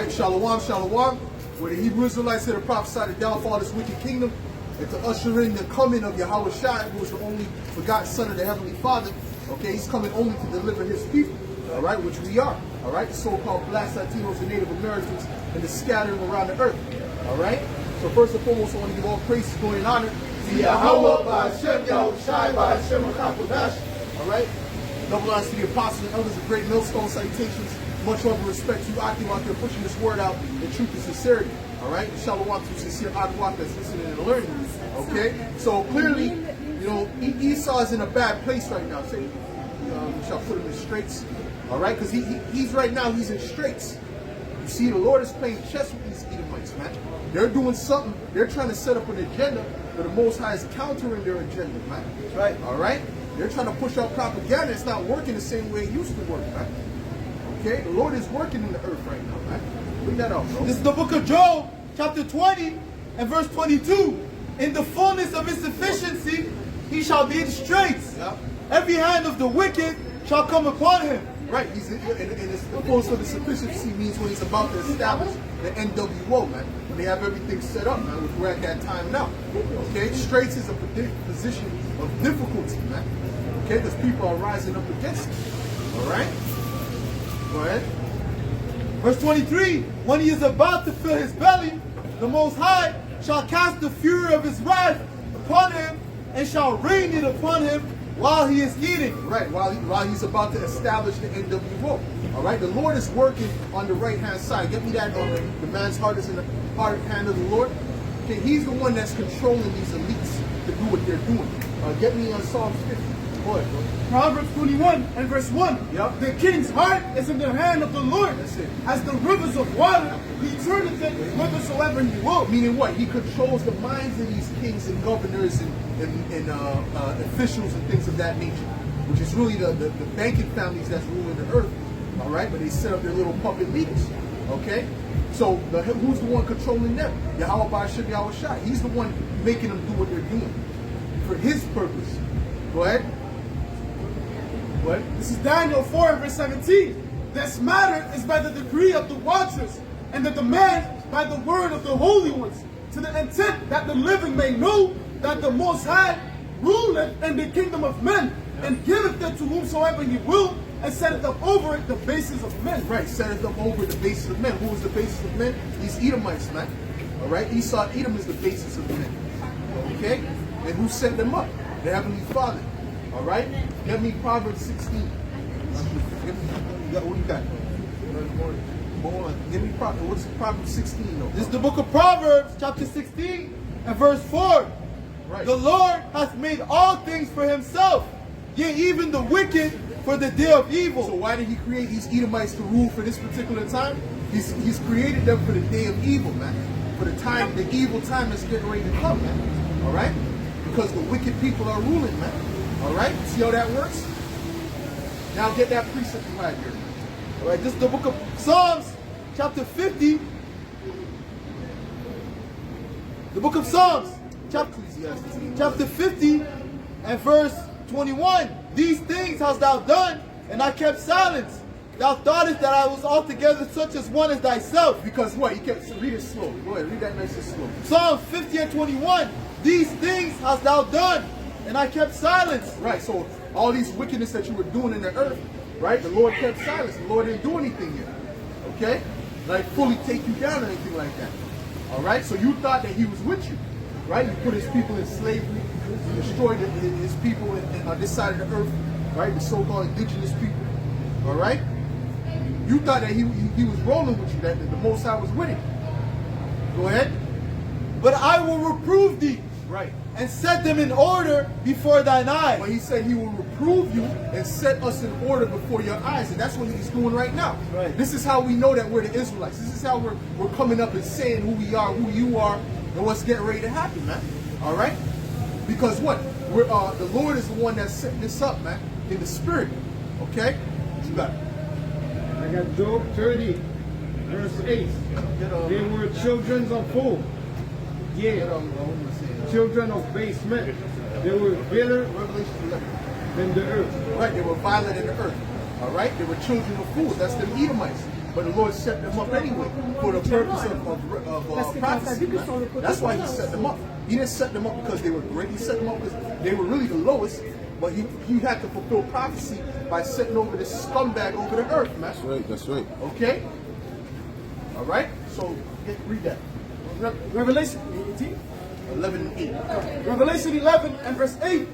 right? Shalom, shalom. Where the Hebrew Israelites here to prophesy the downfall of this wicked kingdom and to usher in the coming of Yahweh Shai, who is the only begotten Son of the Heavenly Father. Okay, he's coming only to deliver his people, all right, which we are, all right, the so-called Black Latinos and Native Americans and the scattering around the earth, all right? So first and foremost, I want to give all praise, glory, and honor to Yahweh, by Hashem, Yahweh Shai, by Hashem, HaKadosh, all right? Double honors to the apostles and elders of great millstone salutations. Much love and respect to you, Akim, out there pushing this word out in truth and sincerity. All right? Shalom to sincere Akim that's listening and learning. Okay? So clearly, you know, Esau is in a bad place right now. Say, we shall put him in straits. All right? Because he's right now, he's in straits. You see, the Lord is playing chess with these Edomites, man. They're doing something. They're trying to set up an agenda, but the Most High is countering their agenda, man. That's right. All right? They're trying to push out propaganda. It's not working the same way it used to work, man. Okay? The Lord is working in the earth right now, man. Bring that out, bro. This is the book of Job, chapter 20 and verse 22. In the fullness of his sufficiency, he shall be in straits. Yep. Every hand of the wicked shall come upon him. Right. He's in the fullness of the sufficiency means when he's about to establish the NWO, man. When they have everything set up, man, which we're at that time now. Okay? Straits is a position of difficulty, man. Okay? Because people are rising up against it. All right? Go ahead. Verse 23, when he is about to fill his belly, the Most High shall cast the fury of his wrath upon him and shall rain it upon him while he is eating. Right, while he's about to establish the NWO. All right, the Lord is working on the right-hand side. Get me that, the man's heart is in the hand of the Lord. Okay, he's the one that's controlling these elites to do what they're doing. Get me on Psalms 50. Go ahead, bro. Proverbs 21 and verse 1. Yep. The king's heart is in the hand of the Lord. That's it. As the rivers of water, he turneth it whithersoever he will. Meaning what? He controls the minds of these kings and governors and officials and things of that nature, which is really the banking families that's ruling the earth. All right, but they set up their little puppet leaders. Okay, so who's the one controlling them? Yahweh by Hashem, Yahweh Shai. He's the one making them do what they're doing for his purpose. Go ahead. What? This is Daniel 4 and verse 17. This matter is by the decree of the watchers, and the demand by the word of the holy ones, to the intent that the living may know that the Most High ruleth in the kingdom of men, and giveth it to whomsoever he will, and setteth up over it the basis of men. Right, setteth up over the basis of men. Who is the basis of men? These Edomites, man. All right, Esau, Edom is the basis of men. Okay, and who set them up? The Heavenly Father. All right, get me Proverbs 16. What you got? Hold on. Give me Proverbs. What's Proverbs 16 though? This is the book of Proverbs, chapter 16 and verse 4. Right. The Lord hath made all things for himself, yea, even the wicked for the day of evil. So why did he create these Edomites to rule for this particular time? He's created them for the day of evil, man. For the time, the evil time that's getting ready to come, man. All right? Because the wicked people are ruling, man. All right? See how that works? Now get that precept you had here. All right, this is the book of Psalms, chapter 50. The book of Psalms, chapter 50 and verse 21. These things hast thou done, and I kept silence. Thou thoughtest that I was altogether such as one as thyself. Because what? You kept read it slow. Go ahead, read that nice and slow. Psalms 50 and 21. These things hast thou done, and I kept silence. Right, so all these wickedness that you were doing in the earth, right? The Lord kept silence. The Lord didn't do anything yet. Okay? Like fully take you down or anything like that. All right? So you thought that he was with you. Right? You put his people in slavery. You destroyed his people on this side of the earth. Right? The so-called indigenous people. All right? You thought that he was rolling with you, that the Most High was with him. Go ahead. But I will reprove thee. Right. And set them in order before thine eyes. But he said he will reprove you and set us in order before your eyes. And that's what he's doing right now. Right. This is how we know that we're the Israelites. This is how we're coming up and saying who we are, who you are, and what's getting ready to happen, man. All right? Because what? We're the Lord is the one that's setting this up, man, in the spirit. Okay? What you got? I got Job 30, verse 8. They were children of fool. Children of base men. They were bitter Revelation 11. than the earth. Right, they were violent in the earth. All right? They were children of fools. That's the Edomites. But the Lord set them up anyway for the purpose of prophecy. Man. That's why he set them up. He didn't set them up because they were great. He set them up because they were really the lowest. But he had to fulfill prophecy by setting over this scumbag over the earth, man. That's right. That's right. Okay? All right? So, read that. Revelation 18. 11 and 8. Revelation 11 and verse 8.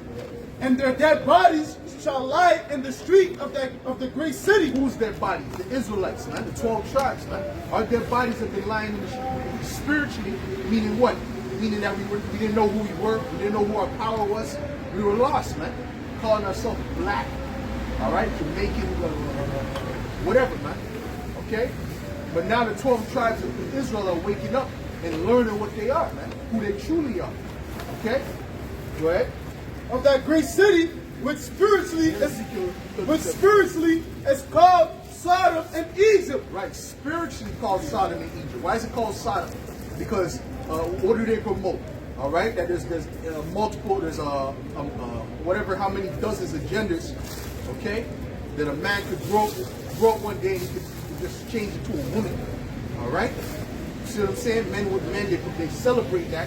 And their dead bodies shall lie in the street of the great city. Who's their bodies? The Israelites, man. The 12 tribes, man. Our dead bodies have been lying in the street. Spiritually, meaning what? Meaning that we didn't know who we were. We didn't know who our power was. We were lost, man. Calling ourselves black. All right? Jamaican, whatever, man. Okay? But now the 12 tribes of Israel are waking up and learning what they are, man. Who they truly are. Okay? Go ahead. Of that great city, which spiritually is called Sodom and Egypt. Right, spiritually called Sodom and Egypt. Why is it called Sodom? Because what do they promote? All right, that there's multiple, there's whatever, how many dozens of genders, okay, that a man could grow up one day and he could just change into a woman. All right, see what I'm saying? Men with men, they celebrate that.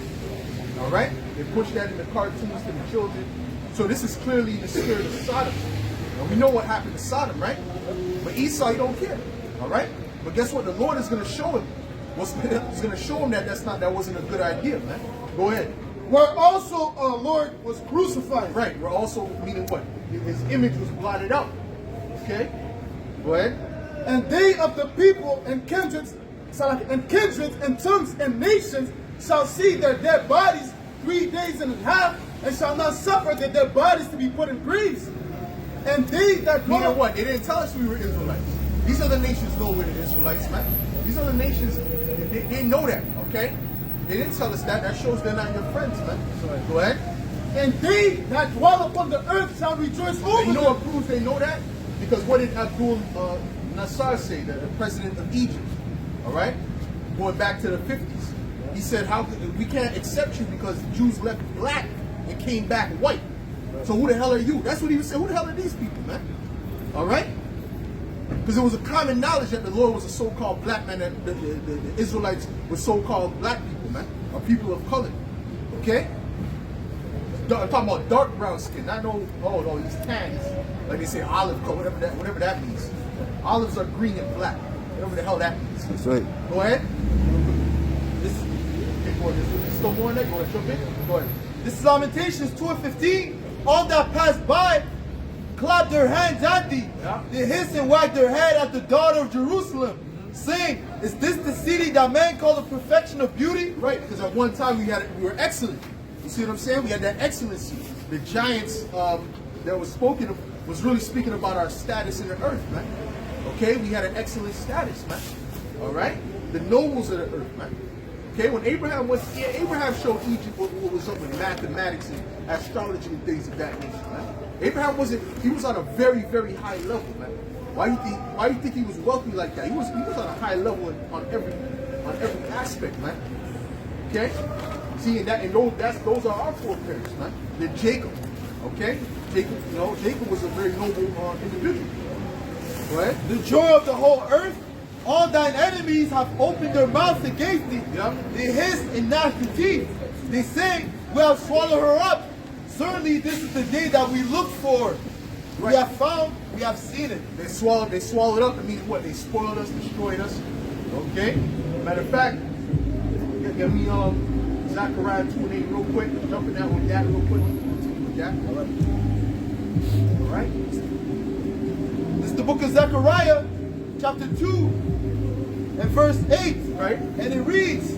All right, they push that in the cartoons to the children. So this is clearly the spirit of Sodom. And we know what happened to Sodom, right? But Esau, he don't care. All right? But guess what? The Lord is going to show him. He's going to show him that wasn't a good idea, man. Go ahead. Where also our Lord was crucified. Right. We're also meaning what? His image was blotted out. Okay? Go ahead. And they of the people and kindreds and tongues and nations shall see their dead bodies 3 days and a half, and shall not suffer their dead bodies to be put in graves. And they that You know what? They didn't tell us we were Israelites. These other nations know we're the Israelites, man. These other nations, they know that, okay? They didn't tell us that. That shows they're not your friends, man. Go ahead. And they that dwell upon the earth shall rejoice over You know them. what proves they know that? Because what did Abdul Nasser say, the president of Egypt? All right? Going back to the 50s. He said, we can't accept you because Jews left black and came back white. So who the hell are you? That's what he was saying. Who the hell are these people, man? All right? Because it was a common knowledge that the Lord was a so-called black man, that the Israelites were so-called black people, man, or people of color. Okay? I'm talking about dark brown skin. Not no, he's tan. Like they say, olive color, whatever that means. Olives are green and black. Whatever the hell that means. That's right. Go ahead. There's still more in there? You want to jump in? Go ahead. This is Lamentations 2:15. All that pass by clap their hands at thee. Yeah. They hiss and wag their head at the daughter of Jerusalem, saying, is this the city that man called the perfection of beauty? Right, because at one time we were excellent. You see what I'm saying? We had that excellency. The giants that was spoken of was really speaking about our status in the earth, man. Okay, we had an excellent status, man. All right, the nobles of the earth, man. Okay, when Abraham showed Egypt what was up with mathematics and astrology and things of that nature, man. Abraham he was on a very, very high level, man. Why you think he was wealthy like that? He was on a high level on every aspect, man. Okay? See, those are our foreparents, man. Then Jacob. Okay? Jacob was a very noble individual. Right? The joy of the whole earth. All thine enemies have opened their mouths against thee. Yeah. They hiss and gnash their teeth. They say, we have swallowed her up. Certainly this is the day that we looked for. Right. We have found, we have seen it. They swallowed up. I mean, what? They spoiled us, destroyed us. Okay? Matter of fact, get me Zechariah 2:8 real quick. Jumping down with that real quick. Continue with that. All right. This is the book of Zechariah, chapter 2, and verse 8. Right. And it reads,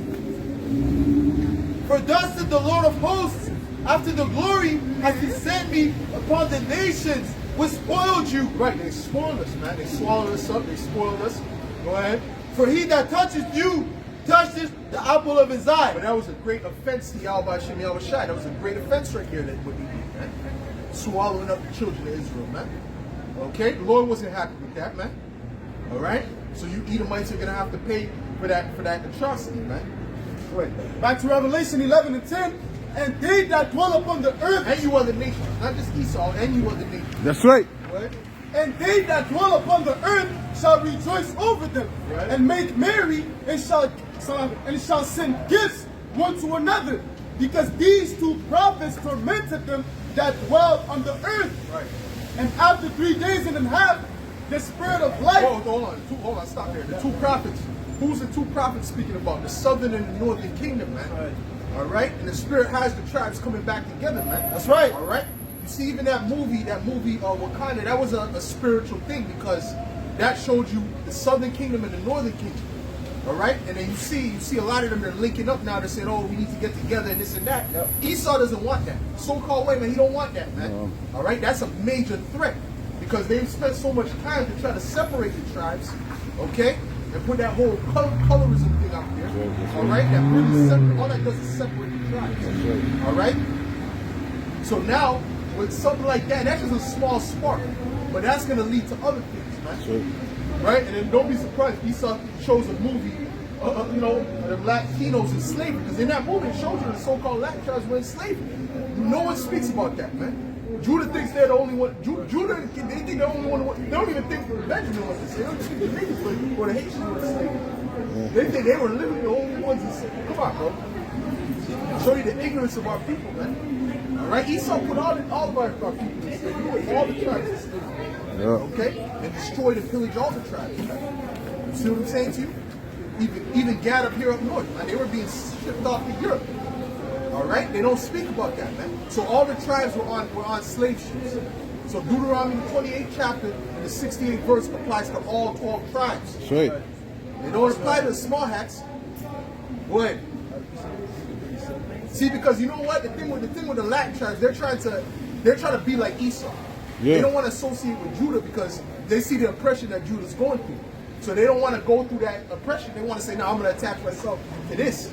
for thus said the Lord of hosts, after the glory has he sent me upon the nations which spoiled you. Right, they spoiled us, man. They swallowed us up. They spoiled us. Go ahead. For he that touches you touches the apple of his eye. But that was a great offense to Yahweh Shem Yahweh Shai. That was a great offense right here that what he did, man. Swallowing up the children of Israel, man. Okay? The Lord wasn't happy with that, man. All right? So you Edomites are going to have to pay for that atrocity, man. Go ahead. Back to Revelation 11 and 10. And they that dwell upon the earth. And you other nations. Not just Esau, and you other nations. That's right. Go ahead. And they that dwell upon the earth shall rejoice over them, Right. and make merry, and shall send gifts one to another, because these two prophets tormented them that dwell on the earth. Right. And after 3 days and a half, the spirit of life. Whoa, hold on, stop there. The two prophets. Who's the two prophets speaking about? The southern and the northern kingdom, man. Right. All right? And the Spirit has the tribes coming back together, man. That's right. All right? You see, even that movie, Wakanda, that was a spiritual thing because that showed you the southern kingdom and the northern kingdom. All right? And then you see a lot of them, they're linking up now. They're saying, oh, we need to get together and this and that. Yep. Esau doesn't want that. So-called white man, he don't want that, man. All right? That's a major threat because they've spent so much time to try to separate the tribes, okay? And put that whole colorism thing out there. All right? That really all that does is separate the tribes. All right? So now, with something like that, that's just a small spark. But that's going to lead to other things, man. Right? And then don't be surprised Esau shows a movie, the Latinos in slavery. Because in that movie, it shows you the so-called Latin tribes were in slavery. No one speaks about that, man. Judah thinks they're the only one. Judah, they think they're the only one. They don't even think Benjamin was enslaved. They don't think the niggas or the Haitians were enslaved. They think they were literally the only ones enslaved. Come on, bro. Show you the ignorance of our people, man. All right? Esau put all of our people in slavery. He put all the tribes in slavery. Okay? And destroyed and pillaged all the tribes. Man. You see what I'm saying to you? Even Gad up here up north, man. They were being shipped off to Europe. All right, they don't speak about that, man. So all the tribes were on slave ships. So Deuteronomy 28th chapter and the 68th verse applies to all 12 tribes. Sweet. They don't apply to the small hats. Go ahead. See, because you know what? The thing with the Latin tribes, they're trying to be like Esau. Yeah. They don't want to associate with Judah because they see the oppression that Judah's going through. So they don't want to go through that oppression. They want to say, no, I'm going to attach myself to this.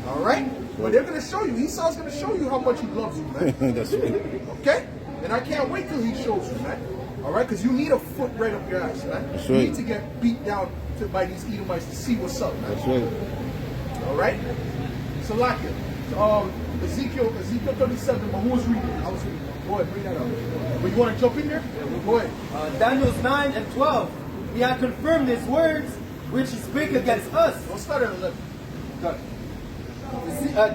All right? But they're going to show you. Esau's going to show you how much he loves you, man. That's right. Okay? And I can't wait till he shows you, man. All right? Because you need a foot right up your ass, man. That's You right. need to get beat down by these Edomites to see what's up, man. That's right. All right? Salakia. Ezekiel 37, but who was reading? I was reading. Go ahead, bring that up. But you want to jump in there? Go ahead. Daniel 9 and 12. He had confirmed his words which he spake against us. Don't start at 11.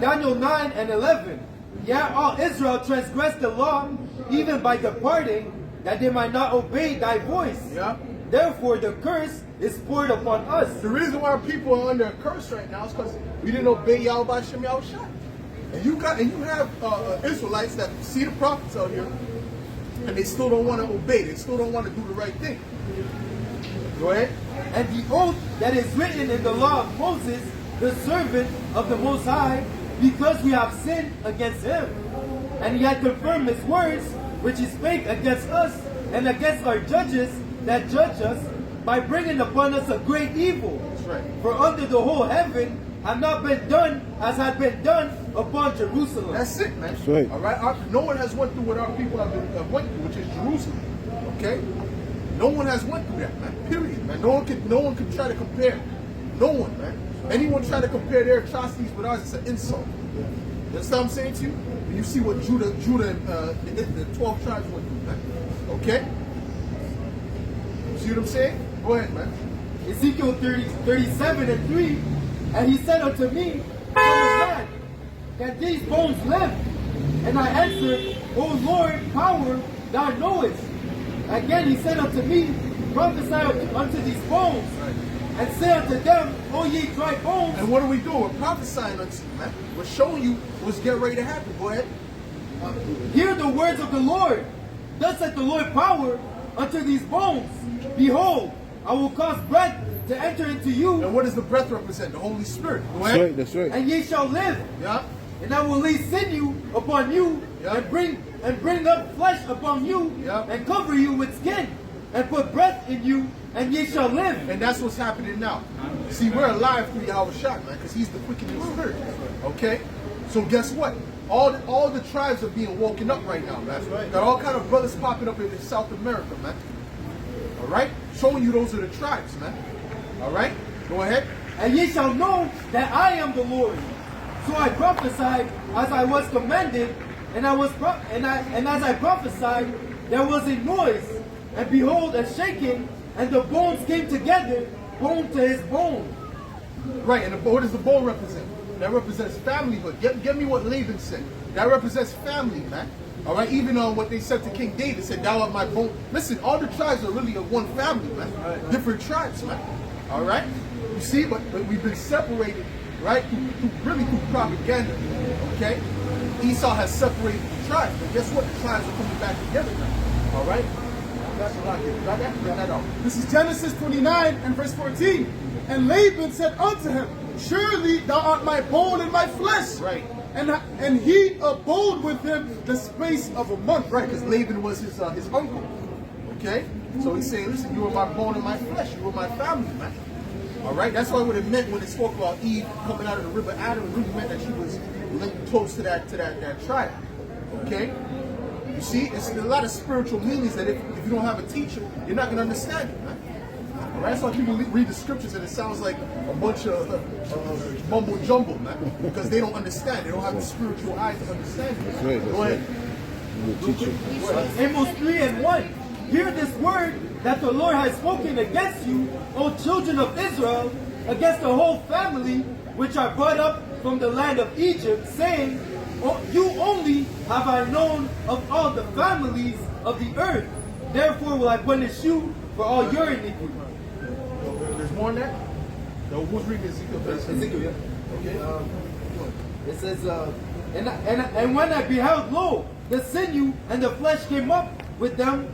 Daniel 9 and 11. Yet all Israel transgressed the law, even by departing, that they might not obey thy voice. Yeah. Therefore the curse is poured upon us. The reason why people are under a curse right now is because we didn't obey Yahweh Shem Yahushua. And you have Israelites that see the prophets out here, and they still don't want to obey. They still don't want to do the right thing. Go ahead. And the oath that is written in the law of Moses, the servant of the Most High, because we have sinned against him. And he had confirmed his words, which he spake against us and against our judges that judge us, by bringing upon us a great evil. That's right. For under the whole heaven had not been done as had been done upon Jerusalem. That's it, man. That's right. All right. No one has went through what our people have went through, which is Jerusalem. Okay. No one has went through that, man. Period, man. No one can try to compare. No one, man. Anyone try to compare their atrocities with ours, it's an insult. You understand what I'm saying to you? And you see what Judah and the 12 tribes went through, man. Okay? You see what I'm saying? Go ahead, man. Ezekiel 37 and 3. And he said unto me, Son of man, can these bones live? And I answered, O Lord, power, thou knowest. Again he said unto me, Prophesy unto these bones, and say unto them, O ye dry bones. And what do we do? We're prophesying unto you, man. We're showing you what's getting ready to happen. Go ahead. Hear the words of the Lord. Thus saith the Lord power unto these bones. Behold, I will cause breath to enter into you, And what does the breath represent? The Holy Spirit. Go That's ahead. right. That's right. and ye shall live. Yeah. And I will lay sinew upon you, Yeah. and bring up flesh upon you, Yeah. and cover you with skin, and put breath in you, and ye shall live. And that's what's happening now. See, we're alive through Yahweh Shai, man, because he's the quickening spirit. Okay? So guess what? All the tribes are being woken up right now, man. That's right. Got all kind of brothers popping up in South America, man. All right? Showing you those are the tribes, man. All right? Go ahead. And ye shall know that I am the Lord. So I prophesied as I was commanded, and as I prophesied, there was a noise, and behold, a shaking, and the bones came together, bone to his bone. Right, and what does the bone represent? That represents familyhood. Get me what Laban said. That represents family, man. All right, even what they said to King David, said, "Thou art my bone." Listen, all the tribes are really of one family, man. Different tribes, man. All right, you see, but we've been separated, right? Through propaganda. Okay, Esau has separated the tribes, but guess what? The tribes are coming back together now. All right, that's what I get. Got that? Got that out. This is Genesis 29 and verse 14. And Laban said unto him, Surely thou art my bone and my flesh. Right. And he abode with him the space of a month. Right, because Laban was his uncle. Okay? So he's saying, listen, you are my bone and my flesh. You are my family, man. All right? That's what it meant when it spoke about Eve coming out of the river Adam. It really meant that she was linked close to that tribe. Okay? You see, it's a lot of spiritual meanings that if you don't have a teacher, you're not going to understand it, man. All right? That's why people read the scriptures and it sounds like a bunch of mumbo jumbo, man, because they don't understand. They don't have the spiritual eyes to understand it. That's right, that's Go ahead. right. Amos 3:1. Hear this word that the Lord has spoken against you, O children of Israel, against the whole family which are brought up from the land of Egypt, saying, You only have I known of all the families of the earth. Therefore will I punish you for all your iniquity. There's more than that? No, who's reading Ezekiel? Ezekiel, yeah. Okay. It says, and when I beheld, lo, the sinew and the flesh came up with them,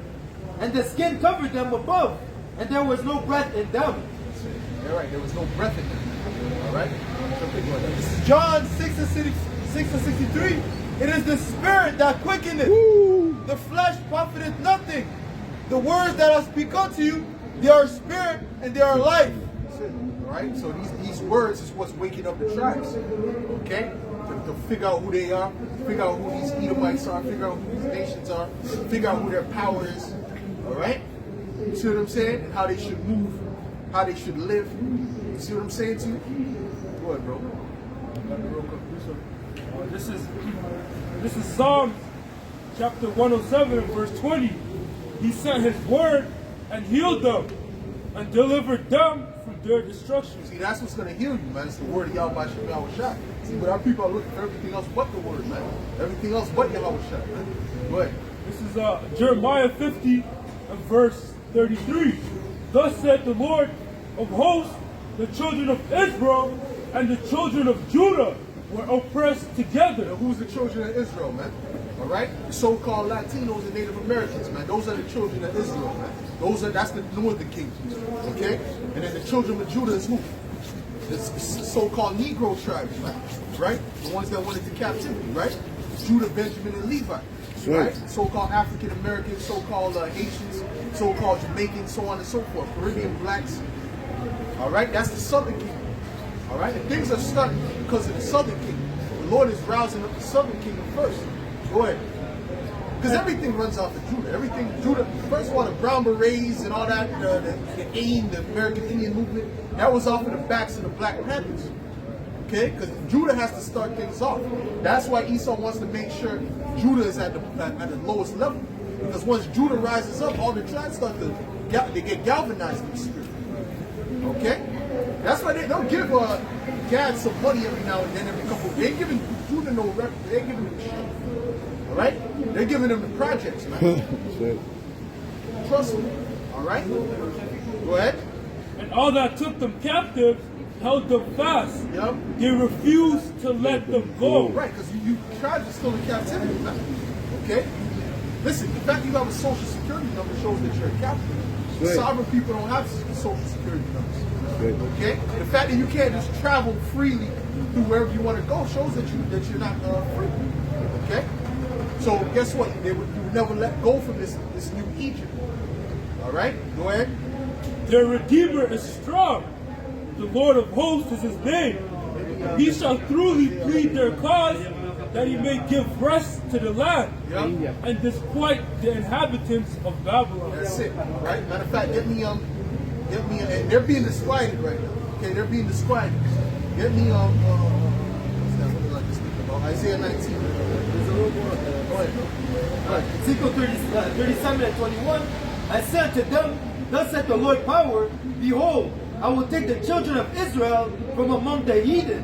and the skin covered them above, and there was no breath in them. All right, there was no breath in them. All right? This is John 6 and 63. It is the spirit that quickeneth. The flesh profiteth nothing. The words that I speak unto you, they are spirit and they are life. All right? So these words is what's waking up the tribes. Okay? To figure out who they are, figure out who these Edomites are, figure out who these nations are, figure out who their power is. All right? You see what I'm saying? And how they should move, how they should live. You see what I'm saying to you? Go ahead, bro. This is Psalms chapter 107 and verse 20. He sent his word and healed them and delivered them from their destruction. See, that's what's going to heal you, man. It's the word of Yahweh Shem Yahweh Shai. See, but our people are looking for everything else but the word, man. Everything else but Yahweh Shai, man. Go ahead. This is Jeremiah 50 and verse 33. Thus said the Lord of hosts, the children of Israel and the children of Judah were oppressed together. Now, who's the children of Israel, man? All right? The so-called Latinos and Native Americans, man. Those are the children of Israel, man. That's the northern kingdom, okay? And then the children of Judah is who? The so-called Negro tribes, man. Right? The ones that went into captivity, right? Judah, Benjamin, and Levi. Right? So-called African Americans, so-called Haitians, so-called Jamaicans, so on and so forth. Caribbean blacks. All right? That's the southern kingdom. All right? And things are starting because of the southern kingdom. The Lord is rousing up the southern kingdom first. Go ahead. Because everything runs off of Judah. Everything, Judah, first of all, the Brown Berets and all that, the AIM, the American Indian Movement, that was off of the backs of the Black Panthers. Okay? Because Judah has to start things off. That's why Esau wants to make sure Judah is at the lowest level. Because once Judah rises up, all the tribes start to get galvanized in the spirit. Okay? That's why they'll give Gad some money every now and then, every couple of days. They're giving Judah no record. They're giving him shit. All right? They're giving them the projects, man. Trust me. All right? Go ahead. And all that took them captive held them fast. Yep. They refused to let them go. Right, because you tribes are still in captivity, man. Okay? Listen, the fact you have a social security number shows that you're a captive. Right. Sovereign people don't have social security numbers. Okay? The fact that you can't just travel freely through wherever you want to go shows that you're not free. Okay? So guess what? You would never let go from this new Egypt. All right? Go ahead. Their Redeemer is strong. The Lord of hosts is his name. He shall truly plead their cause, that he may give rest to the land and disquiet the inhabitants of Babylon. That's it, right? Matter of fact, get me and they're being disquieted right now. Okay, they're being disquieted. Get me what's that? What did I just think about? Isaiah 19. There's a little more. Go ahead. Ezekiel 37 and 21. and said to them, Thus saith the Lord power, Behold, I will take the children of Israel from among the heathen,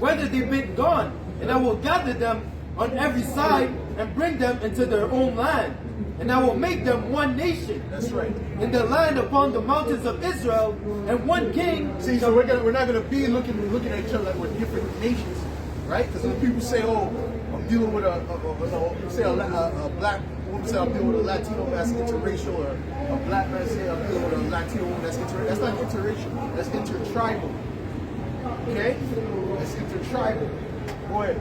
whether they be gone, and I will gather them on every side and bring them into their own land. And I will make them one nation. That's right. In the land upon the mountains of Israel, and one king. See, so we're not gonna be looking at each other like we're different nations, right? Because when people say, "Oh, I'm dealing with a black woman," say I'm dealing with a Latino that's interracial, or a black man say I'm dealing with a Latino woman that's interracial. That's not interracial. That's intertribal. Okay? That's intertribal. Go ahead.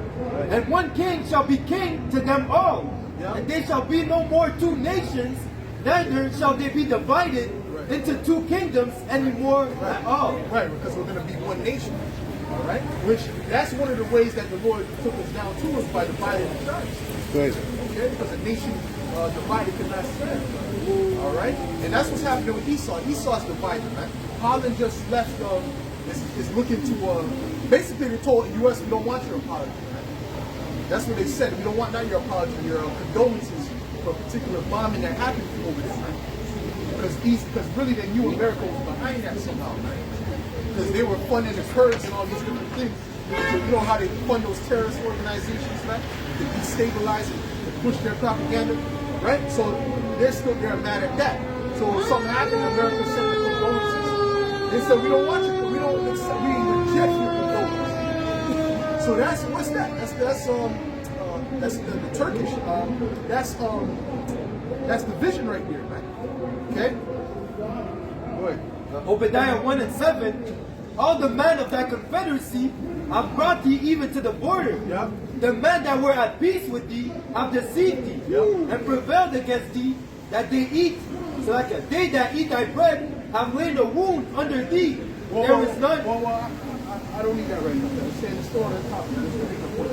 And one king shall be king to them all. Yeah. And they shall be no more two nations, neither shall they be divided Right. into two kingdoms anymore at all. Right, because we're going to be one nation. All right? Which, that's one of the ways that the Lord took us down to, is by dividing the tribes. Good. Okay? Because a nation divided cannot stand. All right? And that's what's happening with Esau. Esau's divided, man. Holland just left, is looking to, basically they told the U.S. we don't want your apology, man. That's what they said. We don't want not your apology, your condolences for a particular bombing that happened over there, man. Because really they knew America was behind that somehow, man. Because they were funding the Kurds and all these different things. So you know how they fund those terrorist organizations, man? To destabilize it, to push their propaganda, right? So they're mad at that. So if something happened, America sent the condolences. They said, we don't want you, we reject your condolences. So what's that? That's the Turkish. That's the vision right there, man. Okay? Go ahead. Obadiah 1 and 7, all the men of thy confederacy have brought thee even to the border. Yeah. The men that were at peace with thee have deceived thee, Yeah. and prevailed against thee, that they eat. So like they that eat thy bread have laid a wound under thee. There is none. I don't need that right now. I'm saying the story on the top.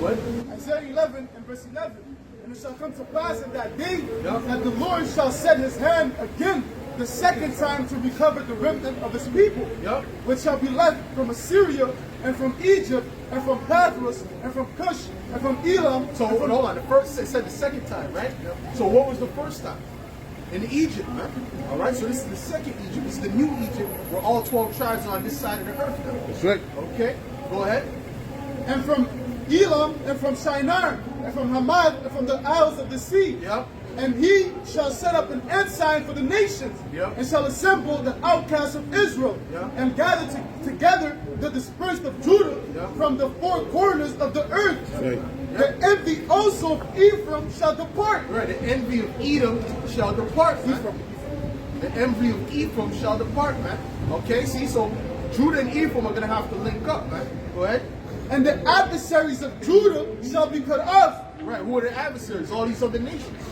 What? Isaiah 11 and verse 11. And it shall come to pass in that day Yeah. that the Lord shall set his hand again the second time to recover the remnant of his people, Yeah. which shall be left from Assyria and from Egypt and from Pathros and from Cush and from Elam. So hold on. The first it said the second time, right? So what was the first time? In Egypt, man. All right. So this is the second Egypt. This is the new Egypt, where all 12 tribes are on this side of the earth now. That's right. Okay. Go ahead. And from Elam and from Shinar and from Hamad and from the isles of the sea. Yep. And he shall set up an ensign for the nations, Yep. and shall assemble the outcasts of Israel, Yep. and gather together the dispersed of Judah Yep. from the four corners of the earth. Right. The envy also of Ephraim shall depart. Right. The envy of Edom shall depart, man. The envy of Ephraim shall depart, man. Okay. See, so Judah and Ephraim are gonna have to link up, man. Go ahead. And the adversaries of Judah shall be cut off. Right. Who are the adversaries? All these other nations.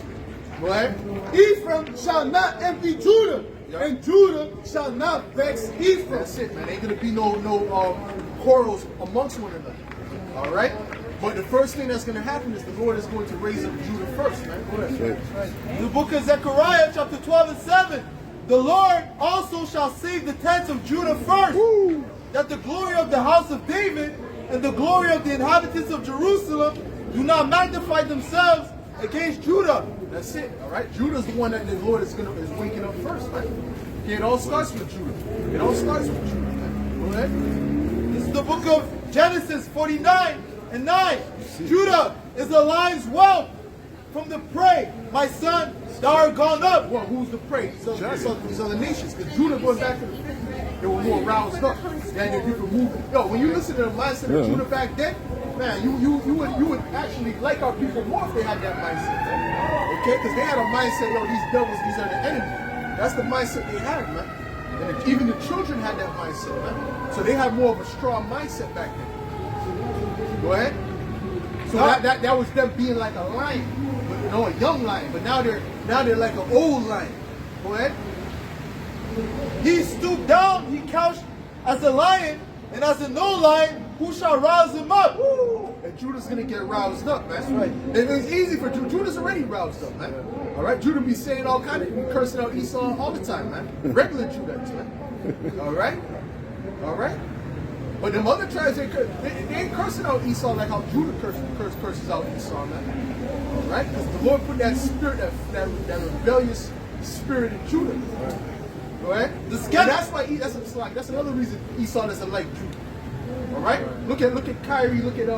Go ahead. Ephraim shall not envy Judah, Yep. and Judah shall not vex Ephraim. That's it, man. Ain't gonna be no quarrels amongst one another. All right. But the first thing that's gonna happen is the Lord is going to raise up Judah first, man. Go ahead. Right. The book of Zechariah, chapter 12 and 7. The Lord also shall save the tents of Judah first, that the glory of the house of David and the glory of the inhabitants of Jerusalem do not magnify themselves against Judah. That's it. All right. Judah's the one that the Lord is waking up first, man. Okay, it all starts with Judah. It all starts with Judah, man. Go ahead. This is the book of Genesis 49 and 9. Judah is the lion's whelp from the prey. My son, thou art gone up. Well, who's the prey? These other nations. Because Judah going back to the 50s, they were more roused up. They had their different movement. Yo, when you listen to the mindset of Judah back then, man, you would actually like our people more if they had that mindset, man. Okay? Because they had a mindset, yo, these devils, these are the enemy. That's the mindset they had, man. And even the children had that mindset, man. So they had more of a strong mindset back then. Go ahead. So that was them being like a lion, but you know, a young lion. But now they're like an old lion. Go ahead. He stooped down, he couched as a lion, and as a no lion, who shall rouse him up? And Judah's gonna get roused up, man. That's right. It's easy for Judah. Judah's already roused up, man. All right. Judah be saying all kind of, be cursing out Esau all the time, man. Regular Judah, man. All right. All right. But them other tribes, they ain't cursing out Esau like how Judah curses out Esau, man. All right? Because the Lord put that spirit, that rebellious spirit in Judah. Go ahead. And that's why that's another reason Esau doesn't like Judah. All right. Look at Kyrie. Look at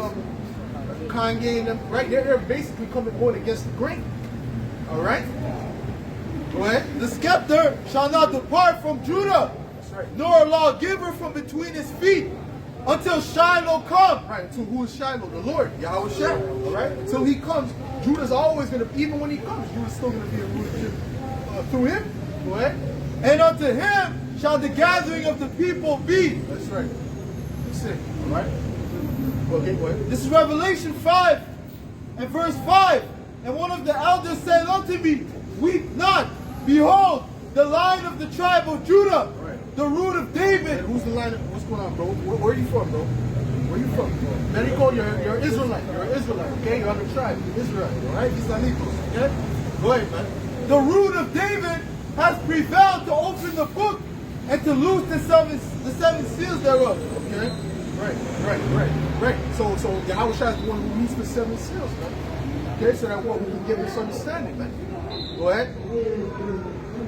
Kanye and them. Right. They're basically going against the grain. All right. Go ahead. The scepter shall not depart from Judah, That's right. nor a lawgiver from between his feet, until Shiloh come. Right. Until who is Shiloh? The Lord, Yahweh Shai. All right. Until he comes, Judah's always going to. Even when he comes, Judah's still going to be a rulership through him. Go ahead. And unto him shall the gathering of the people be. That's right. That's it. All right. Okay. Go ahead. This is Revelation 5 and verse 5. And one of the elders said unto me, weep not. Behold, the Lion of the tribe of Judah, Right. the root of David. And who's the line? What's going on, bro? Where are you from, bro? Where you from? Let me go. You're Israelite. You're an Israelite. Okay. You're on the tribe. You're Israel. All right. Islamitos. Okay. Go ahead, man. The root of David has prevailed to open the book and to loose the seven seals thereof. Okay. Right. So Yahweh Shai is the one who meets the 7 seals, man. Okay. So that one who can give us understanding, man. Go ahead.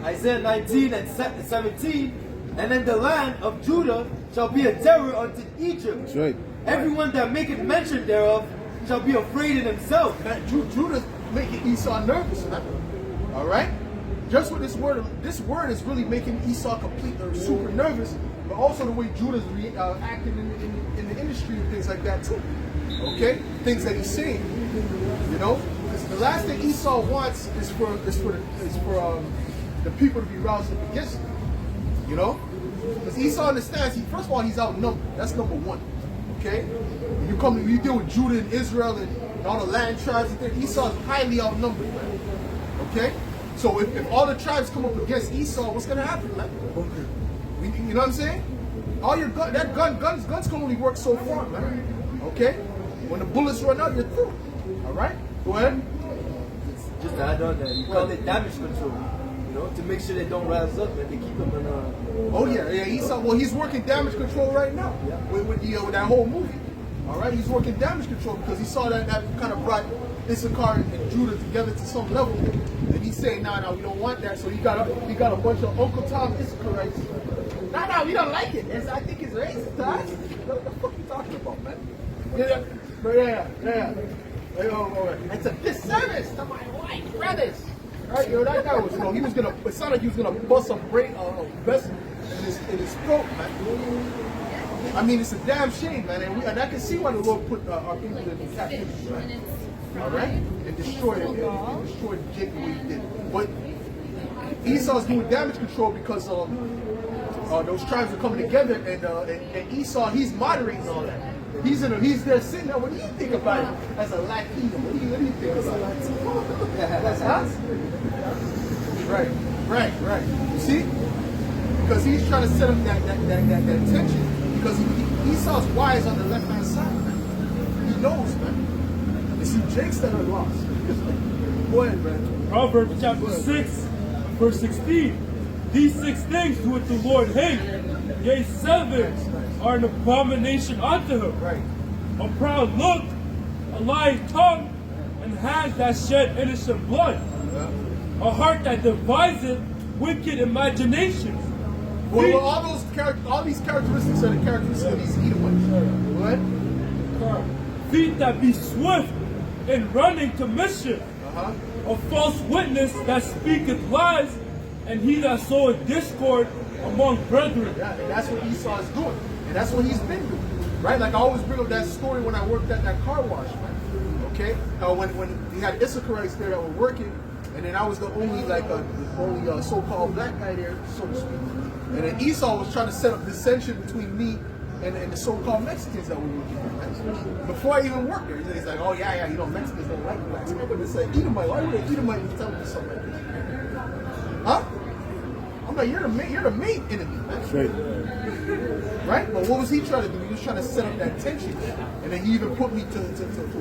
Isaiah 19 and 17. And then the land of Judah shall be a terror unto Egypt. That's right. Everyone that maketh mention thereof shall be afraid in himself. Man, Judah's making Esau nervous, man. All right. Just with this word is really making Esau super nervous, but also the way Judah's acting in the industry and things like that too. Okay, things that he's saying. You know, 'cause the last thing Esau wants is for the people to be roused up against him. You know, because Esau understands. First of all, he's outnumbered. That's number one. Okay, when you deal with Judah and Israel and all the land tribes and things, Esau's highly outnumbered, man. Okay. So if all the tribes come up against Esau, what's gonna happen, man? You know what I'm saying? All your guns can only work so far, man. Okay? When the bullets run out, you're through. All right? Go ahead. Just to add on that, you call it damage control. You know, to make sure they don't rise up and they keep them in Oh yeah, Esau. Well, he's working damage control right now with that whole movie. All right, he's working damage control because he saw that kind of brought Issachar and Judah together to some level. And he's saying, nah, we don't want that. So he got a bunch of Uncle Tom Issacharites. Nah, we don't like it. I think it's racist to us. What the fuck are you talking about, man? Yeah. It's a disservice to my white brothers. Right, that guy was, he was gonna. It sounded like he was gonna bust some vest in his throat, man. I mean, it's a damn shame, man, and I can see why the Lord put our people in captivity, right? All right, and destroyed Jacob what he did. But Esau's doing damage control because those tribes are coming together, and Esau, he's moderating all that. He's there sitting there. What do you think about it as a Latino? What do you think about it? That's us. Right. You see? Because he's trying to set up that tension. Because Esau's wise on the left hand side, man. He knows, man. You see, Jake's that are lost. Go ahead, man. Proverbs chapter 6, verse 16. These 6 things doeth the Lord hate. Yea, 7 are an abomination unto him. Right. A proud look, a lying tongue, and hands that shed innocent blood. A heart that deviseth wicked imaginations. Well, all these characteristics are the characteristics of these Edomites. Go ahead. Feet that be swift in running to mischief. A false witness that speaketh lies, and he that soweth discord among brethren. Yeah, and that's what Esau is doing. And that's what he's been doing. Right? Like I always bring up that story when I worked at that car wash, man. Okay? When we had Issacharites there that were working, and then I was the only so-called black guy there, so to speak. And then Esau was trying to set up dissension between me and the so-called Mexicans that were working there. Before I even worked there, he's like, oh yeah, Mexicans don't like blacks. Man, but it's like, Edomite, why would an Edomite be telling me something like this? Huh? I'm like, you're the main enemy, man. That's right. Right? But what was he trying to do? He was trying to set up that tension. And then he even put me to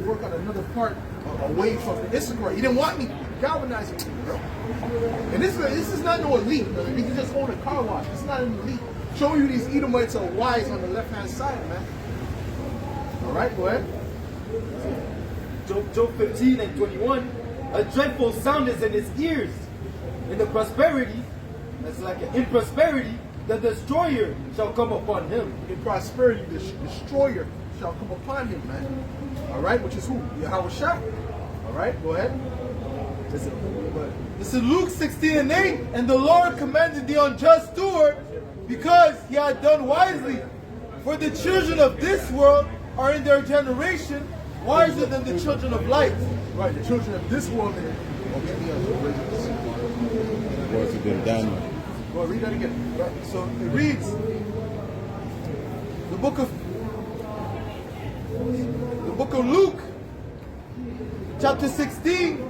work on another part away from the Issachar. He didn't want me galvanizing me, bro. And this is not no elite, brother. You can just own a car wash. It's not an elite. Show you these Edomites are wise on the left-hand side, man. All right, go ahead. Job 15 and 21. A dreadful sound is in his ears. In the prosperity, that's like in prosperity, the destroyer shall come upon him. In prosperity, the destroyer shall come upon him, man. All right, which is who? Yahweh Shai. All right, go ahead. Listen, go ahead. This is Luke 16:8. And the Lord commanded the unjust steward because he had done wisely. For the children of this world are in their generation wiser than the children of light. Right, the children of this world will be the unrighteous. Words have been done. Go ahead, read that again. Right. So it reads, the book of Luke, chapter 16,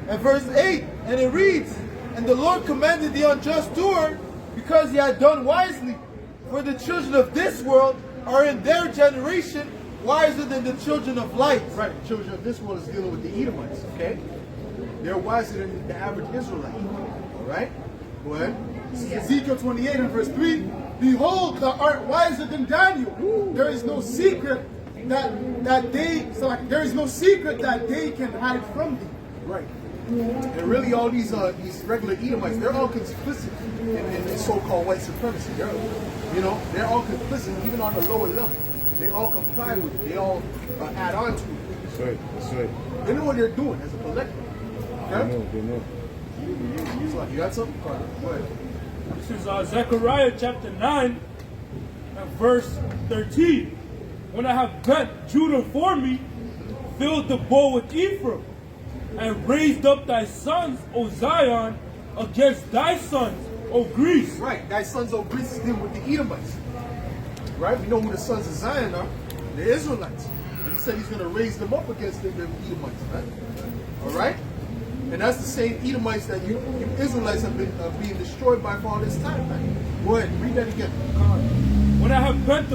and verse 8, and it reads, and the Lord commanded the unjust steward because he had done wisely. For the children of this world are in their generation wiser than the children of light. Right, the children of this world is dealing with the Edomites, okay? They're wiser than the average Israelite. All right? Go ahead. Ezekiel 28 and verse 3, behold, thou art wiser than Daniel. There is no secret that they can hide from thee. Right. And really all these regular Edomites, they're all complicit in this so-called white supremacy. They're all complicit, even on the lower level. They all comply with it. They all add on to it. That's right. That's right. They know what they're doing as a collective. They Okay? know. They know. So, you got something? Go ahead. This is Zechariah chapter 9 and verse 13. When I have bent Judah for me, filled the bow with Ephraim, and raised up thy sons, O Zion, against thy sons, O Greece. Right, thy sons of Greece is dealing with the Edomites. Right? We know who the sons of Zion are, the Israelites. And he said he's going to raise them up against the Edomites, right? All right? And that's the same Edomites that you Israelites have been being destroyed by for all this time, man. Go ahead, read that again. When I have bent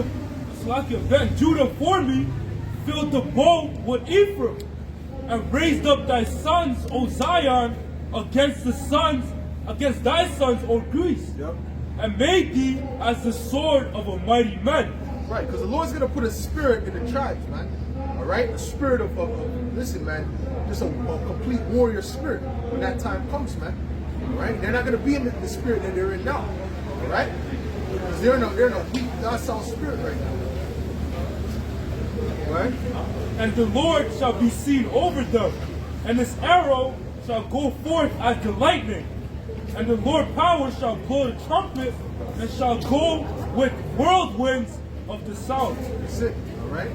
Judah for me, filled the bow with Ephraim, and raised up thy sons, O Zion, against thy sons, O Greece, Yep. and made thee as the sword of a mighty man. Right, because the Lord's going to put a spirit in the tribes, man. All right? A spirit of listen, man, just a complete warrior spirit when that time comes, man. All right? They're not going to be in the spirit that they're in now. All right? Because they're in a weak, docile spirit right now. Right? And the Lord shall be seen over them, and his arrow shall go forth as the lightning, and the Lord power shall blow the trumpet, and shall go with whirlwinds of the south. That's it. All right?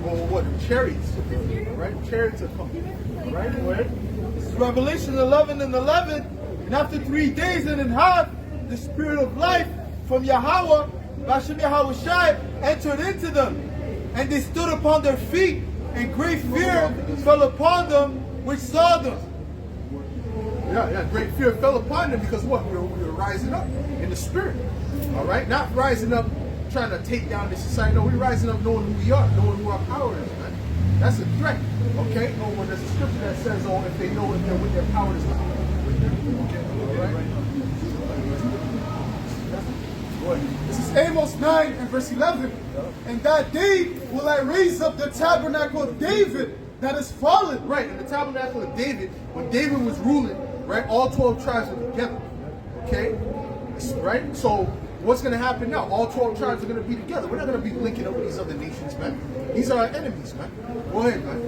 Or what? Chariots. All right? Chariots are coming. All right? Go ahead. This is Revelation 11 and 11. And after 3 days and a half, the spirit of life from Yahweh, Bashem Yahweh Shai, entered into them. And they stood upon their feet, and great fear fell upon them which saw them. Yeah, great fear fell upon them because what? We were rising up in the spirit. All right? Not rising up trying to take down the society. No, we're rising up knowing who we are, knowing who our power is, man. That's a threat. Okay? Oh, when there's a scripture that says, oh, if they know if they're with their power, it's not with them. All right? Go ahead. This is Amos 9 and verse 11. And that day will I raise up the tabernacle of David that is fallen. Right, in the tabernacle of David, when David was ruling, right, all 12 tribes were together. Okay? Right? So, what's going to happen now? All 12 tribes are going to be together. We're not going to be linking up with these other nations, man. These are our enemies, man. Go ahead, man.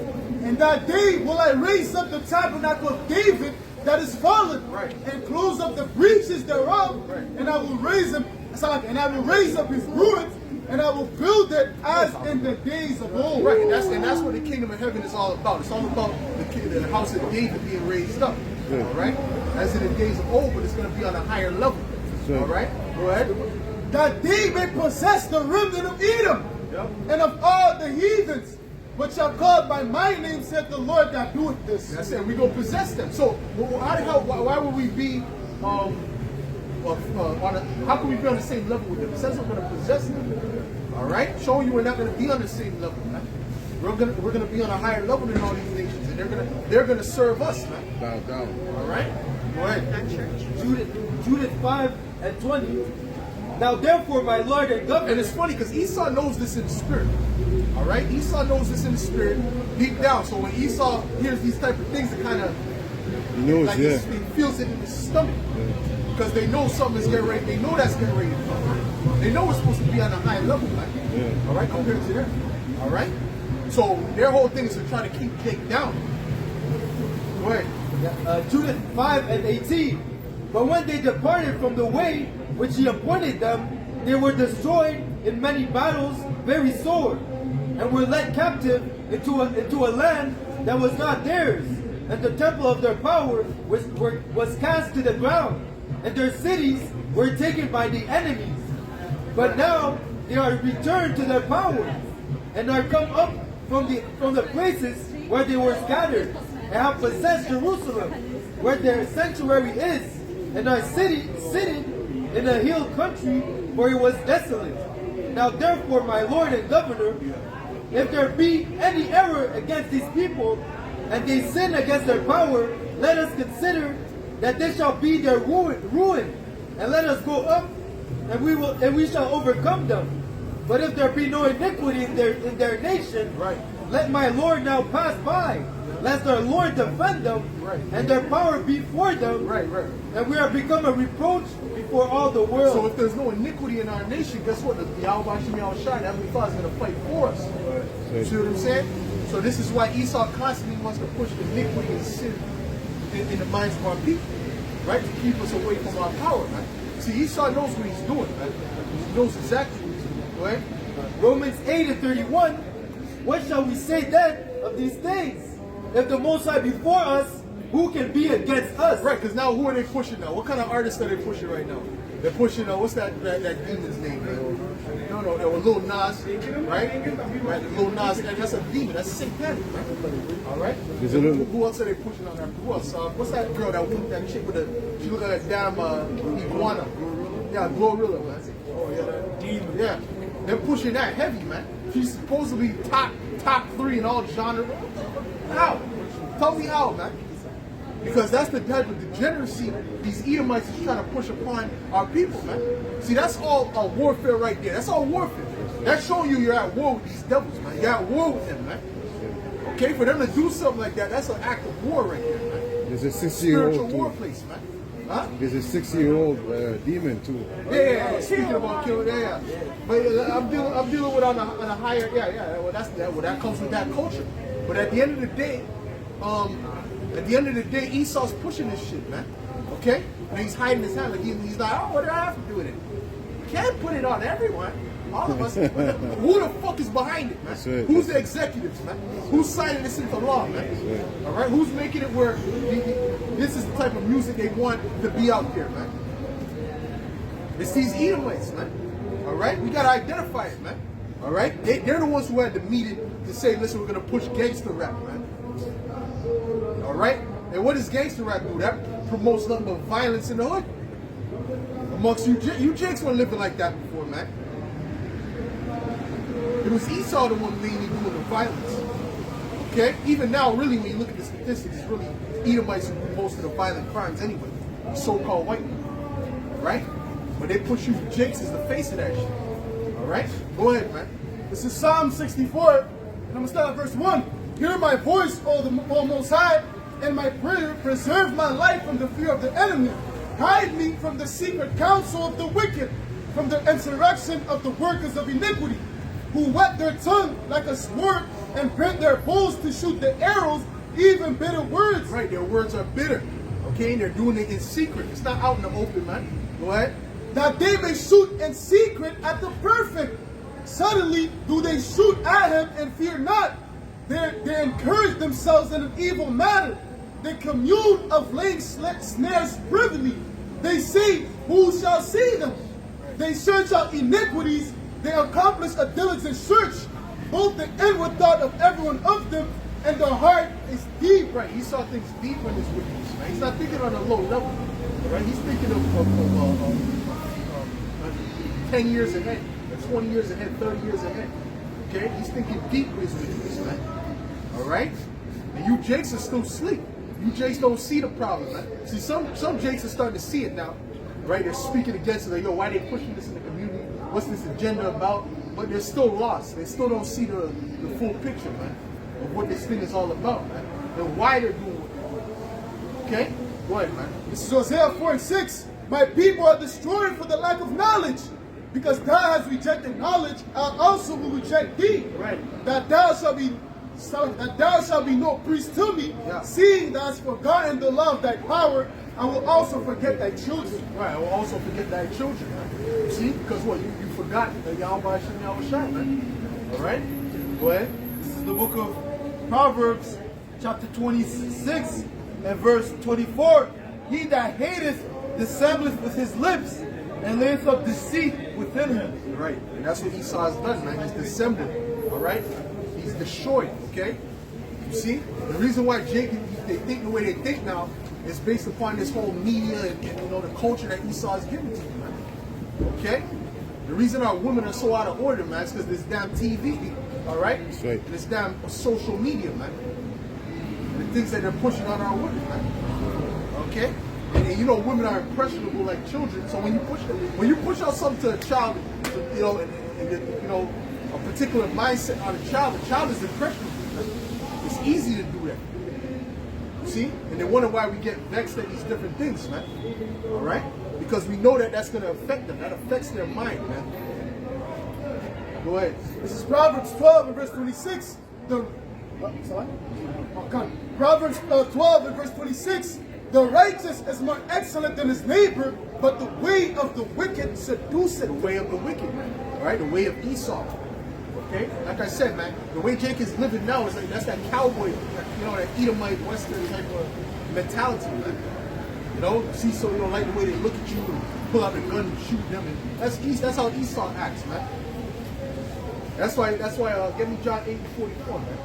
And that day will I raise up the tabernacle of David that is fallen, Right. and close up the breaches thereof, Right. and I will raise him, and I will raise up his ruins, and I will build it as in the days of old. Right, and that's what the kingdom of heaven is all about. It's all about the house of David being raised up. Good. All right? As in the days of old, but it's going to be on a higher level. Right. All right? Go ahead. That they may possess the remnant of Edom, Yep. and of all the heathens, which are called by my name, said the Lord that doeth this. That's it. We're going to possess them. So, why would we be how can we be on the same level with them? It says we're going to possess them. All right? Showing you we're not going to be on the same level, man. We're going to be on a higher level than all these nations, and they're going to serve us, man. Bow down. All right? Go ahead. Judith 5 and 20. Now therefore, my Lord and Governor, And it's funny because Esau knows this in the spirit. All right? Esau knows this in the spirit deep down. So when Esau hears these type of things, it kind of He knows, like yeah. he feels it in his stomach. Because they know something is getting ready. They know that's getting ready to come. They know it's supposed to be on a high level, right? Yeah. All right, compared to them. All right? So their whole thing is to try to keep Jake down. Go ahead. Judith 5 and 18. But when they departed from the way which he appointed them, they were destroyed in many battles very sore, and were led captive into a land that was not theirs, and the temple of their power was cast to the ground, and their cities were taken by the enemies. But now they are returned to their power, and are come up from the places where they were scattered, and have possessed Jerusalem, where their sanctuary is, and are sitting in a hill country where it was desolate. Now therefore, my Lord and Governor, if there be any error against these people, and they sin against their power, let us consider that this shall be their ruin, and let us go up, and we shall overcome them. But if there be no iniquity in their nation, Right. let my Lord now pass by, lest our Lord defend them, Right. and their power be for them, Right. and we are become a reproach before all the world. So if there's no iniquity in our nation, guess what? The Yahweh Shem Yahushua, Heavenly Father, is going to fight for us. See what I'm saying? So this is why Esau constantly wants to push iniquity and sin in the minds of our people, right? To keep us away from our power, right? See, Esau knows what he's doing, right? He knows exactly what he's doing, right? Romans 8 and 31, what shall we say then of these things? If the Most High be for us, who can be against us? Right, because now who are they pushing now? What kind of artists are they pushing right now? They're pushing, what's that demon's name? No, Lil Nas, right? Right, Lil Nas, that's a demon, that's satanic, right? All right? There's a little- Who else are they pushing on that? Who else? What's that girl, that chick with she look like a damn iguana? Yeah, Glorilla, man. Oh, yeah, that demon. Yeah, they're pushing that heavy, man. She's supposedly top 3 in all genres. How? Tell me how, man. Because that's the type of degeneracy these Edomites is trying to push upon our people, man. See, that's all warfare right there. That's all warfare. That's showing you're at war with these devils, man. You're at war with them, man. Okay, for them to do something like that, that's an act of war right there, man. There's a Spiritual 6-year-old war too. place, man. Huh? There's a 6-year-old demon too. Yeah. Speaking about killing, yeah. But I'm dealing with on a higher, yeah. Well, that comes with that culture. But at the end of the day, Esau's pushing this shit, man. Okay? And he's hiding his hand. Like he's like, oh, what do I have to do with it? You can't put it on everyone. All of us. Who the fuck is behind it, man? That's right. Who's the executives, man? Who's signing this into law, man? right. All right? Who's making it where this is the type of music they want to be out there, man? It's these Edomites, man. All right? We got to identify it, man. All right? They're the ones who had the meeting to say, listen, we're going to push gangster rap, man. All right? And what does gangster rap do? That promotes nothing but violence in the hood. Amongst you Jakes weren't living like that before, man. It was Esau the one mainly doing the violence. Okay? Even now, really, when you look at the statistics, it's really Edomites who do most of the violent crimes anyway. So-called white people. Right? But they push you Jakes as the face of that shit. All right? Go ahead, man. This is Psalm 64, and I'm going to start at verse 1. Hear my voice, O Most High, and my prayer. Preserve my life from the fear of the enemy. Hide me from the secret counsel of the wicked, from the insurrection of the workers of iniquity, who whet their tongue like a sword and bent their bows to shoot the arrows, even bitter words. Right, their words are bitter. Okay? And they're doing it in secret. It's not out in the open, man. Go ahead. That they may shoot in secret at the perfect. Suddenly do they shoot at him and fear not. They encourage themselves in an evil matter. They commune of laying snares privily. They say, who shall see them? They search out iniquities. They accomplish a diligent search. Both the inward thought of everyone of them and their heart is deep. Right, he saw things deeper in his wickedness. Right? He's not thinking on a low level. Right? He's thinking of 10 years ahead, 20 years ahead, 30 years ahead. Okay? He's thinking deep with his wickedness, man. All right? And you Jakes are still asleep. You Jakes don't see the problem, man. See, some Jakes are starting to see it now. Right? They're speaking against it. Like, yo, why are they pushing this in the community? What's this agenda about? But they're still lost. They still don't see the full picture, man, of what this thing is all about, man. And why they're doing what they're doing. Okay? Go ahead, man. This is Hosea 4:6. My people are destroyed for the lack of knowledge. Because thou hast rejected knowledge, I also will reject thee. Right. That thou shalt be no priest to me, Yeah. seeing thou hast forgotten the law of thy power, I will also forget thy children. Right, I will also forget thy children. Man. See? Because what? You forgot that Yahweh Hashem Yahweh Shai, man. Alright? Go ahead. This is the book of Proverbs, chapter 26 and verse 24. He that hateth dissembleth with his lips, and layeth up deceit within him. Right. And that's what Esau has done, man. He's dissembled. Alright? He's destroyed, okay? You see? The reason why Jacob, they think the way they think now is based upon this whole media and you know the culture that Esau has given to them, man. Okay? The reason our women are so out of order, man, is because this damn TV, alright? That's right. This damn social media, man. The things that they're pushing on our women, man. Okay? And you know, women are impressionable like children. So when you push out something to a child, you know, and you know, a particular mindset on a child, the child is impressionable. It's easy to do that. See? And they wonder why we get vexed at these different things, man. All right? Because we know that that's going to affect them. That affects their mind, man. Go ahead. This is Proverbs 12 and verse 26. Proverbs 12 and verse 26. The righteous is more excellent than his neighbor, but the way of the wicked seduceth. The way of the wicked, man. All right? The way of Esau. Okay? Like I said, man, the way Jake is living now is like that's that cowboy, you know, that Edomite Western type of mentality, man. You know, see, so you don't like the way they look at you and pull out the gun and shoot them, and that's how Esau acts, man. That's why. Give me John 8:44, man.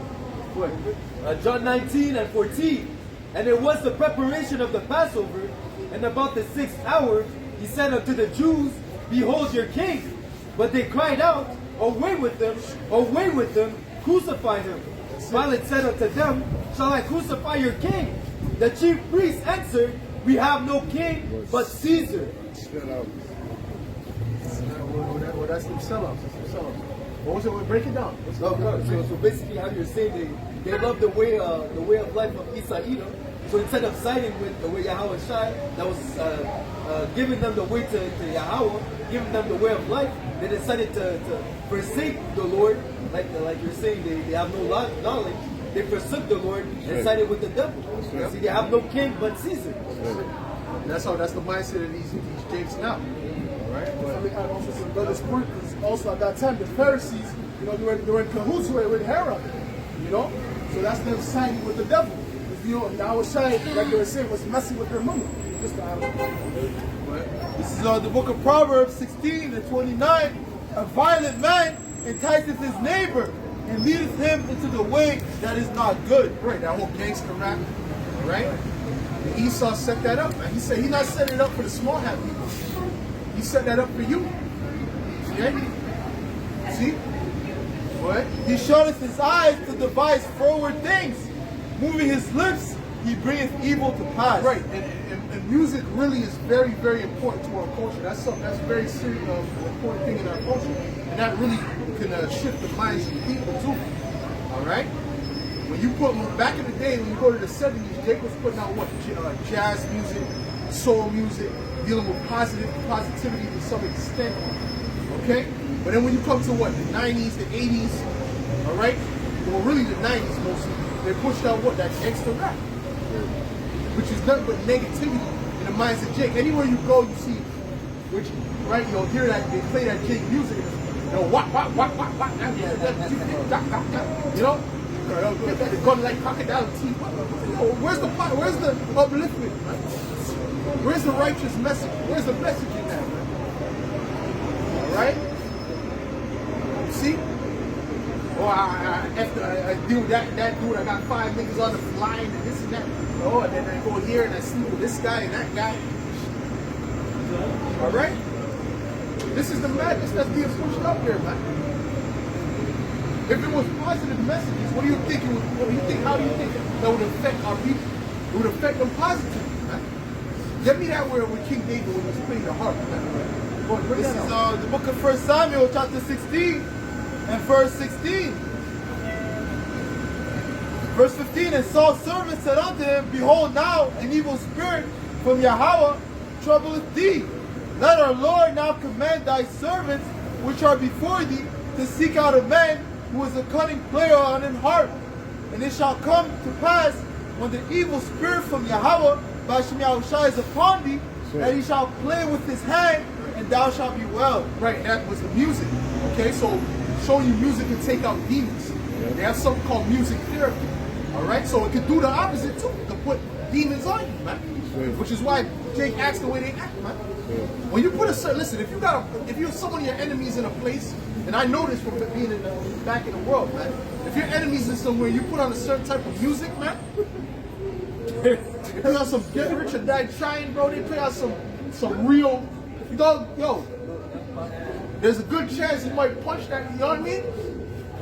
Go ahead. John 19 and 14. And it was the preparation of the Passover, and about the 6th hour, he said unto the Jews, Behold your king. But they cried out, Away with them, crucify him. Pilate said unto them, Shall I crucify your king? The chief priests answered, We have no king but Caesar. Well, that's them sellouts. What was it? Break it down. So basically, how you're saying they love the way of life of Esau Edom. So instead of siding with the way Yahweh Shai, that was giving them the way to Yahweh, giving them the way of life, they decided to forsake the Lord. Like you're saying, they have no knowledge. They forsook the Lord and sided with the devil. Right. See, they have no king but Caesar. That's the mindset of these Jakes now. Right? Let me add also some brother's point, because also at that time the Pharisees, you know, they were in cahoots with Herod, you know, so that's them siding with the devil. You know, Yahweh Shai, like they were saying, was messing with their money. Just to add on. This is the book of Proverbs 16 and 29. A violent man enticeth his neighbor and leadeth him into the way that is not good. Right, that whole gangster rap, right? And Esau set that up, man. He said he's not setting it up for the small hat people. He set that up for you. Okay? See? What? He shuteth his eyes to devise forward things. Moving his lips, he bringeth evil to pass. Right, and music really is very, very important to our culture. That's something that's very serious, important thing in our culture, and that really can shift the minds of people too. All right. When you back in the day, when you go to the 70s, Jake was putting out what jazz music, soul music, dealing with positivity to some extent. Okay, but then when you come to what the 90s, the 80s, all right, well really the 90s mostly. They pushed out what? That gangster rap. Which is nothing but negativity in the minds of Jake. Anywhere you go, you see, right, you'll hear that, they play that Jake music. You know, what, you know? They're going like crocodile teeth. Where's the upliftment, man? Where's the righteous message? Where's the message in that, man? All right? See? Or I deal with that dude, I got 5 niggas on the line and this and that. Oh, and then I go here and I sleep with this guy and that guy. Alright? This is the madness that's being pushed up here, man. If it was positive messages, how do you think that would affect our people? It would affect them positively, man. Get me that word with King David when he was playing the harp, man. Boy, bring This that is out. the book of 1 Samuel, chapter 16 and verse 16. Verse 15, and Saul's servant said unto him, Behold now, an evil spirit from Yahweh troubleth thee. Let our Lord now command thy servants which are before thee to seek out a man who is a cunning player on an harp. And it shall come to pass, when the evil spirit from Yahweh by Shem Yahushua is upon thee, that he shall play with his hand, and thou shalt be well. Right, that was the music. Okay, so showing you music can take out demons. They have something called music therapy. All right, so it could do the opposite too. It could put demons on you, man. Which is why Jake acts the way they act, man. When you put a certain, listen, if you're someone of your enemies in a place, and I know this from being back in the world, man. If your enemies in somewhere, you put on a certain type of music, man. They play on some Get Rich or Die Trying, bro. They play on some real, yo. There's a good chance you might punch that. You know what I mean?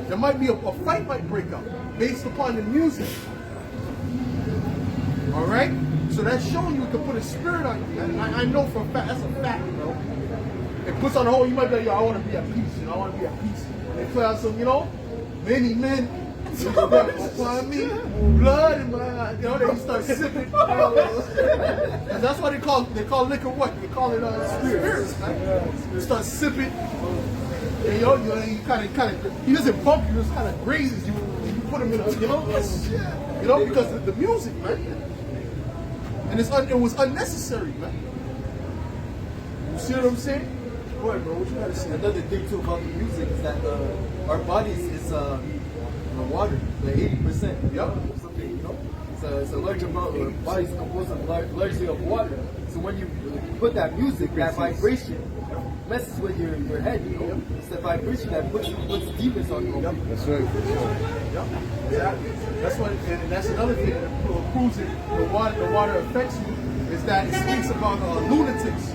There might be a fight might break out based upon the music. All right. So that's showing you it can put a spirit on you. And I know for a fact that's a fact, bro. It puts on the whole. You might be like, yo, I want to be at peace. You know, I want to be at peace. And they play on some, you know, many men. Upon me, blood in my eye. You know, they start sipping. And that's why they call liquor what? They call it spirits. Right? They start sipping. And you kind of, he doesn't bump you, he just kind of grazes you. You put him in a, you know, because of the music, man. And it was unnecessary, man. You see what I'm saying? Go ahead, bro. What you gotta say? Another thing too about the music is that our bodies is water, like 80%. Yep. Something, you know, it's a large amount. Our body's composed of largely of water. So when you put that music, that vibration messes with your head. You know, it's the vibration that puts demons on you. Yep. That's right. Yep. Exactly. That's what, and that's another thing that proves it. The water affects you is that it speaks about lunatics.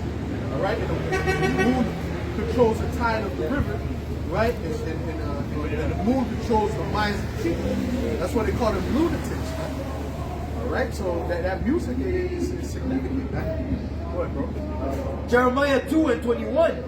All right, and the moon controls the tide of the river, right? And the moon controls the minds of people. That's why they call them lunatics. Right? All right, so that music is significant. Right? Go ahead, bro. Jeremiah 2:21.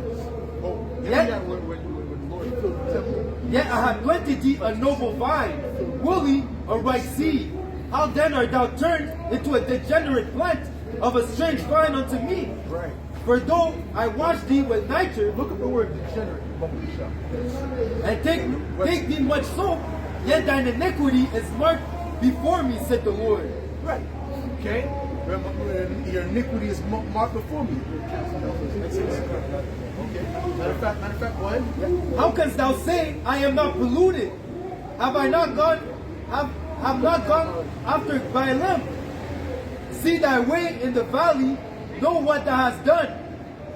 Oh, Yeah. when the Lord filled the temple. Yet I have planted thee a noble vine, woolly a right seed. How then art thou turned into a degenerate plant of a strange vine unto me? Right. For though I wash thee with nitre, Look at the word degenerate. and take thee much soap, yet thine iniquity is marked before me, said the Lord. Right. Okay. Your iniquity is marked before me. Okay. Matter of fact, go ahead. How canst thou say, I am not polluted? Have not gone after Baalim? See thy way in the valley, know what thou hast done.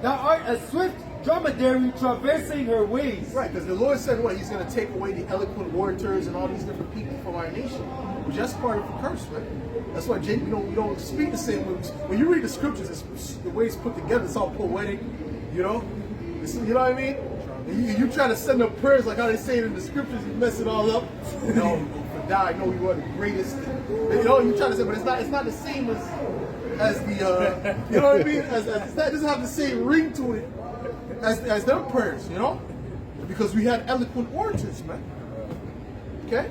Thou art a swift dromedary traversing her ways. Right, because the Lord said what? He's going to take away the eloquent orators and all these different people from our nation. Which that's part of the curse, right? That's why we don't speak the same way. When you read the scriptures, the way it's put together, it's all poetic, you know? You know what I mean? And you try to send up prayers like how they say it in the scriptures, you mess it all up. You know, for thou I know you are the greatest. You know, you try to say, but it's not the same as the you know what I mean? That doesn't have the same ring to it as their prayers, you know? Because we had eloquent orators, man. Okay?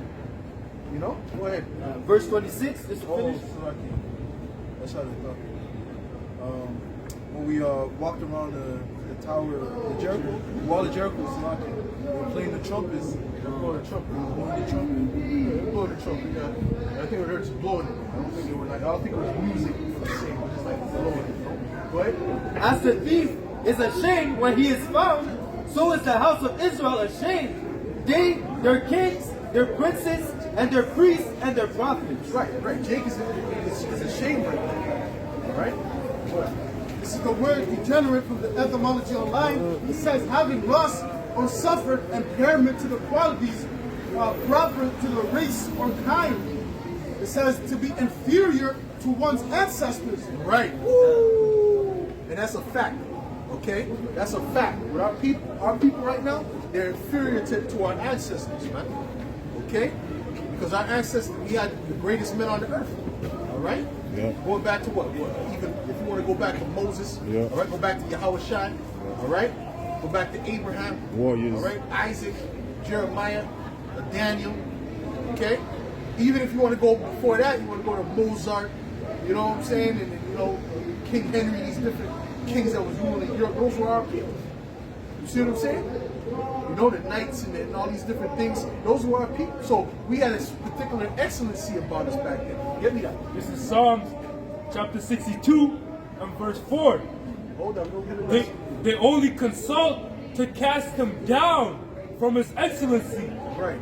You know? Go ahead. Verse 26 is finished. That's how they thought. When we walked around the tower of Jericho, the wall of Jericho was knocking. They were playing the trumpets. They were blowing the trumpet. Blowing the trumpet, yeah. I think we heard some blowing it. I don't think it was music for the same, but just like blowing it. Go ahead. As the thief is ashamed when he is found, so is the house of Israel ashamed. They, their kings, their princes, and their priests, and their prophets. Right. Jake is ashamed right now. All right? This is the word degenerate from the etymology online. It says having lost or suffered impairment to the qualities proper to the race or kind. It says to be inferior to one's ancestors. Right. And that's a fact. Okay? That's a fact. With our people right now, they're inferior to our ancestors, man. Okay? Because our ancestors, we had the greatest men on the earth. All right? Yeah. Going back to what? Even if you want to go back to Moses, Yeah. all right? Go back to Yahushua, all right? Go back to Abraham, Warriors. all right? Isaac, Jeremiah, Daniel, okay? Even if you want to go before that, you want to go to Mozart, you know what I'm saying? And you know, King Henry, these different kings that was ruling Europe, those were our people. You see what I'm saying? You know, the knights and all these different things, those were our people. So we had a particular excellency about us back then. Get me that. This is Psalms chapter 62 and verse 4. Hold on, don't get it They, right. they only consult to cast him down from his excellency. Right.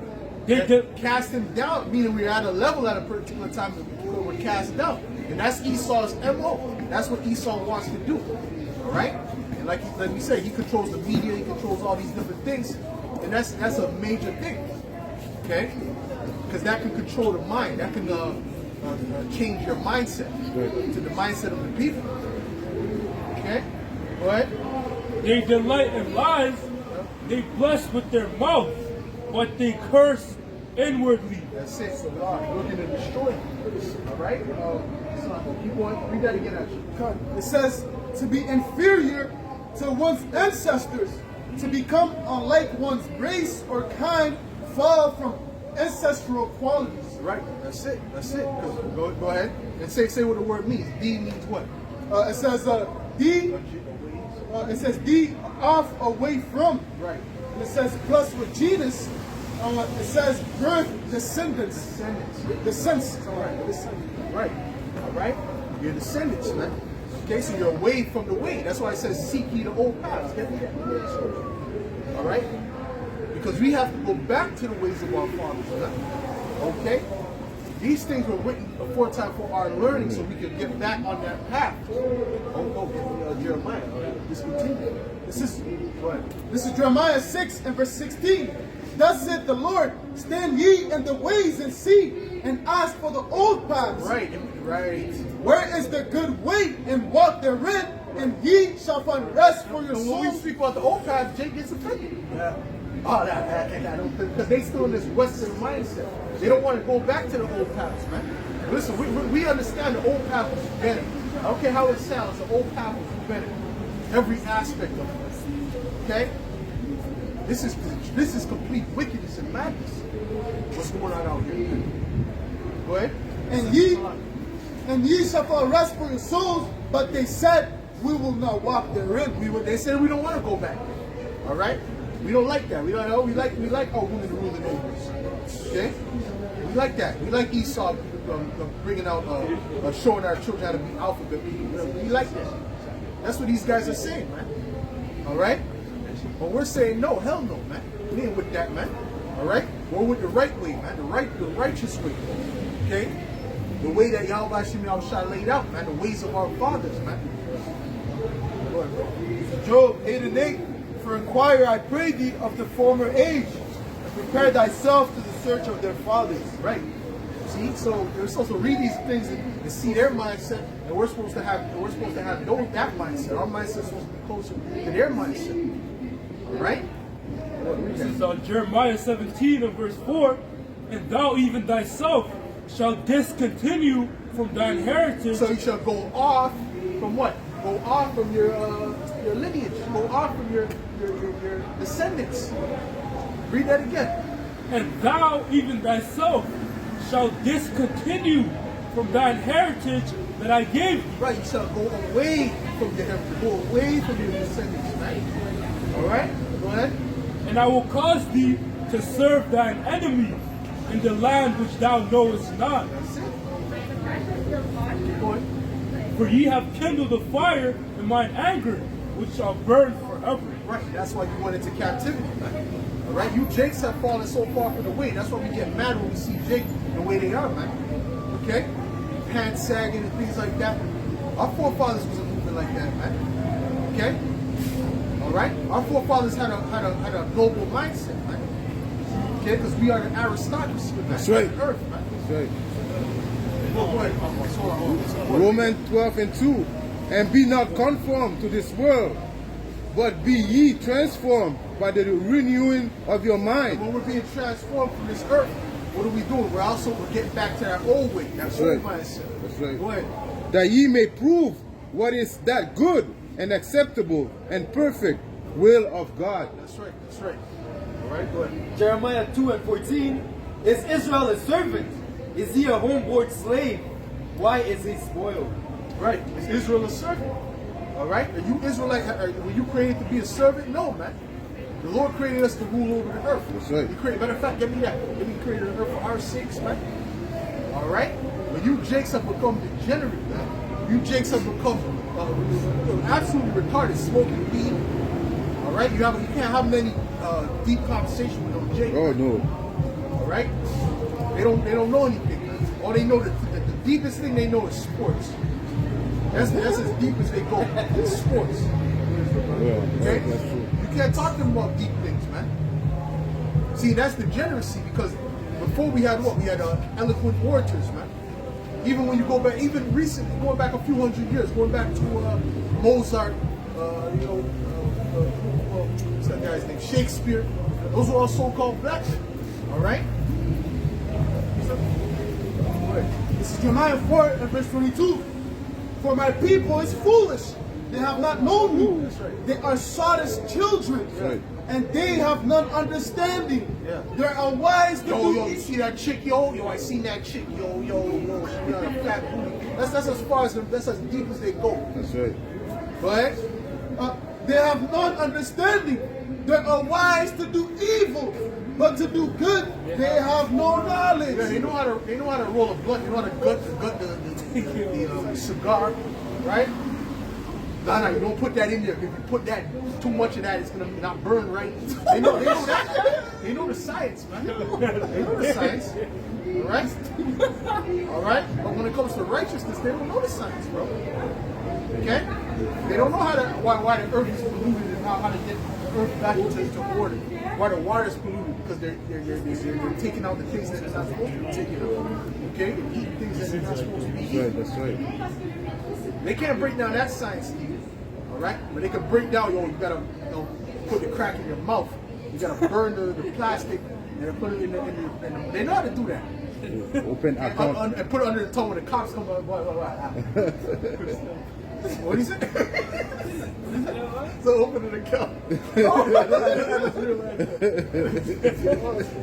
They That cast him down, meaning we're at a level at a particular time where we're cast down. And that's Esau's MO. That's what Esau wants to do. All right? And like we say, he controls the media, he controls all these different things. And that's a major thing. Okay? Because that can control the mind. That can change your mindset to the mindset of the people. Okay? Go ahead. They delight in lies, they bless with their mouth, but they curse inwardly. That's it. So God, we're going to destroy you. All right? So keep going. Read that again, actually. It says to be inferior to one's ancestors, to become unlike one's race or kind, fall from ancestral qualities. Right. That's it. That's it. Go ahead and say what the word means. D means what? It says D. It says D off, away from. Right. And it says plus with genus. It says birth, descendants. Descendants. All right. Descendants. Right. All right. You're descendants, man. Okay, so you're away from the way. That's why it says seek ye the old paths. Get me that. All right. Because we have to go back to the ways of our fathers, man. Okay. These things were written aforetime for our learning, so we can get back on that path. Oh, get me Jeremiah. All right. Just continue. This is Jeremiah 6 and verse 16. Thus said the Lord, stand ye in the ways and see, and ask for the old paths. Right. Where is the good way, and walk therein, and ye shall find rest for your And when we souls. speak about the old path, Jake gets offended. Yeah. Oh, that I don't, because they still in this Western mindset. They don't want to go back to the old paths, man. Listen, we understand the old path was better. I don't care how it sounds, the old path was better. Every aspect of it. Okay? This is complete wickedness and madness. What's going on out here? Go ahead. And ye shall find rest for your souls, but they said, we will not walk therein. They said we don't want to go back. All right? We don't like that. We like our women ruling over us. Okay? We like that. We like Esau bringing out, showing our children how to be alphabet people. We like that. That's what these guys are saying, man. All right? But we're saying no, hell no, man. We ain't with that, man. All right? We're with the right way, man. The righteous way. Okay? The way that Yahweh Shem Yahushua laid out, man. The ways of our fathers, man. Go ahead, bro. Job 8 and 8. For inquire, I pray thee, of the former age, and prepare thyself to the search of their fathers. Right. See, so we're supposed to read these things and see their mindset, and we're supposed to have that mindset. Our mindset is supposed to be closer to their mindset. All right. This is Jeremiah 17 and verse 4. And thou even thyself shalt discontinue from thine heritage. So you shall go off from what? Go off from your lineage. Go off from your descendants. Read that again. And thou even thyself shalt discontinue from thine heritage that I gave thee. Right. You shall go away from your heritage. Go away from your descendants. Right. All right. Go ahead. And I will cause thee to serve thine enemies in the land which thou knowest not. That's it. Keep going. For ye have kindled a fire in mine anger, which shall burn forever. Right, that's why you went into captivity, man. All right, you Jakes have fallen so far from the way. That's why we get mad when we see Jake the way they are, man. Okay, pants sagging and things like that. Our forefathers wasn't moving like that, man. Okay, all right. Our forefathers had a global mindset, man. Okay, because we are the aristocracy, man. That's right. Of the earth, man. That's right. Go ahead, Amos. Hold on. Romans 12 and 2. And be not conformed to this world, but be ye transformed by the renewing of your mind. When we're being transformed from this earth, what are we doing? We're getting back to that old way, that old mindset. That's right. Go ahead. That ye may prove what is that good and acceptable and perfect will of God. That's right. That's right. All right, go ahead. Jeremiah 2 and 14. Is Israel a servant? Is he a homeboard slave? Why is he spoiled? Right. Is Israel a servant? All right. Are you Israelite? Were you created to be a servant? No, man. The Lord created us to rule over the earth. That's right. He created, matter of fact, give me that. Give me created the earth for our sakes, man. All right. When you jakes have become degenerate, man. You jakes have become absolutely retarded, smoking weed. All right. You can't have many deep conversations with those jakes. Oh no. All right. They don't know anything. All they know, the deepest thing they know is sports. That's as deep as they go. It's sports. Yeah, Okay? that's true. You can't talk to them about deep things, man. See, that's degeneracy because before we had what? We had eloquent orators, man. Even when you go back, even recently, going back a few hundred years, going back to Mozart, what's that guy's name? Shakespeare. Those were all so-called black men. All right? This is Jeremiah 4 and verse 22. For my people is foolish. They have not known me. That's right. They are Sodom's children. Right. And they have none understanding. Yeah. They are wise to do You see that chick, yo, I seen that chick, yo, she got a fat booty. That's as far as that's as deep as they go. That's right. Go ahead. They have none understanding. They are wise to do evil, but to do good they have no knowledge. Yeah, they know how to roll a blunt. They know how to gut the cigar, right? Nah, you don't put that in there. If you put that too much of that, it's gonna not burn right. They know that. They know the science, man. They know the science. All right, all right. But when it comes to righteousness, they don't know the science, bro. Okay? They don't know why the earth is polluted and how to get the earth back into order. Why the water is polluted because they're taking out the things that it's not supposed to be taken out. Okay? They're eating things that they're not supposed to be eating. That's right. They can't break down that science, Steve. All right? But they can break down, you gotta put the crack in your mouth. You gotta burn the plastic and put it in the they know how to do that. Open account. And put it under the tongue when the cops come. What do you say? So open an account. Oh, that's real life.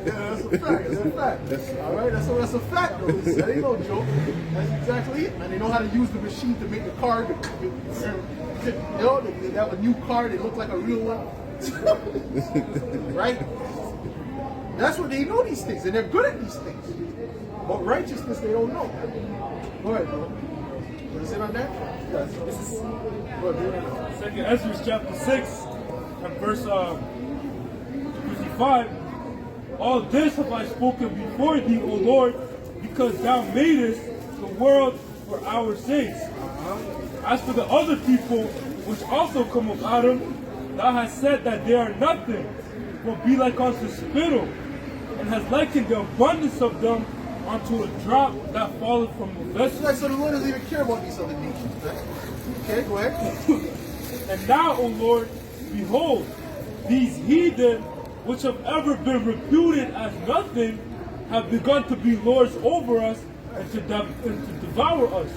Yeah, that's a fact. That's a fact. All right, that's a fact, though. That ain't no joke. That's exactly it. And they know how to use the machine to make the card. They have a new card. They look like a real one. Right? That's what they know these things, and they're good at these things. But righteousness, they don't know. Go ahead, bro. What is it on that? Yes. This is. Go ahead, Second Ezra chapter 6 and verse 55. All this have I spoken before thee, O Lord, because thou madest the world for our sakes. As for the other people which also come of Adam, thou hast said that they are nothing, but be like unto spittle, and hast likened the abundance of them unto a drop that falleth from the vessel. So the Lord doesn't even care about these other nations, right? Okay, go ahead. And now, O Lord, behold, these heathen, which have ever been reputed as nothing, have begun to be lords over us and to devour us.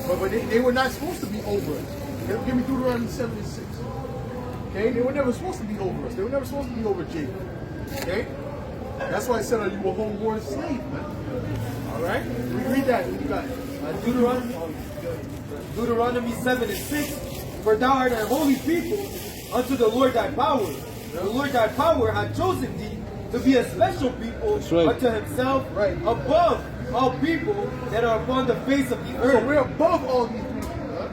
But they were not supposed to be over us. Give me Deuteronomy 76. Okay, they were never supposed to be over us. They were never supposed to be over Jacob. Okay? That's why I said, are you a homeborn slave, man? All right? Read that. You got it. Deuteronomy 7 and 6. For thou art a holy people unto the Lord thy power. The Lord thy power hath chosen thee to be a special people right. unto himself, Right. above all people that are upon the face of the So earth. we're above all these people, huh?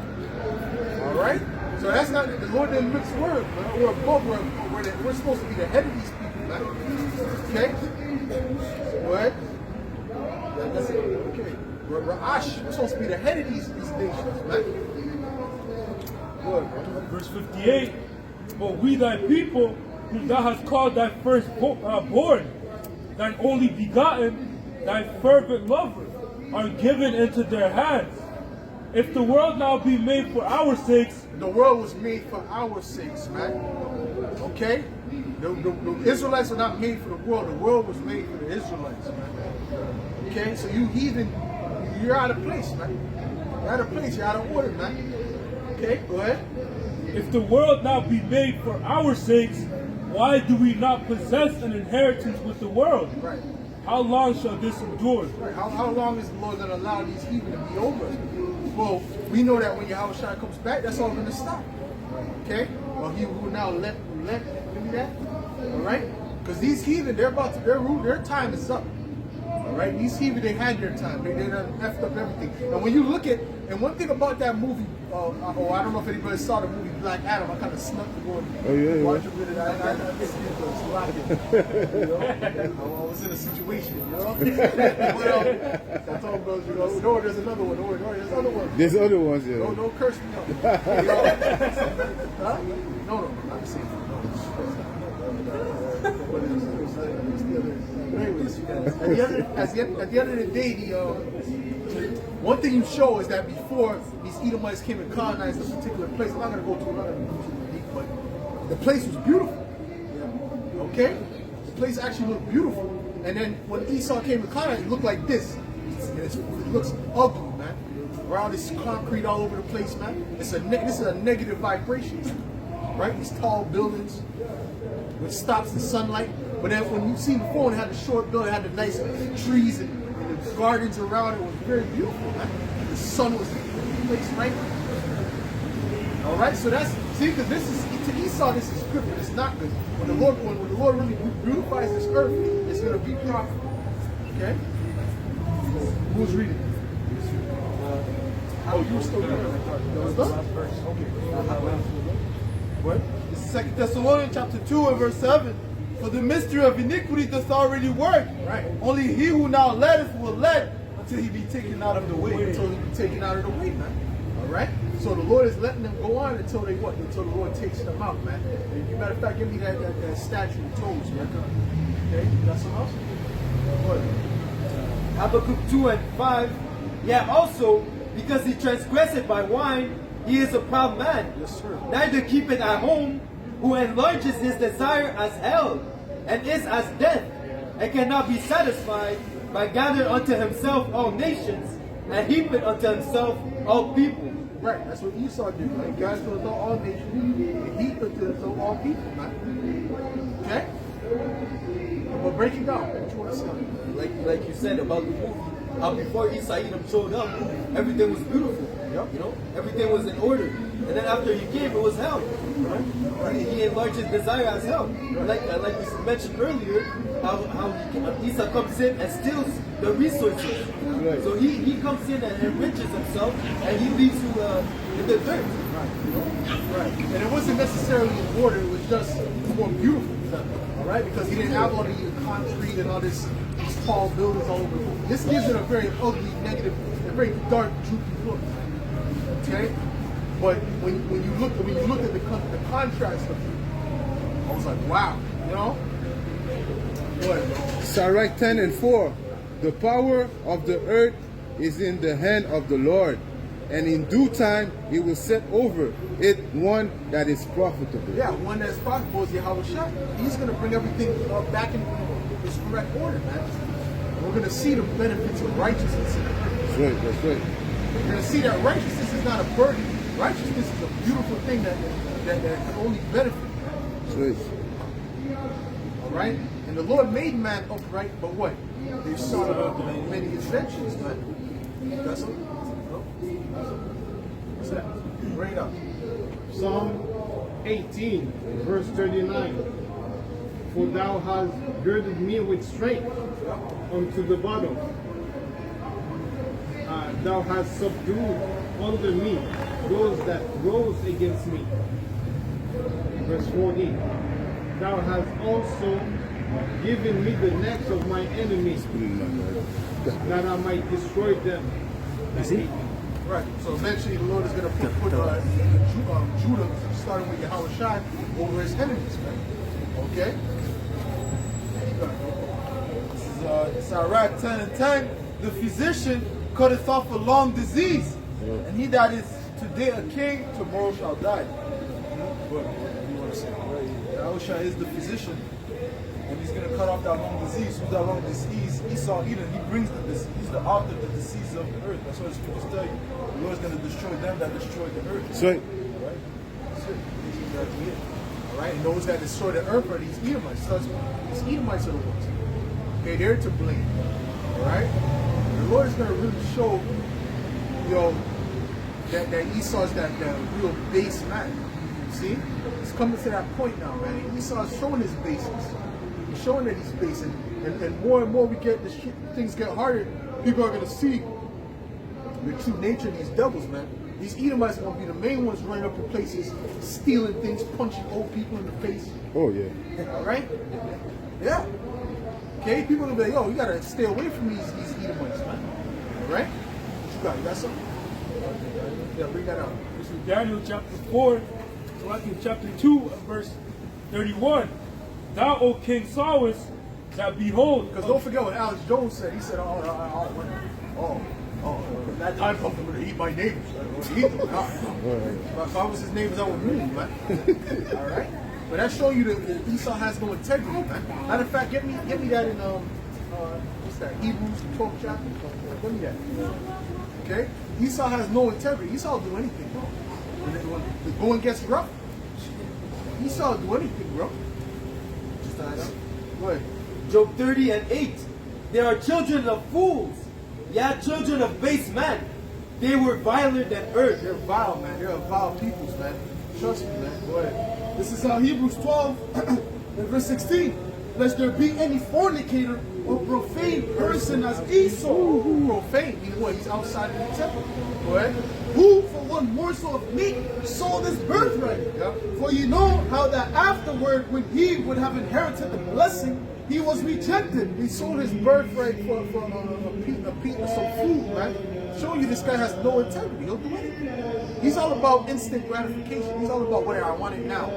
All right? So that's not, the Lord didn't mix words, man. We're above, we're supposed to be the head of these people, man. Okay? Go ahead. That's it. Okay. We're Ra'ash. We're supposed to be the head of these nations, man. Good, bro. Verse 58. But we thy people, whom thou hast called thy firstborn, thine only begotten, thy fervent lover, are given into their hands. If the world now be made for our sakes, The world was made for our sakes, man. Okay? The Israelites are not made for the world. The world was made for the Israelites, man. Okay? So you heathen, you're out of place, man. You're out of place. You're out of order, man. Okay? Go ahead. if the world now be made for our sakes, why do we not possess an inheritance with the world? Right. how long shall this endure? Right. How long is the Lord going to allow these heathen to be over us? Well, we know that when Yahushua comes back, that's all going to stop. Okay? Well, he will now let do that. All right? Because these heathen, their time is up. All right? These heathen, they had their time. They done effed up everything. And when you look at, and one thing about that movie, I don't know if anybody saw the movie Black Adam. I kind of snuck to go and watch a bit of that. I missed it because you know, I was in a situation, you know. But I told brothers, you know, no, there's another one. No, there's other ones. There's other ones, yeah. No, don't curse me out. Huh? No, not the same. Anyways, at the end of the day, one thing you show is that before these Edomites came and colonized a particular place, I'm not going to go to another deep, but the place was beautiful. Okay? The place actually looked beautiful. And then when Esau came and colonized, it looked like this. It looks ugly, man. Around this concrete all over the place, man. This is a negative vibration, right? These tall buildings, which stops the sunlight. But then when you see before, it had the short building, it had the nice trees and the gardens around it. It was very beautiful, man. The sun was in the place, right? All right, so that's, see, because this is, to Esau, this is good, but it's not good. When the Lord really beautifies this earth, it's going to be profitable. Okay? Who's reading? Oh, you were still there. What? This is 2 Thessalonians chapter 2 and verse 7. For the mystery of iniquity doth already work. Right. Only he who now letteth will let until he be taken out of the way. Until he be taken out of the way, man. All right? So the Lord is letting them go on until they what? Until the Lord takes them out, man. And you matter of fact, give me that statue of toes, man. Okay? You got something else? What? Habakkuk 2 and 5. Yet also, because he transgresseth by wine, he is a proud man. Yes, sir. Neither keepeth at home, who enlarges his desire as hell, and is as death, and cannot be satisfied, by gathering unto himself all nations, and heapeth unto himself all people. Right, that's what Esau did, man. God's going to throw all nations, and he put to throw all people, man. Okay? But break it down. What you want to say? Like you said about the movie, how before Esau Edom showed up, everything was beautiful. Yep. You know, everything was in order. And then after he came, it was hell. He enlarged his desire as hell. Like we mentioned earlier, how Esau comes in and steals the resources. Right. So he comes in and enriches himself, and he leaves you in the dirt. Right. And it wasn't necessarily in order, it was just more beautiful. All right? Because he didn't have all the concrete and all these tall buildings all over the place. This gives it a very ugly, negative, a very dark, droopy look. Okay? But when you look at the contrast of it, I was like, wow, you know? What? Sirach 10 and 4. The power of the earth is in the hand of the Lord, and in due time he will set over it one that is profitable. Yeah, one that's profitable is Yahushua. He's going to bring everything back in its correct order, man. We're going to see the benefits of righteousness in the earth. That's right, that's right. We're going to see that righteousness is not a burden. Righteousness is a beautiful thing that can only benefit. That's right. All right? And the Lord made man upright, but what? They saw many inventions, man. That's what? No? What's that? Bring it up. Psalm 18, verse 39. For thou hast girded me with strength unto the bottom. Thou hast subdued under me those that rose against me. Verse 40. Thou hast also given me the necks of my enemies, that I might destroy them. Right. So eventually the Lord is going to put Judah, starting with Yahushua, over his enemies, man. Okay? This is Sirach 10 and 10. The physician cutteth off a long disease, and he that is today a king, tomorrow shall die. What do you want to say? Yahushua is the physician, and he's going to cut off that long disease. Who's that long disease? Esau Edom. He brings the disease. He's the author of the disease of the earth. That's what the scriptures tell you. The Lord's going to destroy them that destroyed the earth. That's right. Right? That's it. That's exactly it. All right? And those that destroy the earth are these Edomites. So these Edomites are the ones. Okay, they're to blame. All right? The Lord is going to really show, that Esau is that real base man. See? It's coming to that point now, man. Esau is showing his baseness. He's showing that he's base. And more we get, things get harder, people are going to see the true nature of these devils, man. These Edomites are going to be the main ones running up to places, stealing things, punching old people in the face. Oh, yeah. All right? Yeah. Okay? People are going to be like, yo, you got to stay away from these Edomites, man. All right? What you got? You got something? Yeah, bring that out. This is Daniel chapter 4, Malachi chapter 2, verse 31. Thou, O King, sawest that behold. Because don't forget what Alex Jones said. He said, that time comes for me to eat my neighbors. Eat them. If I was his neighbors, I would really, man. All right? But that's showing you that Esau has no integrity, man. Matter of fact, get me that in, what's that, Hebrews, the 12th chapter. Give me that. Okay? Esau has no integrity. Esau will do anything, bro. When the going gets rough, Esau will do anything, bro. Just go ahead. Job 30:8. They are children of fools, children of base men. They were viler than earth. They're vile, man. They're vile peoples, man. Trust me, man. Go ahead. This is Hebrews 12 and verse 16. Lest there be any fornicator or profane person as Esau, Who profane? He's outside of the temple. Go ahead. who for one morsel of meat sold his birthright. Yep. For you know how that afterward, when he would have inherited the blessing, he was rejected. He sold his birthright for a piece of some food, man. Showing you this guy has no integrity. He'll do anything. He's all about instant gratification. He's all about whether I want it now.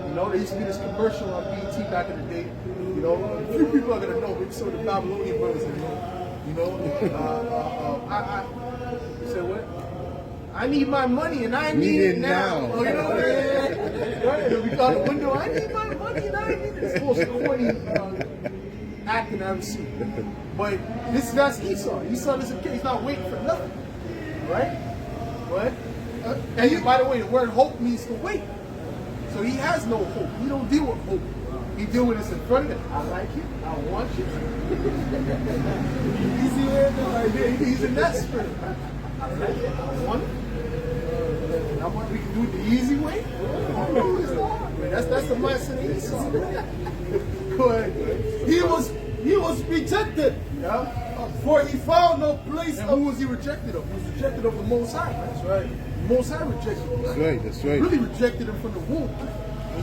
You know, there used to be this commercial on BET back in the day. You know, a few people are gonna know. Maybe some of the Babylonian brothers are know. You know, you said what? I need my money and I need it now. Oh, you know what? Right? We got the window. I need my money and I need it. It's the most corny acting I've ever seen. But that's Esau. Esau doesn't care. He's not waiting for nothing. Right? What? And by the way, the word hope means to wait. So he has no hope. He don't deal with hope. He deal with this in front of him. I like you. I want you. Easy way right there. He's in that spirit. I like it. I want it. I want we can do it the easy way. That's the mindset of Esau. Go ahead. He was rejected. Yeah. For he found no place And of who was he rejected of? He was rejected of the Most High. That's right. The Most High rejected him. That's right, that's right. Really rejected him from the womb.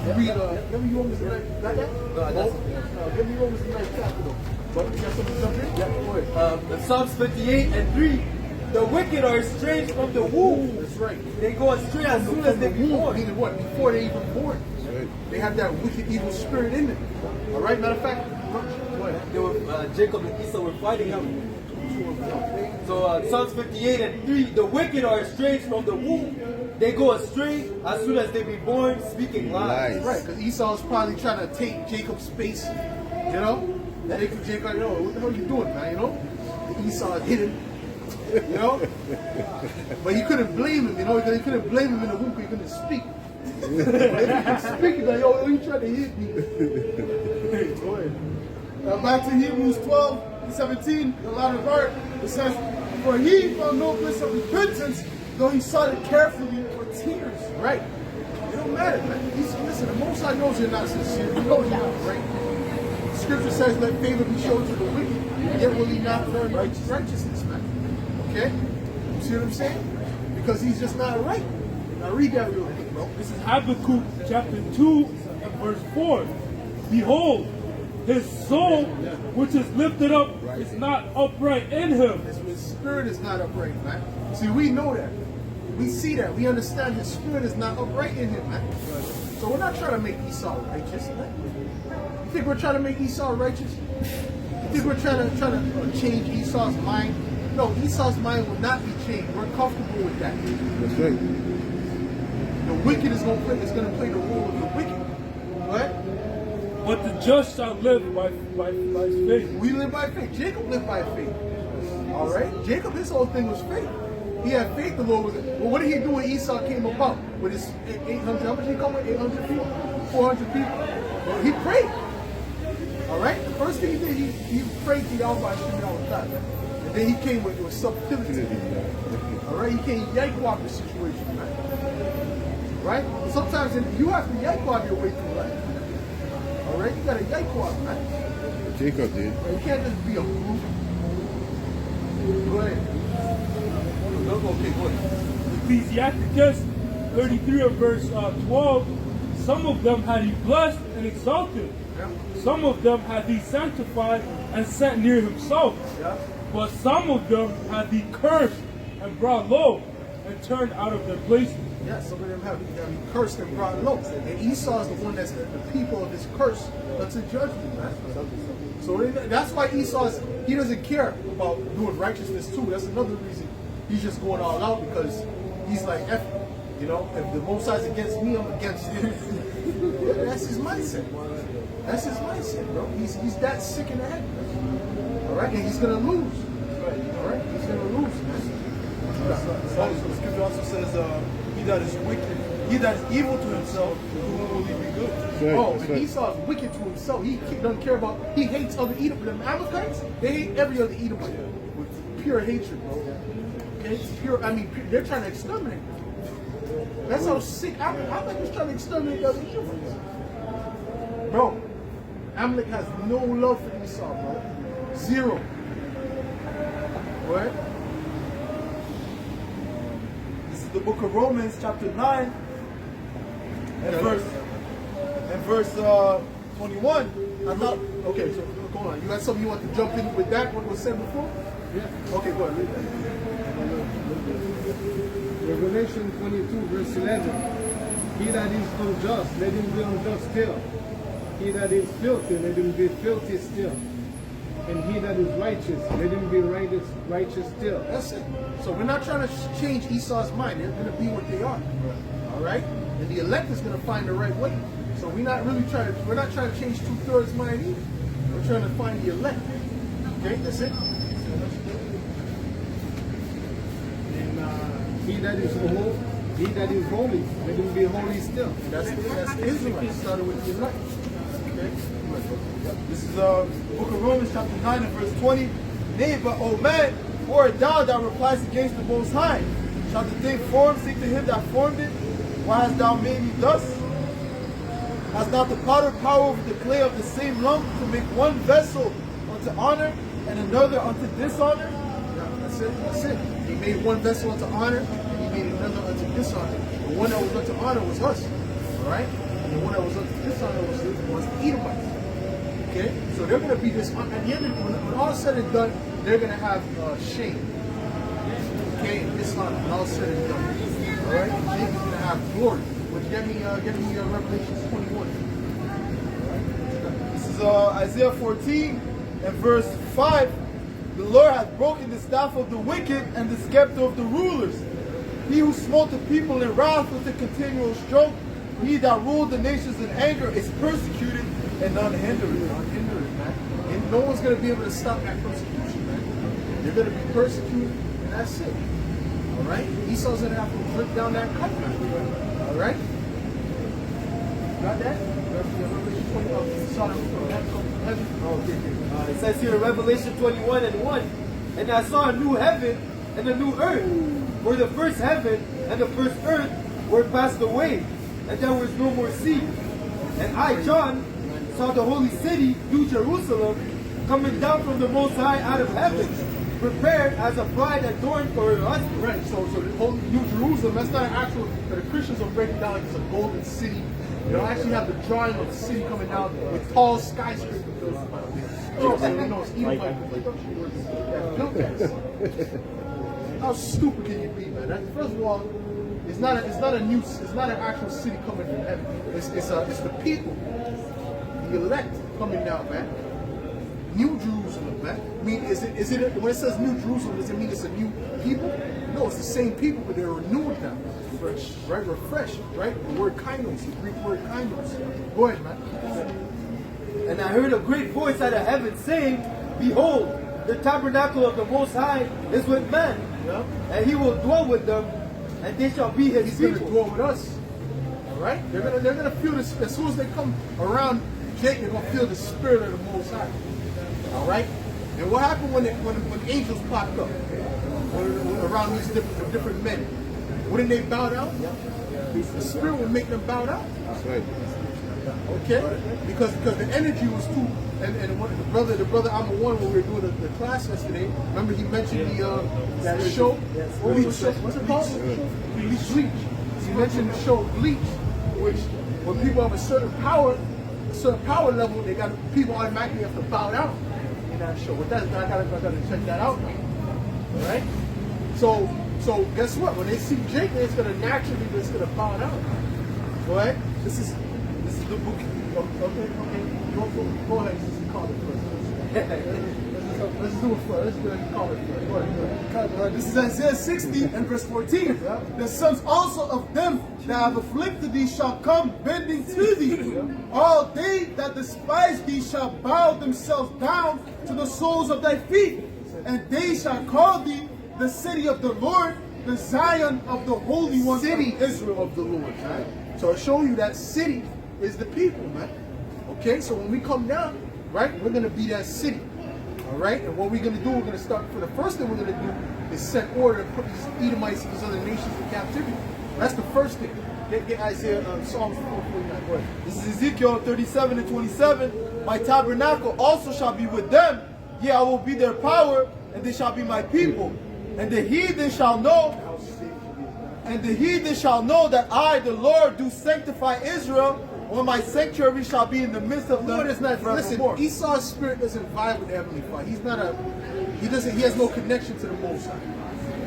Read, give me Romans the 9th. Got that? No, give me Romans the 9th chapter though. But you got something to jump in? Yeah, go ahead. Psalms 58:3. The wicked are estranged from the womb. That's right. They go astray as soon as they be born. Meaning what? Before they even born. Right. They have that wicked, evil spirit in them. All right. Matter of fact, go ahead. They were Jacob and Esau were fighting him. So Psalms 58:3. The wicked are estranged from the womb. They go astray as soon as they be born, speaking lies. Lies. Right, because Esau's probably trying to take Jacob's space. You know? Jacob, yo, what the hell are you doing, man? You know? Esau hit him. You know? But he couldn't blame him, you know? He couldn't blame him in the womb because he couldn't speak. But if he could speak, he's like, yo, you trying to hit me. Go ahead. back to Hebrews 12:17, the latter part, it says, for he found no place of repentance, though he sought it carefully for tears. Right. It don't matter, man. Listen, the Most High knows you're not sincere. He knows you're not right. Scripture says, let favor be shown to the wicked, yet will he not learn righteousness, man. Okay? You see what I'm saying? Because he's just not right. Now read that real quick, bro. This is Habakkuk chapter 2 and verse 4. Behold, his soul which is lifted up is not upright in him. His spirit is not upright, man. See, we know that. We see that. We understand his spirit is not upright in him, man. So we're not trying to make Esau righteous, man. You think we're trying to make Esau righteous? You think we're trying to change Esau's mind? No, Esau's mind will not be changed. We're comfortable with that. That's right. The wicked is going to play the role of the wicked. What? But the just shall live by faith. We live by faith. Jacob lived by faith. All right? Jacob, his whole thing was faith. He had faith the Lord was. Well, what did he do when Esau came about? With his 800, how much did he come with? 800 people? 400 people? Well, he prayed. All right? The first thing he did, he prayed to Yahweh Hashem all the time. And then he came with subtlety. All right? He came yankwab the situation, man. Right? Sometimes you have to yankwab your way through life. All right? You got to yankwab, man. Jacob did. You can't just be a group. Go ahead. Okay, go ahead. Ecclesiasticus 33 and verse 12, some of them had he blessed and exalted. Yeah. Some of them had he sanctified and set near himself. Yeah. But some of them had he cursed and brought low and turned out of their places. Yeah, some of them have cursed and brought low. And Esau is the one that's the people of this curse unto judgment, man. So that's why he doesn't care about doing righteousness too. That's another reason he's just going all out, because he's like, F, you know, if the Most High's against me, I'm against him. Yeah, that's his mindset. That's his mindset, bro. He's that sick in the head. All right, and he's gonna lose. All right, he's gonna lose, man. The scripture also says, he that is wicked, he that is evil to himself, to whom will he be good? Oh, and Esau is wicked to himself. He doesn't care about, he hates other Edomites. The Amalekites, they hate every other Edomite with pure hatred, bro. Okay? It's pure, they're trying to exterminate. That's how sick, Amalek is trying to exterminate the other Edomites. Bro, Amalek has no love for Esau, bro. Zero. What? This is the book of Romans, chapter 9, and verse 21. I thought, okay, so go on. You got something you want to jump in with that, what was said before? Yeah. Okay, go ahead, read that. Revelation 22, verse 11. He that is unjust, let him be unjust still. He that is filthy, let him be filthy still. And he that is righteous, let him be righteous still. That's it. So we're not trying to change Esau's mind. They're going to be what they are. All right? And the elect is going to find the right way. So we're not trying to change 2/3 mind either. We're trying to find the elect. Okay, that's it. And he that is holy, let him be holy still. That's the Israelites. Started with the elect. Okay? This is the book of Romans, chapter 9, and verse 20. Nay, but, O man, who art thou that replies against the Most High? Shall the thing formed seek to him that formed it? Why hast thou made me thus? Has not the potter power over the clay of the same lump to make one vessel unto honor and another unto dishonor? Yeah, that's it. That's it. He made one vessel unto honor, and he made another unto dishonor. The one that was unto honor was us. All right? And the one that was unto dishonor was the Edomites. Okay? So they're going to be this, at the end of when all is said and done, they're going to have shame. Okay? And dishonor when all is said and done. All right? And Jacob's going to have glory. Which get me Revelation 21. This is Isaiah 14 and verse 5. The Lord hath broken the staff of the wicked and the scepter of the rulers. He who smote the people in wrath with a continual stroke, he that ruled the nations in anger is persecuted and unhindered. Unhindered, man. And no one's going to be able to stop that persecution, man. They're going to be persecuted, and that's it. All right? Esau's going to have to drink down that cup, man. All right? Got that? Revelation 20. Sorry, It says here in Revelation 21 and 1, and I saw a new heaven and a new earth, for the first heaven and the first earth were passed away, and there was no more sea. And I, John, saw the holy city, New Jerusalem, coming down from the Most High out of heaven, prepared as a bride adorned for her husband. Right, so the whole New Jerusalem, that's not an actual, the Christians are breaking down like it's a golden city. They don't actually have the drawing of the city coming down with tall skyscrapers. Oh, no, it's How stupid can you be, man? First of all, it's not an actual city coming from heaven. It's the people, the elect coming down, man. New Jerusalem, man. I mean, is it when it says New Jerusalem, does it mean it's a new people? No, it's the same people, but they're renewed now. Fresh, right? Refreshed, right? The word kainos, the Greek word kainos. Go ahead, man. And I heard a great voice out of heaven saying, Behold, the tabernacle of the Most High is with men, and he will dwell with them, and they shall be his He's going to people. dwell with us. All right? They're gonna feel this as soon as they come around Okay, you're gonna feel the spirit of the Most High. All right. And what happened when angels popped up around these different men? Wouldn't they bow down? The spirit would make them bow down. That's right. Okay, because the energy was too. And what, the brother I'm one when we were doing the class yesterday. Remember he mentioned that show. Bleach. What's it called? Bleach. He mentioned the show Bleach, which when people have a certain power level, people automatically have to bow down in that show. But I gotta check that out now. All right. So guess what? When they see Jake, it's gonna naturally bow down. Go ahead. This is the book. Okay. Go ahead. Call it first. Let's do it first. Let's call it first. Go ahead. This is Isaiah 60 and verse 14. The sons also of them that have afflicted thee shall come bending to thee. All they that despise thee shall bow themselves down to the soles of thy feet. And they shall call thee the city of the Lord, the Zion of the Holy One, City Israel. of the Lord. Right? So I show you that city is the people, man. Okay, so when we come down, right, we're gonna be that city. All right, and what we're gonna do, we're gonna start. For the first thing we're gonna do is set order and put these Edomites and these other nations in captivity. That's the first thing. Get Isaiah, Psalms 4:49. Go ahead. This is Ezekiel 37 and 27. My tabernacle also shall be with them. Yea, I will be their power, and they shall be my people. And the heathen shall know, that I, the Lord, do sanctify Israel, when my sanctuary shall be in the midst of them. Lord is not. Listen, forevermore. Esau's spirit doesn't vibe with the Heavenly Father. He's not a. He doesn't. He has no connection to the Most High.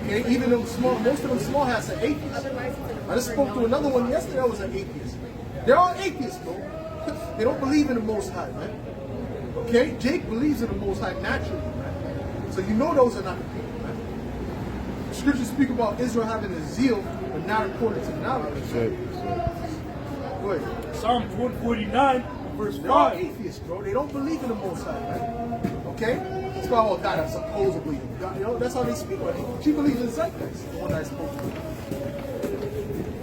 Okay, even though most of them small hats are atheists. I just spoke to another one yesterday. That was an atheist. They're all atheists, bro. They don't believe in the Most High, man. Okay, Jake believes in the Most High naturally, man. So you know those are not the people, man. The scriptures speak about Israel having a zeal, but not according to knowledge. That's right. Go ahead. Psalms 149, verse They're all 5. atheists, bro. They don't believe in the Most High, man. Okay? It's about all that supposedly. You know, that's how they speak about it. She believes in Zeitgeist, the one I spoke to.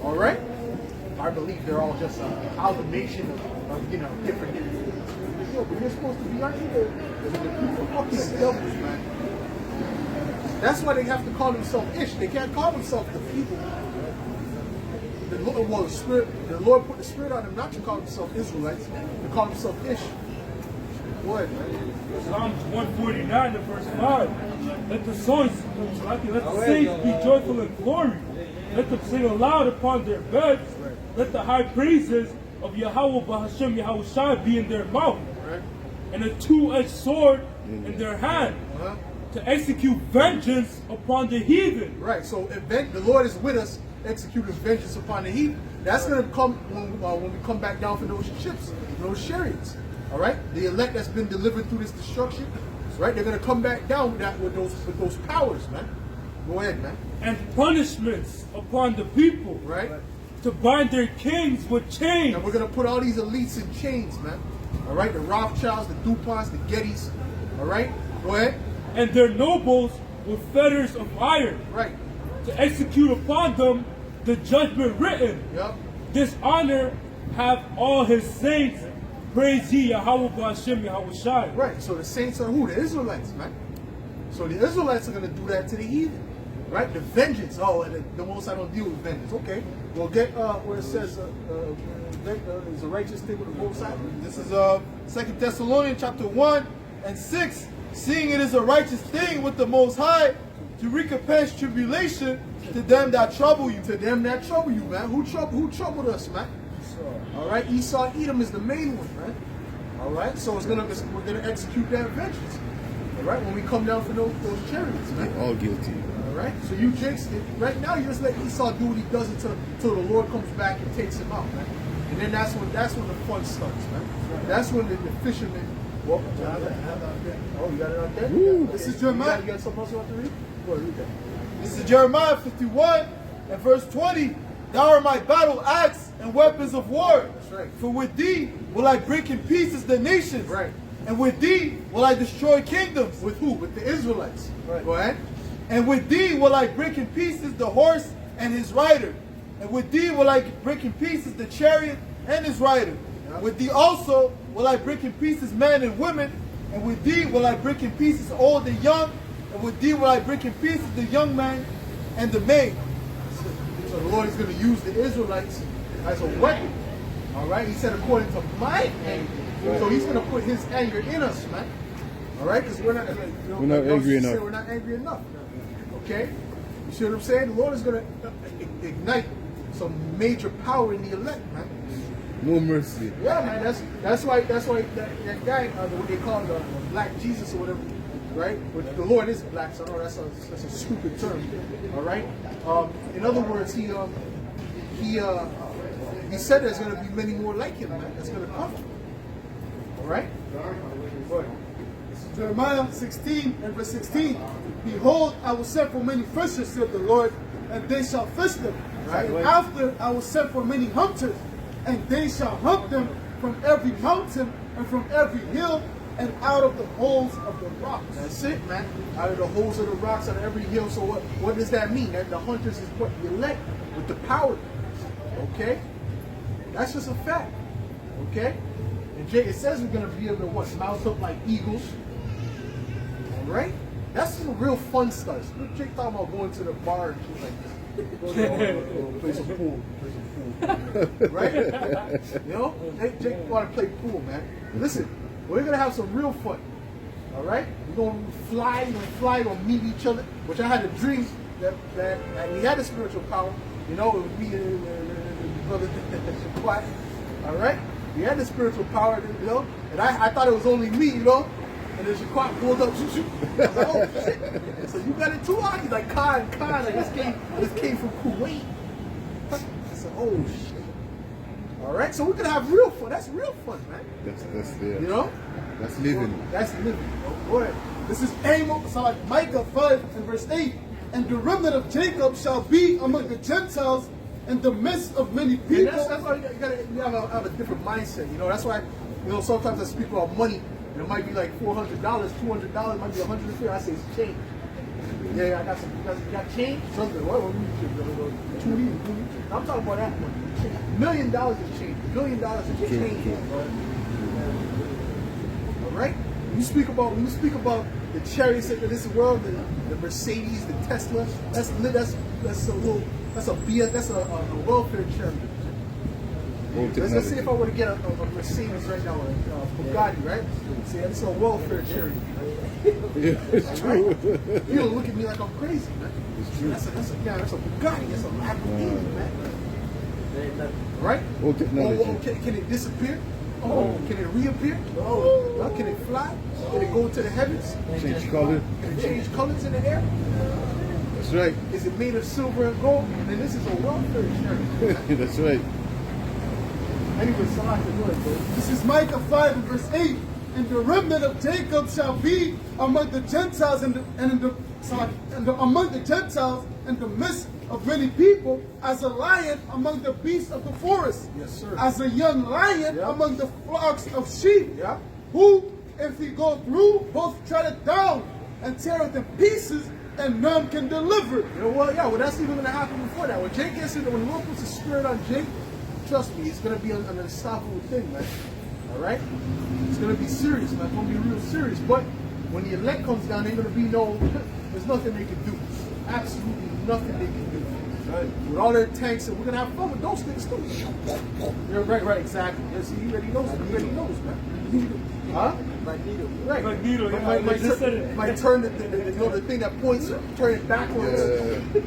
All right? I believe they're all just an amalgamation of different. Yo, but you're supposed to be, aren't you? The fucking devils, man. That's why they have to call themselves Ish. They can't call themselves the people. The Lord put the spirit on them not to call themselves Israelites, to call themselves Ish. Go ahead, man. Psalms 149 and verse 5. Let the saints be joyful in glory. Let them sing aloud upon their beds. Let the high praises of Yahweh Bahashem Yahushai be in their mouth. Right. And a two-edged sword in their hand. To execute vengeance upon the heathen. Right, so the Lord is with us, executing vengeance upon the heathen. That's going to come when we come back down for those ships, those chariots. All right, the elect that's been delivered through this destruction, right? They're going to come back down with those powers, man. Go ahead, man. And punishments upon the people. Right. To bind their kings with chains. And we're going to put all these elites in chains, man. All right, the Rothschilds, the DuPonts, the Gettys. All right, go ahead. And their nobles with fetters of iron. Right. To execute upon them the judgment written. Yep. This honor have all his saints. Praise ye Yahweh Ba'ashem Yahushai. Right. So the saints are who? The Israelites, man. So the Israelites are going to do that to the heathen. Right? The vengeance. Oh, and the Most High don't deal with vengeance. Okay. We'll get where it says is a righteous thing with the Most High. This is 2 Thessalonians chapter 1 and 6. Seeing it is a righteous thing with the Most High to recompense tribulation to them that trouble you. To them that trouble you, man. Who troubled us, man? All right. Esau, Edom is the main one, man. All right. So we're gonna execute that vengeance. All right. When we come down for those chariots, man. They're all guilty. All right. So you Jakes, right now you just let Esau do what he does until the Lord comes back and takes him out, man. And then that's when the fun starts, man. That's when the fishermen. Oh, you got it out there? This is Jeremiah. You got something else you want to read? Go ahead, read that. This is Jeremiah 51 and verse 20. Thou art my battle axe and weapons of war. That's right. For with thee will I break in pieces the nations. Right. And with thee will I destroy kingdoms. With who? With the Israelites. Right. Go ahead. And with thee will I break in pieces the horse and his rider. And with thee will I break in pieces the chariot and his rider. With thee also will I break in pieces men and women, and with thee will I break in pieces old and young, and with thee will I break in pieces the young man and the maid. So the Lord is going to use the Israelites as a weapon. All right? He said, according to my anger. So he's going to put his anger in us, man. All right? Because we're not, We're not angry enough. We're not angry enough. Okay? You see what I'm saying? The Lord is going to ignite some major power in the elect, man. No mercy. Yeah, man. That's why that guy, what they call the Black Jesus or whatever, right? But the Lord is black, so I know that's a stupid term. All right. In other words, he said there's going to be many more like him, man. That's going to come. All right. But Jeremiah 16 and verse 16. Behold, I will send for many fishers, said the Lord, and they shall fish them. Right. And after I will send for many hunters, and they shall hunt them from every mountain and from every hill and out of the holes of the rocks. that's it, man. Out of the holes of the rocks, out of every hill. So what does that mean? That the hunters is what? The elect with the power. Okay? That's just a fact. Okay? And Jay, it says we're going to be able to what? Mount up like eagles. All right? That's some real fun stuff. Jake talking about going to the bar and shit like this. Play some pool. Right? You know? Jake want to play pool, man. Listen, we're going to have some real fun. All right? We're going to fly, we're going to meet each other, which I had a dream that we had a spiritual power. You know, it was me and brother Shaquat. All right? We had the spiritual power, you know, and I thought it was only me, you know. And then Shaquat pulled up, shoot, shoot. I was like, oh shit. So you got it too, He's like, Khan, like this came from Kuwait. I said, oh shit. All right, so we're gonna have real fun. That's real fun, man. That's there. You know? That's living. That's living. Oh boy. This is Amos, so like Micah 5 and verse 8. And the remnant of Jacob shall be among the Gentiles in the midst of many And people. that's why you have a different mindset. You know, that's why, you know, sometimes I speak about money, and it might be like $400, $200, might be $150. I say it's change. Yeah, I got some. You got change? Something. What? I'm talking about that money. $1 million is change. $1 billion is change. All right. When you speak about the chariots of this world, the Mercedes, the Tesla. That's a welfare chariot. Let's say if I were to get a Mercedes right now, a Bugatti, right? See, that's a welfare chariot. Yeah, it's true. Right? You don't look at me like I'm crazy, man. It's true. That's a Bugatti. That's a Lamborghini, man. Right? Old technology. Can it disappear? Oh, can it reappear? No. Can it fly? Can it go to the heavens? Change color. Can it change colors in the air? That's right. Is it made of silver and gold? Then this is a welfare chariot. That's right. Anyway, so I can do it, bro. This is Micah 5 and verse 8. And the remnant of Jacob shall be among the Gentiles among the Gentiles in the midst of many people, as a lion among the beasts of the forest. Yes, sir. As a young lion Yeah. among the flocks of sheep. Yeah. Who, if he go through, both tread it down and tear it in pieces, and none can deliver it. You know what? Yeah, well, that's even going to happen before that. When Jake gets in, when the Lord puts a spirit on Jake, trust me, it's going to be an unstoppable thing, man. All right? It's going to be serious, man. It's going to be real serious. But when the elect comes down, ain't going to be there's nothing they can do. Absolutely nothing they can do. Right? With all their tanks, and we're going to have fun with those things, too. Yeah, right, exactly. Yeah, see, he already knows, man. Huh? Magneto. Right. Magneto, yeah, I just said it. Might turn the thing that points, turn it backwards.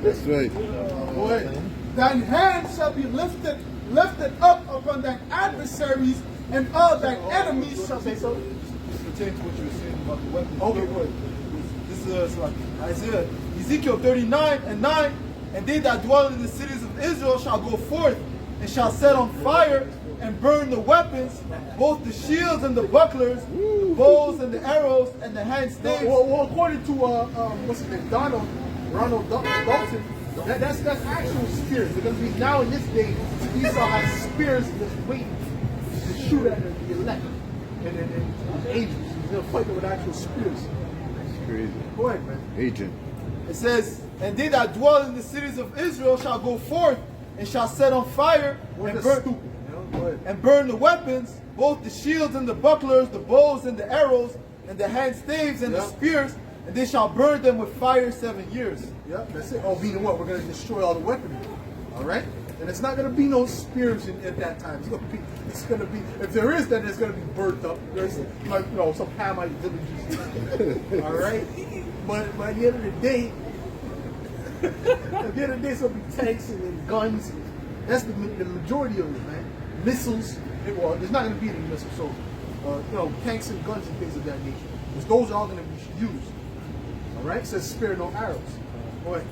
That's right. Go ahead. Thine hand shall be lifted up upon thine adversaries, and all thine enemies shall be. So, Pertaining to what you were saying about the weapons. okay, go ahead. This is like Isaiah, Ezekiel 39 and 9. And they that dwell in the cities of Israel shall go forth and shall set on fire and burn the weapons, both the shields and the bucklers, the bows and the arrows and the hand staves. Well, according to what's his name, Ronald Dalton, that's actual spears. They're gonna be now in this day. Esau has spears just waiting to shoot at the elect and the angels. He's gonna fight them with actual spears. It's crazy. Go ahead, man. Agent. It says, and they that dwell in the cities of Israel shall go forth and shall set on fire We're and just burn. stupid. You know? Go ahead. and burn the weapons, both the shields and the bucklers, the bows and the arrows, and the hand staves and the Yeah. spears, and they shall burn them with fire 7 years. Yeah, that's it. Oh, meaning what? We're going to destroy all the weaponry. All right? And it's not going to be no spears at that time. It's going to be, if there is, then it's going to be burnt up. There's like, you know, some Hamite villages. All right? But by the end of the day, at the end of the day, it's going to be tanks and guns. That's the majority of it, man. Missiles. Well, there's not going to be any missiles. So, you know, tanks and guns and things of that nature. Because those are all going to be used. All right? It says spare no arrows. Go ahead.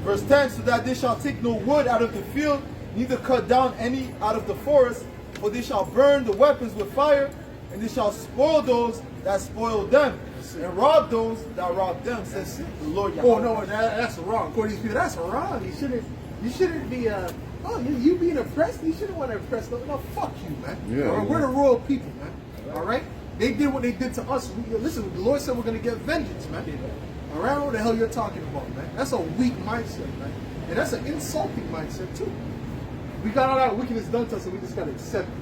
Verse 10, so that they shall take no wood out of the field, neither cut down any out of the forest, for they shall burn the weapons with fire, and they shall spoil those that spoil them, and rob those that rob them, says the Lord Yahweh. Oh no, that's wrong. For these people, that's wrong. You shouldn't be. Oh, you being oppressed. You shouldn't want to oppress. No, fuck you, man. Yeah. All right, we're the royal people, man. All right, they did what they did to us. Listen, the Lord said we're gonna get vengeance, man. All right, what the hell you're talking about, man? That's a weak mindset, man, and that's an insulting mindset too. We got all that wickedness done to us, and we just gotta accept it.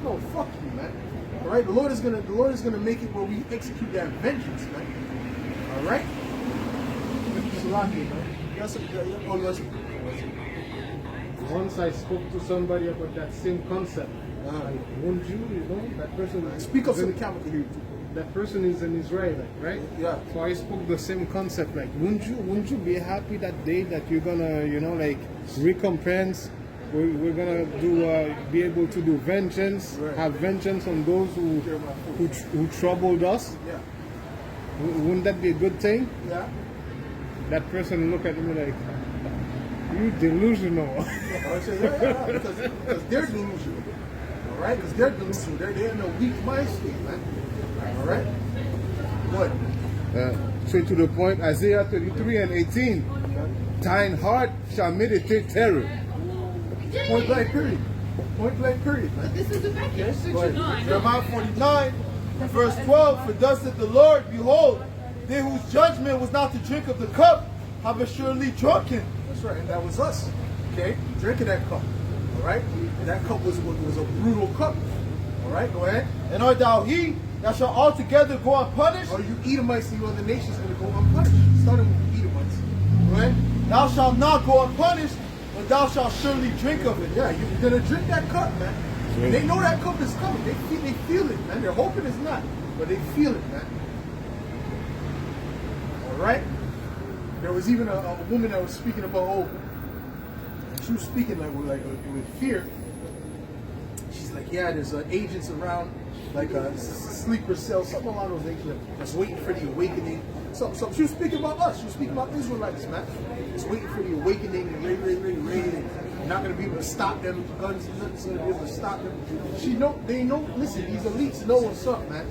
No, fuck you, man. All right, the Lord is gonna make it where we execute that vengeance, man. All right. Salaki, man. You got some, oh, you got some. Once I spoke to somebody about that same concept. Like, won't you know, that person. Speak up so the camera can hear you. That person is an Israelite, right? Yeah. So I spoke the same concept. Like, wouldn't you be happy that day that you're gonna, you know, like recompense? We're gonna do, be able to do vengeance, Right. have vengeance on those who troubled us. Yeah. Wouldn't that be a good thing? Yeah. That person look at me like, you delusional. I say, yeah, because they're delusional. All right? Because they're delusional. They're in a weak mind state, man. All right? What? Straight to the point, Isaiah 33 and 18. Thine heart shall meditate terror. Point blank period. Point blank period, man. This is effective. Go ahead. Jeremiah 49, verse 12, for thus saith the Lord, behold, they whose judgment was not to drink of the cup have assuredly drunken. That's right. And that was us. Okay? Drinking that cup. All right? And that cup was a brutal cup. All right? Go ahead. And art thou he that shall altogether go unpunished? Or you Edomites and you other nations going to go unpunished. Starting with the Edomites. Go ahead. Thou shalt not go unpunished, but thou shalt surely drink of it. Yeah, you're going to drink that cup, man. And they know that cup is coming. They feel it, man. They're hoping it's not. But they feel it, man. All right? There was even a woman that was speaking about, she was speaking with fear. She's like, yeah, there's agents around, like sleeper cells, something along those agents that's waiting for the awakening. So she was speaking about us. She was speaking about Israelites, man. It's waiting for the awakening and raid. You're not going to be able to stop them. Guns, nothing's going to be able to stop them. They know, listen, these elites know what's up, man.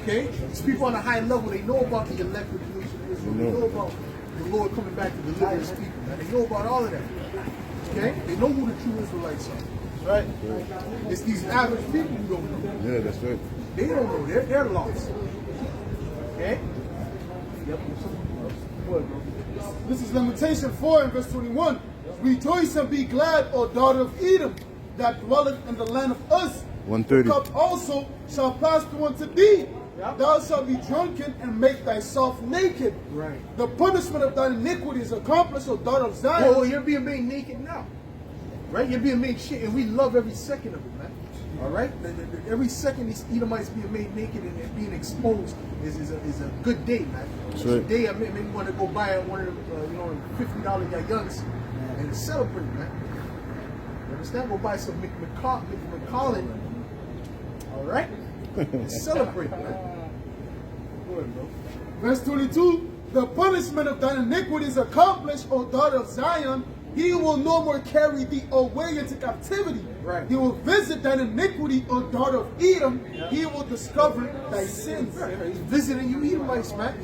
Okay? These people on a high level, they know about the elect of the nation of Israel. They know about the Lord coming back to deliver his people, man. They know about all of that. Okay? They know who the true Israelites are. Right? It's these average people who don't know. Yeah, that's right. They don't know. They're lost. Okay? Yep. What, bro? This is Lamentation 4 and verse 21. Rejoice and be glad, O daughter of Edom, that dwelleth in the land of Uz. 130. The cup also shall pass through unto thee. Thou shalt be drunken and make thyself naked. Right. The punishment of thine iniquity is accomplished, O daughter of Zion. Oh, you're being made naked now. Right? You're being made shit, and we love every second of it, man. All right? Every second these Edomites being made naked and being exposed is a good day, man. It's a right. day I maybe want to go buy one of them, $50 yayuns and celebrate, man. You understand? Go buy some McCollin. All right? And celebrate, man. Go ahead, bro. Verse 22. The punishment of thine iniquity is accomplished, O daughter of Zion. He will no more carry thee away into captivity. Right. He will visit thine iniquity, O daughter of Edom. He will discover thy sins. Right. He's visiting you Edomites, man.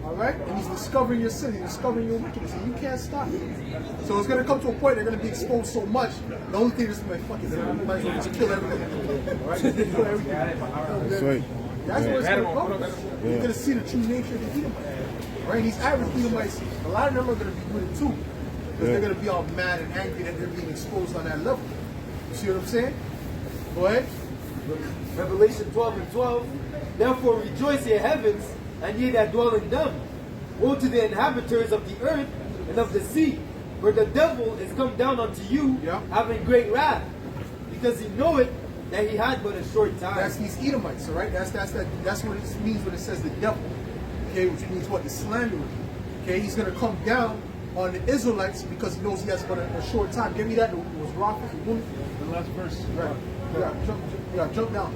All right? And he's discovering your sin. He's discovering your wickedness. And you can't stop it. So it's going to come to a point they're going to be exposed so much. The only thing is to be like, fuck it. They might as well just kill everything. All right? Just kill everything. That's right. That's where it's going to come. You're going to see the true nature of the Edomites. All right? These average Edomites, a lot of them are going to be with it too. Because they're going to be all mad and angry that they're being exposed on that level. You see what I'm saying? Go ahead. Revelation 12:12. Therefore rejoice, ye heavens, and ye that dwell in them. Woe to the inhabitants of the earth and of the sea, for the devil is come down unto you, Yeah. having great wrath, because he knoweth that he had but a short time. That's these Edomites, all right? That's what it means when it says the devil. Okay, which means what? The slanderer. Okay, he's gonna come down on the Israelites because he knows he has but a short time. Give me that. It was Rapha, the woman. The last verse. Right. Jump down.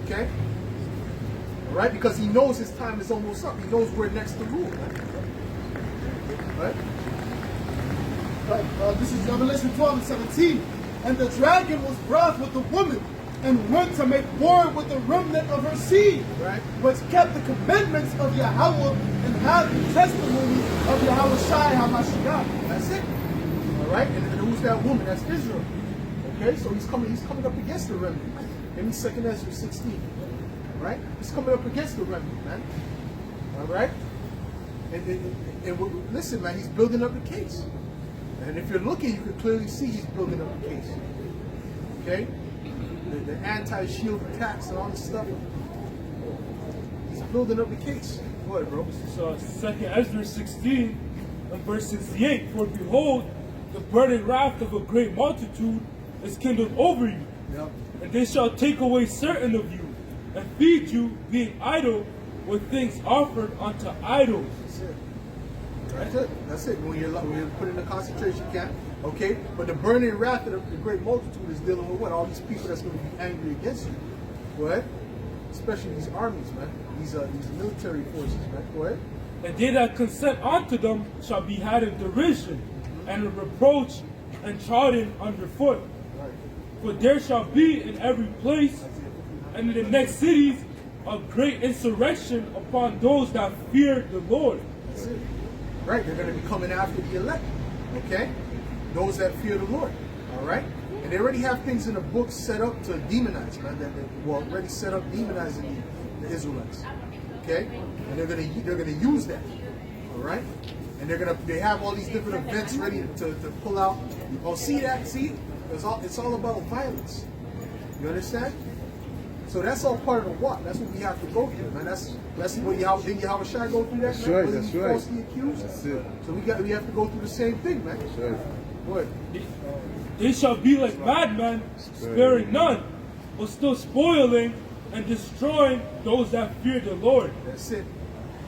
Okay? Alright? Because he knows his time is almost up. He knows we're next to rule. Right? This is Revelation 12:17. And the dragon was brought with the woman and went to make war with the remnant of her seed, Right. which kept the commandments of Yahweh and had the testimony of Yahweh Shai HaMashiach. That's it. Alright? And who's that woman? That's Israel. Okay? So he's coming up against the remnant. Give me 2 Ezra 16. Right? He's coming up against the remnant, man. Alright? And listen, man, he's building up the case. And if you're looking, you can clearly see he's building up the case. Okay? The anti-shield attacks and all this stuff. He's building up the case. Go ahead, bro. So 2 Ezra 16 and verse 68, for behold, the burning wrath of a great multitude is kindled over you, Yep. and they shall take away certain of you, and feed you, being idle, with things offered unto idols. That's it. That's it. That's it. When you're put in a concentration camp, okay? But the burning wrath of the great multitude is dealing with what? All these people that's going to be angry against you. Go ahead. Especially these armies, man. These military forces, man. Go ahead. And they that consent unto them shall be had in derision, and in reproach, and trodden underfoot. Right. For there shall be in every place, and in the next cities, a great insurrection upon those that fear the Lord. That's it. Right. They're going to be coming after the elect. Okay? Those that fear the Lord. All right? And they already have things in the book set up to demonize, man. Well, already set up demonizing the Israelites. Okay? And they're gonna use that. All right? And they have all these different events ready to pull out. Oh, see that? See? It's all about violence. You understand? So that's all part of the what? That's what we have to go through, man. That's what didn't Yahweh Shai go through that? That's man? right, Wasn't that's he right. falsely accused? That's it. So we have to go through the same thing, man. That's right. What? They shall be like madmen, sparing none, but still spoiling and destroying those that fear the Lord. That's it.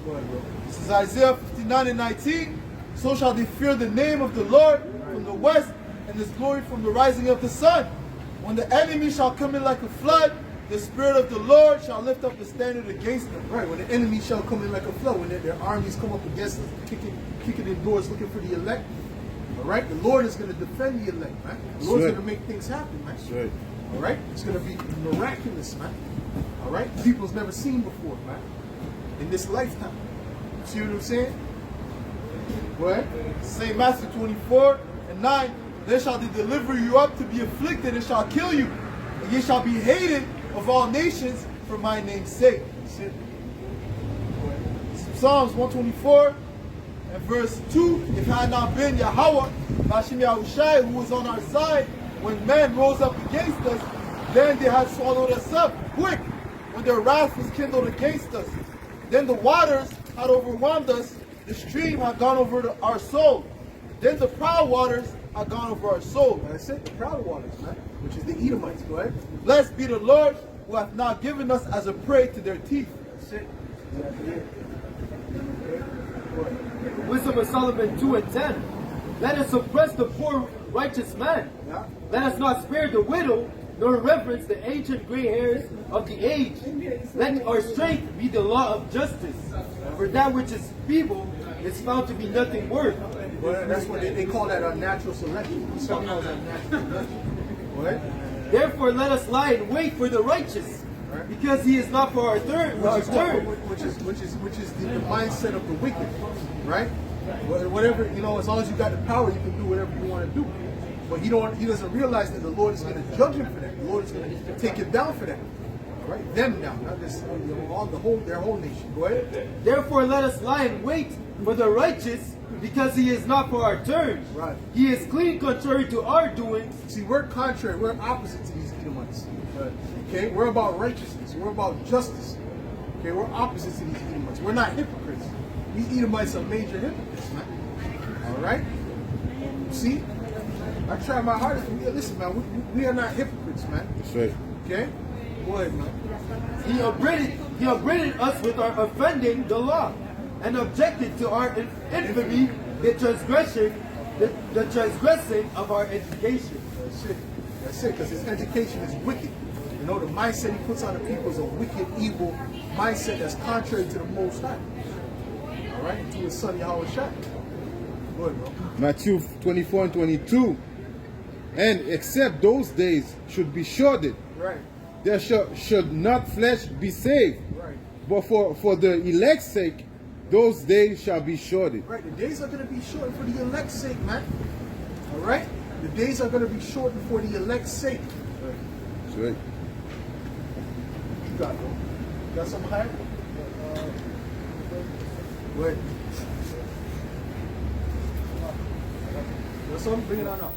Go ahead, bro. This is Isaiah 59:19. So shall they fear the name of the Lord from the west, and his glory from the rising of the sun. When the enemy shall come in like a flood, the Spirit of the Lord shall lift up the standard against them. Right, when the enemy shall come in like a flood, when their armies come up against us, kicking in doors looking for the elect. All right, the Lord is going to defend the elect, man. The Lord's right. going to make things happen, man. That's right. All right, it's going to be miraculous, man. All right, people's never seen before, man. In this lifetime. See what I'm saying? What? St. Matthew 24:9. Then shall they deliver you up to be afflicted and shall kill you. And ye shall be hated of all nations for my name's sake. That's it. Psalms 124 and verse 2. If it had not been Yahweh, Hashem Yahushai, who was on our side, when men rose up against us, then they had swallowed us up quick, when their wrath was kindled against us. Then the waters had overwhelmed us, the stream had gone over our soul. Then the proud waters had gone over our soul. That's it, the proud waters, man. Which is the Edomites, go ahead. Blessed be the Lord, who hath not given us as a prey to their teeth. That's it. Exactly it. Go ahead. Wisdom of Solomon 2:10. Let us oppress the poor righteous man. Yeah. Let us not spare the widow, nor reverence the ancient gray hairs of the age. Let our strength be the law of justice. For that which is feeble is found to be nothing worth. Well, that's what they call that unnatural selection. Some call that natural selection. What? Therefore let us lie in wait for the righteous, because he is not for our turn. Which is the mindset of the wicked, right? Whatever, you know, as long as you got the power, you can do whatever you want to do. But he doesn't realize that the Lord is going to judge him for that. The Lord is going to take him down for that. Right? Them now, not this, their whole nation. Go ahead. Therefore let us lie in wait for the righteous, because he is not for our turn. Right. He is clean contrary to our doings. See, we're contrary. We're opposite to these Edomites. Okay? We're about righteousness. We're about justice. Okay? We're opposite to these Edomites. We're not hypocrites. These Edomites are major hypocrites, man. All right? See? I try my hardest. Listen, man, we are not hypocrites, man. That's right. Okay? Go ahead, man. He upbraided us with our offending the law, and objected to our infamy, the transgressing of our education. That's it. That's it, because his education is wicked. You know, the mindset he puts on the people is a wicked, evil mindset that's contrary to the Most High. All right? To his son, Yahweh Shai. Go ahead, bro. Matthew 24 and 22. And except those days should be shorted, Right. there should not flesh be saved. Right. But for the elect's sake, those days shall be shorted. Right. The days are going to be shortened for the elect's sake, man. All right? The days are going to be shortened for the elect's sake. That's right. You got it, bro. You got something higher? Go ahead. You got something? Bring it on up.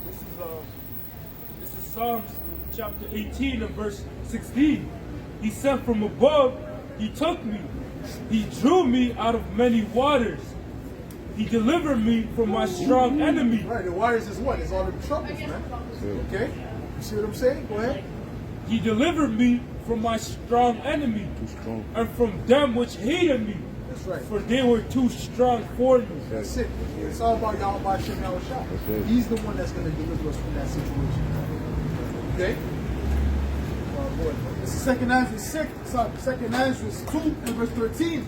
This is Psalms chapter 18 and verse 16. He said, from above, he took me. He drew me out of many waters. He delivered me from my strong enemy. Right. The waters is what? It's all the troubles, man. Okay? You see what I'm saying? Go ahead. He delivered me from my strong enemy, strong. and from them which hated me, That's right. for they were too strong for me. That's it. It's all about Yahweh Shem Yahweh Shai. right. He's the one that's going to deliver us from that situation. Okay? Go ahead. This is 2 Ezra 2 and verse 13.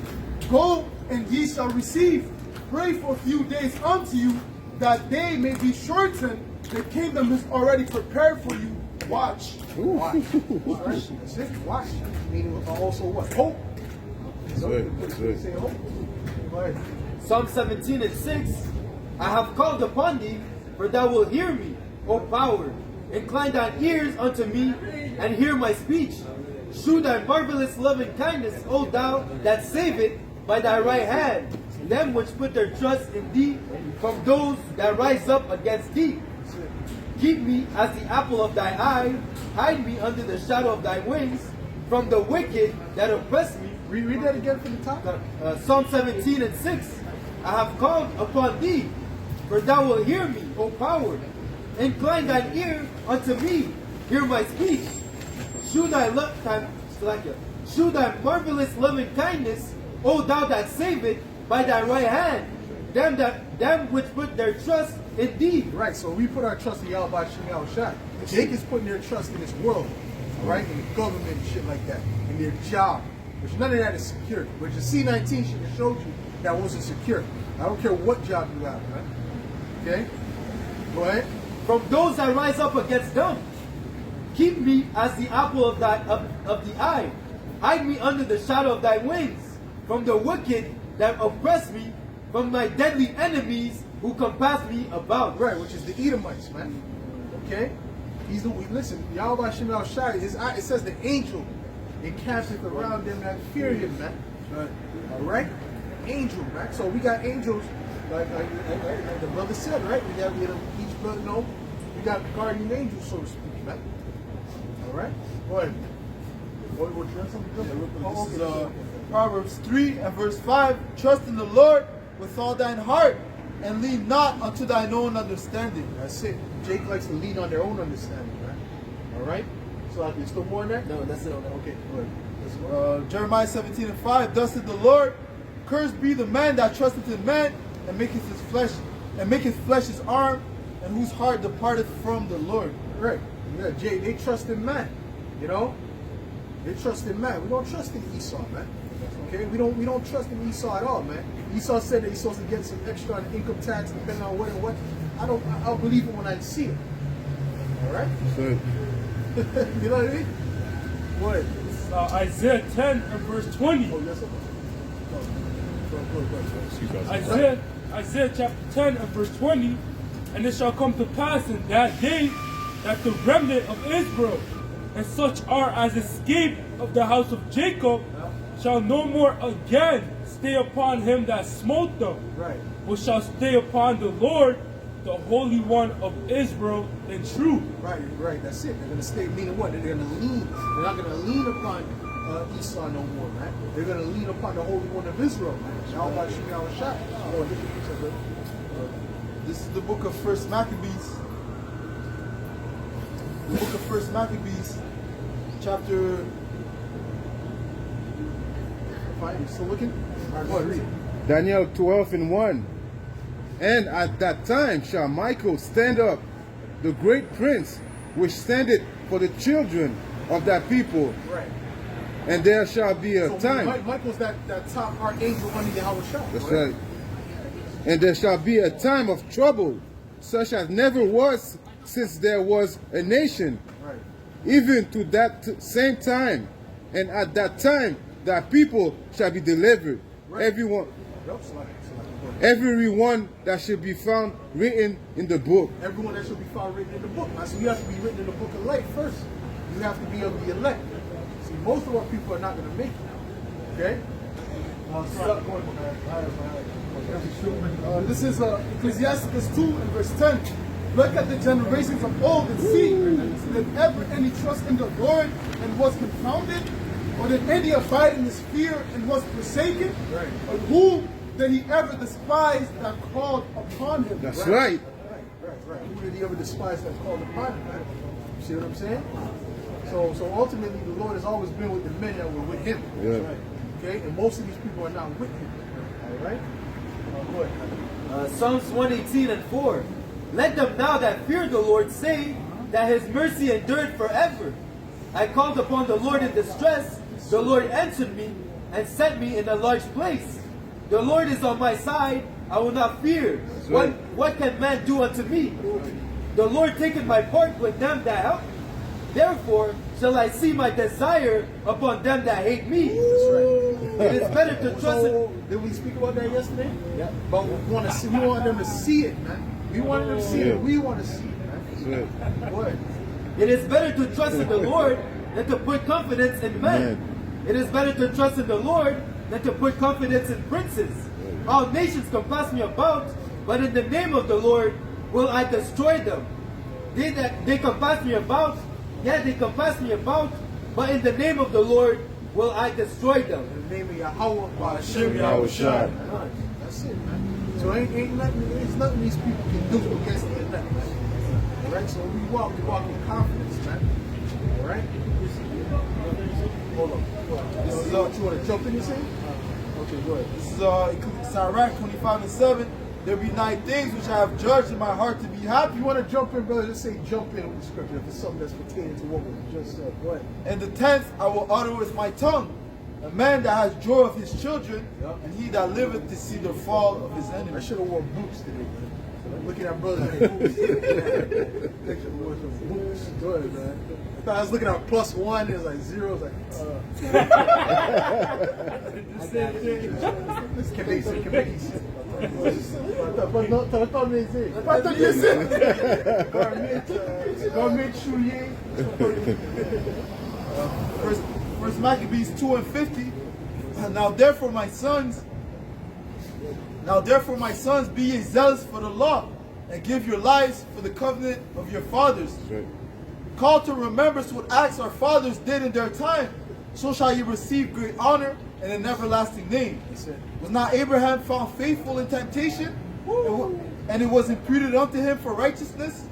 Go and ye shall receive. Pray for a few days unto you, that they may be shortened. The kingdom is already prepared for you. Watch. Watch. All right. That's it. Watch. Meaning also what? Hope. That's right. That's right. Say hope. Go ahead. Psalm 17 and 6. I have called upon thee, for thou wilt hear me, O power. Incline thine ears unto me, and hear my speech. Shew thy marvelous loving kindness, O thou that savest by thy right hand, them which put their trust in thee, from those that rise up against thee. Keep me as the apple of thy eye, hide me under the shadow of thy wings, from the wicked that oppress me. Read that again from the top. Psalm 17 and 6. I have called upon thee, for thou wilt hear me, O power. Incline thine ear unto me, hear my speech. Shew thy marvelous loving kindness, O thou that savest by thy right hand, them which put their trust in thee. Right, so we put our trust in Yahweh Shem Yahweh Shai. Jake is putting their trust in this world, all right, in the government and shit like that, in their job, which none of that is secure. Which the C-19 should have showed you that wasn't secure. I don't care what job you have, right? Okay? Go ahead. From those that rise up against them. Keep me as the apple of the eye. Hide me under the shadow of thy wings, from the wicked that oppress me, from my deadly enemies who compass me about. Right, which is the Edomites, man. Okay? Listen, Yahweh Shem Yahweh Shai, it says the angel encampeth around them that fear him, man. All right? Angel, right? So we got angels, like the brother said, right? We got each brother, we got guardian angels, so to speak, man. All right? Go ahead. What you have something to do? This is Proverbs 3 and verse 5. Trust in the Lord with all thine heart, and lean not unto thine own understanding. That's it. Jake likes to lean on their own understanding, right? All right? So there's still more in there? No, that's it. Okay, go ahead. Let's go. Jeremiah 17 and 5. Thus saith the Lord, cursed be the man that trusteth in man, and maketh his flesh his arm, and whose heart departeth from the Lord. Right. Yeah, Jay, they trust in man. You know? They trust in man. We don't trust in Esau, man. Okay? We don't trust in Esau at all, man. Esau said that he's supposed to get some extra on income tax depending on what and what. I'll believe it when I see it. All right? So, You know what I mean? What? Isaiah 10 and verse 20. Oh, yes, sir. Go. Isaiah chapter 10 and verse 20. And it shall come to pass in that day that the remnant of Israel and such are as escape of the house of Jacob shall no more again stay upon him that smote them, Right. but shall stay upon the Lord, the Holy One of Israel, in truth. Right. That's it. They're gonna stay meaning what? They're gonna lean. They're not gonna lean upon Esau no more, man. They're gonna lean upon the Holy One of Israel, man. How about you now a shot? Oh, This is the book of First Maccabees. The book of First Maccabees, chapter. fine. You still looking? All right, go ahead, read. Daniel 12:1. And at that time shall Michael stand up, the great prince, which standeth for the children of that people. Right. And there shall be a So time. Michael's that top archangel under Yahweh Shah. That's right. And there shall be a time of trouble, such as never was since there was a nation, Right. even to that same time. And at that time, that people shall be delivered. Right. Everyone, Yep, select. everyone that should be found written in the book. Everyone that should be found written in the book. So you have to be written in the book of life first. You have to be of the elect. See, most of our people are not going to make it. Okay? This is Ecclesiasticus 2 and verse 10. Look at the generations of old and see, did ever any trust in the Lord and was confounded? Or did any abide in his fear and was forsaken? Right. Or who did he ever despise that called upon him? That's right. Right. Who did he ever despise that called upon him, man? You see what I'm saying? So ultimately, the Lord has always been with the men that were with him. Yeah. Right. Okay? And most of these people are not with him. All right? Go ahead. Psalms 118:4. Let them now that fear the Lord say that his mercy endured forever. I called upon the Lord in distress. The Lord answered me and set me in a large place. The Lord is on my side. I will not fear. right. What can man do unto me? The Lord taketh my part with them that help. Therefore shall I see my desire upon them that hate me. That's right. It is better to trust in... Did we speak about that yesterday? Yeah. But we want to see. We want them to see it, man. We want them to see it. We want to see it, man. That's right. What? It is better to trust in the Lord than to put confidence in men. It is better to trust in the Lord than to put confidence in princes. All nations compass me about, but in the name of the Lord will I destroy them. They compass me about, they compass me about, but in the name of the Lord will I destroy them. In the name of Yahweh, Hashem Yahweh Shai. That's it, man. So ain't nothing. There's nothing these people can do against the elect, man. All right. So we walk with confidence, man. All right. Hold on. This is what you want to jump in and say? Okay, go ahead. This is Sirach 25:7. There be 9 things which I have judged in my heart to be happy. If you want to jump in, brother, just say jump in with the scripture. If it's something that's pertaining to what we just said, go ahead. And the 10th I will utter with my tongue. A man that has joy of his children, and he that liveth to see the fall of his I enemies. should have worn boots today, man. Looking at brothers in boots. Picture wore some boots. Go ahead, man. I thought I was looking at +1. It was like 0. It was like, First Maccabees 2:50. Now therefore my sons, be ye zealous for the law, and give your lives for the covenant of your fathers. That's right. Call to remembrance what acts our fathers did in their time, so shall you receive great honor and an everlasting name. Was not Abraham found faithful in temptation, and it was imputed unto him for righteousness?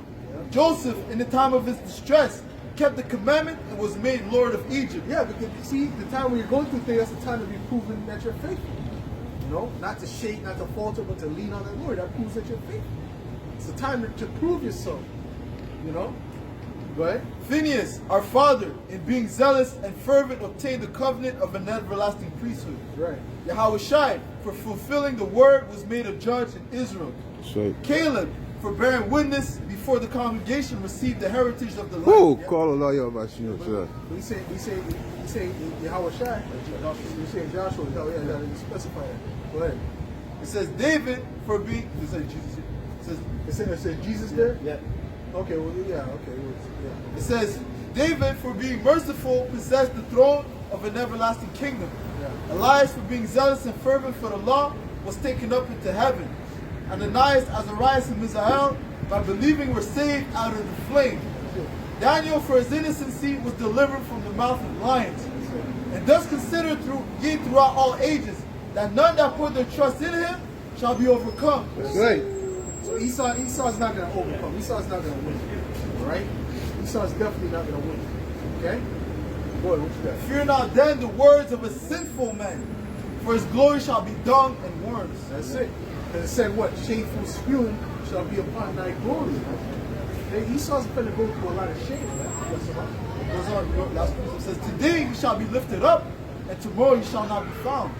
Joseph, in the time of his distress, kept the commandment and was made Lord of Egypt. yeah, because you see, the time when you're going through things, that's the time to be proven that you're faithful. You know, not to shake, not to falter, but to lean on the Lord. That proves that you're faithful. It's the time to prove yourself. You know? Go ahead. Phineas, our father, in being zealous and fervent, obtained the covenant of an everlasting priesthood. Right. Yahweh Shai, for fulfilling the word, was made a judge in Israel. That's right. Caleb, for bearing witness before the congregation, received the heritage of the Oh, land. call Allah your machine, sir. We say Yahweh Shai. We say Joshua. Oh, yeah, you specify that. Go ahead. It says David, for being, it says Jesus. It says It said Jesus there? Yeah. Okay, well, yeah, okay. Yeah. It says David, for being merciful, possessed the throne of an everlasting kingdom. Elias, for being zealous and fervent for the law, was taken up into heaven. Ananias, Azarias, and Misael, by believing, were saved out of the flame. Daniel, for his innocency, was delivered from the mouth of lions. And thus consider throughout all ages, that none that put their trust in him shall be overcome. That's right. So Esau's not going to overcome. Esau's not going to win. All right? Esau's definitely not going to win. Okay? Boy, what you got? Fear not then the words of a sinful man, for his glory shall be dung and worms. That's it. And it said what? Shameful spewing shall be upon thy glory. Hey, Esau's going to go through a lot of shame. Goes on, last verse says, today you shall be lifted up, and tomorrow you shall not be found.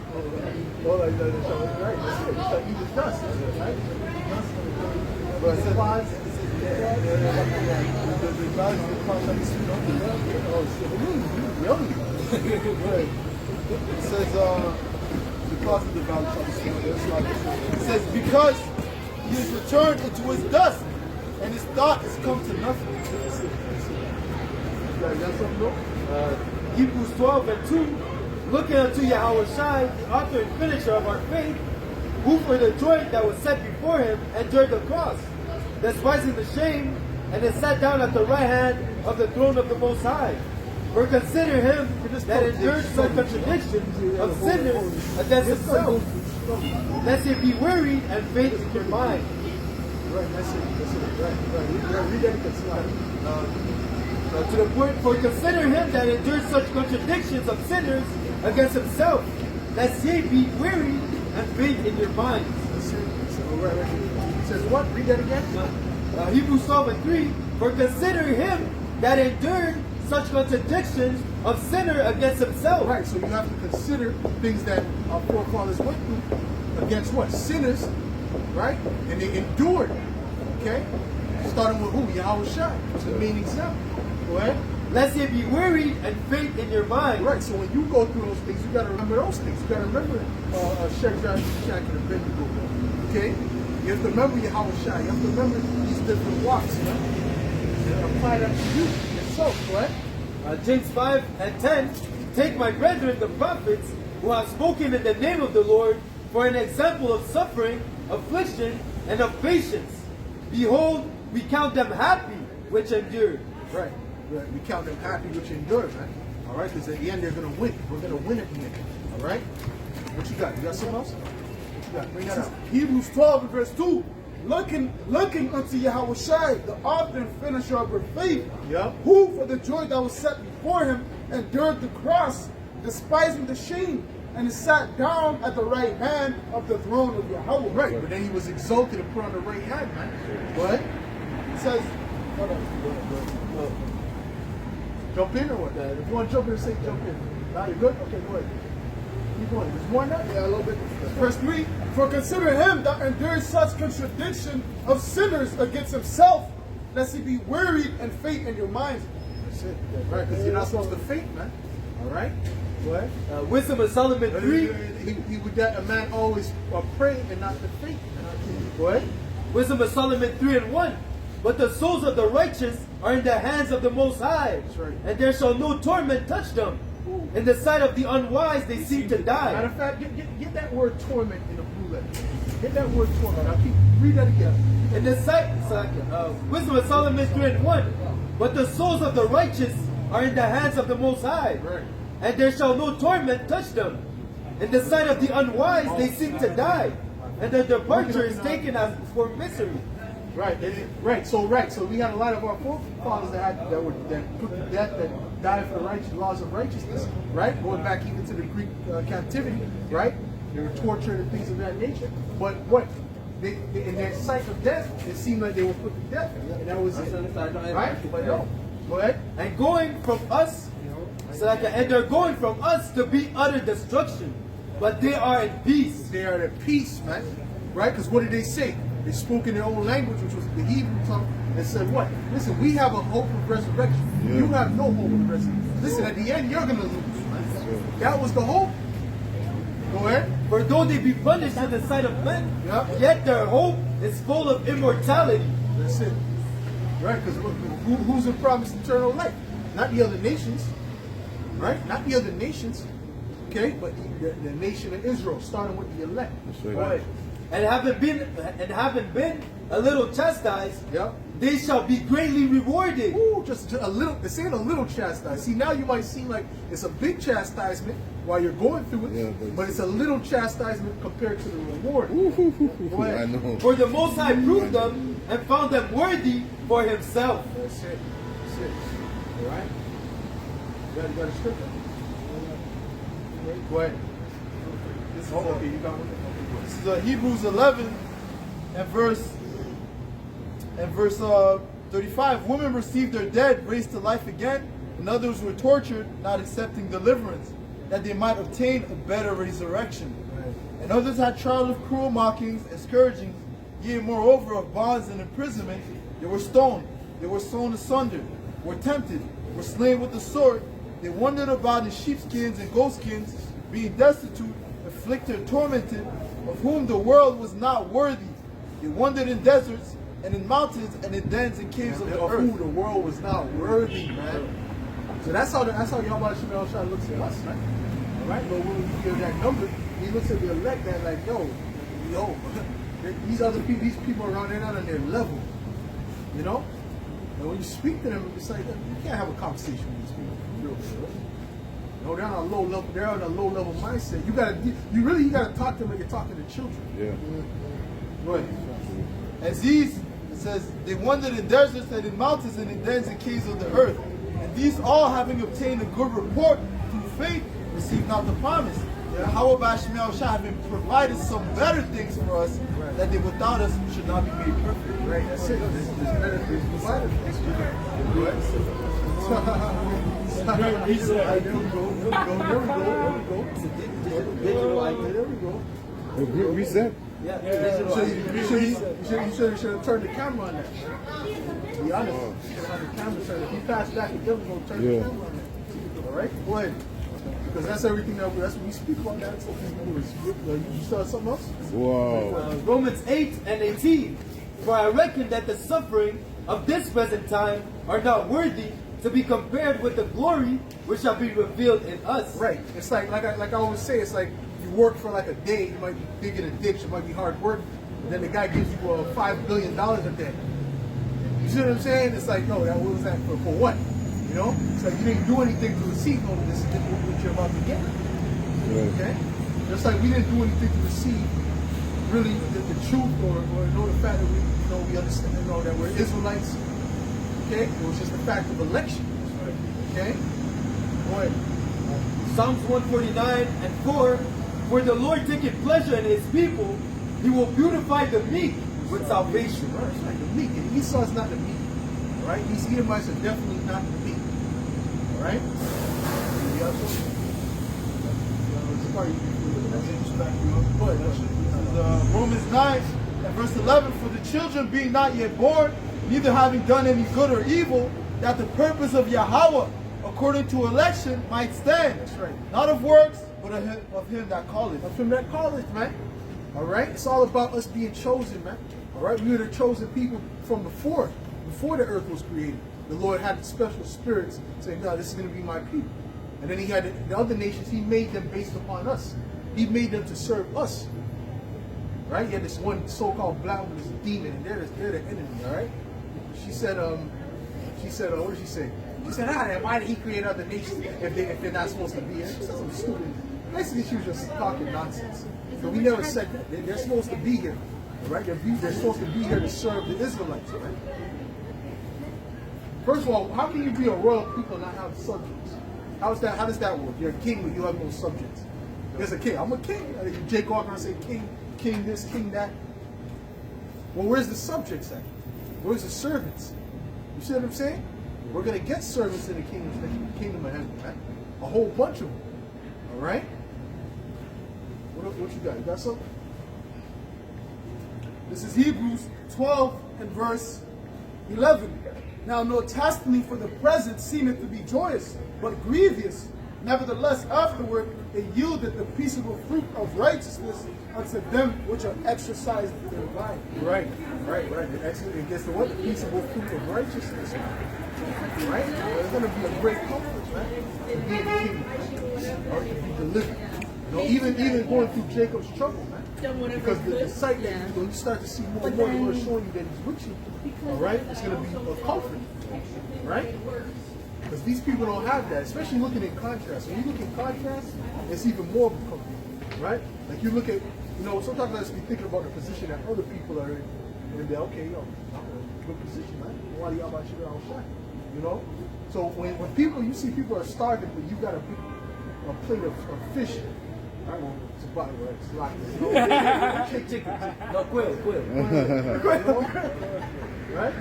Oh, right. That's it. You shall eat his dust. That's it, right? But it says, it says, the cause of the valley shall be seen. It says, because he is returned into his dust, and his thought is come to nothing. Hebrews 12 and 2, looking unto Yahweh Shai, the author and finisher of our faith, who for the joy that was set before him endured the cross, despising the shame, and is sat down at the right hand of the throne of the Most High. For consider him that endured such contradictions of sinners against himself, lest ye be wearied and faint in your mind. Right, that's it. Right. Read that again. To the point, for consider him that endured such contradictions of sinners against himself, lest ye be weary and faint in your minds. Right. It says what? Read that again. Hebrews 12 and 3, for consider him that endured such contradictions of sinner against himself. Right, so you have to consider things that our forefathers went through against what? Sinners, right? And they endured, okay? Starting with who? Yahweh Shai, which is the main example. Go ahead. Lest ye be wearied and faint in your mind. Right, so when you go through those things, you got to remember those things. You got to remember Shadrach, Meshach, and Abednego. Okay? You have to remember Yahweh Shai. You have to remember these different walks, you know? And apply that to you yourself, go ahead. James 5 and 10, take my brethren, the prophets, who have spoken in the name of the Lord, for an example of suffering, affliction, and of patience. Behold, we count them happy which endured. Right. We count them happy which endure, man. All right, because at the end they're going to win. We're going to win at the end. All right? What you got? You got something else? What you got? Bring that out. Hebrews 12 and verse 2, looking unto Yahweh Shai, the author and finisher of her faith, Yeah. who for the joy that was set before him endured the cross, despising the shame, and is sat down at the right hand of the throne of Yahweh. Right, but then he was exalted and put on the right hand, man. What? It says, hold on. Jump in or what? If you want to jump in, say jump in. Now you good? Okay, go ahead. Keep going. There's more than that? Yeah, a little bit. Verse 3, for consider him that endured such contradiction of sinners against himself, lest he be wearied and faint in your minds. That's it. Right, because you're not supposed to faint, man. All right? Go ahead. Wisdom of Solomon 3, He would that a man always pray and not to faint. Go ahead. Wisdom of Solomon 3 and 1. But the souls of the righteous are in the hands of the Most High, That's right. and there shall no torment touch them. In the sight of the unwise they seem to Matter die. of fact, get that word torment in the blue letter. Get that word torment. Now read that again. In the sight, Wisdom of Solomon 3 and 1. But the souls of the righteous are in the hands of the Most High, Right. and there shall no torment touch them. In the sight of the unwise they seem to die, and their departure is taken as for misery. Right. So we had a lot of our forefathers that put to death, that died for the righteous laws of righteousness. Right, going back even to the Greek captivity. Right, they were tortured and things of that nature. But what? In their sight of death, it seemed like they were put to death, and that was it. Right? But no. Go ahead. And going from us, and they're going from us to be utter destruction, but they are in peace. They are at peace, man. Right? Because what did they say? They spoke in their own language, which was the Hebrew tongue, and said, what? Listen, we have a hope of resurrection. Yeah. You have no hope of resurrection. Listen, at the end, you're going to lose. Man. That was the hope. Go ahead. For though they be punished in the sight of men, Yeah. yet their hope is full of immortality. That's it. Right? Because who's in promised eternal life? not the other nations, right? Not the other nations, okay? But the nation of Israel, starting with the elect. That's right. And having been a little chastised, Yeah. they shall be greatly rewarded. Ooh, just a little. It's saying a little chastisement. See, now you might seem like it's a big chastisement while you're going through it, Yeah, but it's a little chastisement compared to the reward. Go I ahead. know. For the Most High proved them and found them worthy for Himself. That's it. That's it. All right. You got a scripture? Go ahead. This is, Okay, you got one. this is Hebrews 11 and verse 35. Women received their dead raised to life again, and others were tortured, not accepting deliverance, that they might obtain a better resurrection. And others had trial of cruel mockings and scourgings, yea, moreover, of bonds and imprisonment. They were stoned, they were sawn asunder, were tempted, were slain with the sword. They wandered about in sheepskins and goatskins, being destitute, afflicted, tormented, of whom the world was not worthy. They wandered in deserts and in mountains and in dens and caves of the Of earth. who the world was not worthy, man. So that's how Yahweh Shemel Shai looks at us, right? All right, but when we hear that number, he looks at the elect and like, yo, these other people, these people around, they're not on their level, you know. And when you speak to them, it's like you can't have a conversation with these people. No, they're on a low level. They're on a low level mindset. You gotta talk to them like you're talking to children. Yeah. Go ahead. As these, it says, they wandered in deserts and in mountains and in dens and caves of the earth. And these all, having obtained a good report through faith, received not the promise. Yahweh Bashmel Shah having provided some better things for us, that they without us should not be made perfect. Right, that's it. There's better things provided for us. Great reset. There we go. There we go. A good reset. Yeah, You should have turned the camera on that. Be honest. You should have had the camera turned. If you pass back, you're going to turn the Yeah. camera on that. All right? Go ahead. Because that's everything that's what we speak about. That's what we do. You start something else? Wow. Romans 8 and 18. For I reckon that the suffering of this present time are not worthy to be compared with the glory which shall be revealed in us. Right. It's like I always say, it's like you work for like a day, you might be digging a ditch, it might be hard work, and then the guy gives you $5 billion a day. You see what I'm saying? It's like, no, what was that for what? You know? It's like you didn't do anything to receive all of this, what you're about to get. Okay? Just like we didn't do anything to receive really the truth or know the fact that we understand, that we're Israelites. Okay? It was just the fact of election. Okay? Go ahead. Psalms 149 and 4. For the Lord taketh pleasure in his people, he will beautify the meek with salvation. Right, it's like the meek. And Esau's not the meek. All right? These Edomites are definitely not the meek. All right? The other Romans 9 and verse 11. For the children being not yet born, neither having done any good or evil, that the purpose of Yahweh, according to election, might stand. That's right. Not of works, but of him that calleth. From that college, man. All right? It's all about us being chosen, man. All right? We were the chosen people from before the earth was created. The Lord had special spirits saying, no, this is going to be my people. And then he had the other nations, he made them based upon us. He made them to serve us. Right? He had this one so-called black woman, this demon, and they're the enemy, all right? She said, what did she say? She said, why did he create other nations if they're not supposed to be here? She said something stupid. Basically, she was just talking nonsense. So we never said that. They're supposed to be here, right? They're supposed to be here to serve the Israelites, right? First of all, how can you be a royal people and not have subjects? How does that work? You're a king, but you have no subjects. There's a king. I'm a king. Jake Walker, I say king this, king that. Well, where's the subjects at? Where's the servants? You see what I'm saying? We're going to get servants in the kingdom of heaven, right? A whole bunch of them. All right? What you got? You got something? This is Hebrews 12 and verse 11. Now no chastening for the present seemeth to be joyous, but grievous. Nevertheless, afterward, it yielded the peaceable fruit of righteousness unto them which are exercised thereby. Right. It gets the what? The peaceable fruit of righteousness. Right? It's going to be a great comfort, man. To be in the kingdom. Or to be delivered. You know, even going through Jacob's trouble, man. Because the sight that you start to see more and more, the Lord showing you that He's with you. All right? It's going to be a comfort. Right? Because these people don't have that, especially looking in contrast. When you look in contrast, it's even more of a comfort. Right? Like you look at, you know, sometimes I just be thinking about the position that other people are in. And they're okay, yo, I'm in a good position, man. Why do y'all about you outside? You know? So when people, you see people are starving, but you got a plate of fish. I don't know, it's a body, right? It's like, you know, chicken. No, quill. Right?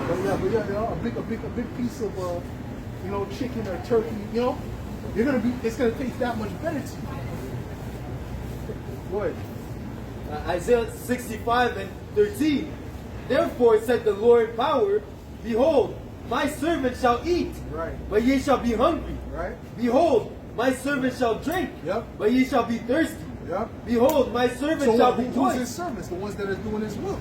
But yeah, a big piece of, you know, chicken or turkey, you know, it's gonna taste that much better to you. Go ahead. Isaiah 65:13. Therefore said the Lord power, behold, my servant shall eat, Right. but ye shall be hungry. Right? Behold, my servant shall drink, Yep. but ye shall be thirsty. Yep. Behold, my servant So shall who's rejoice. his servants? The ones that are doing his will.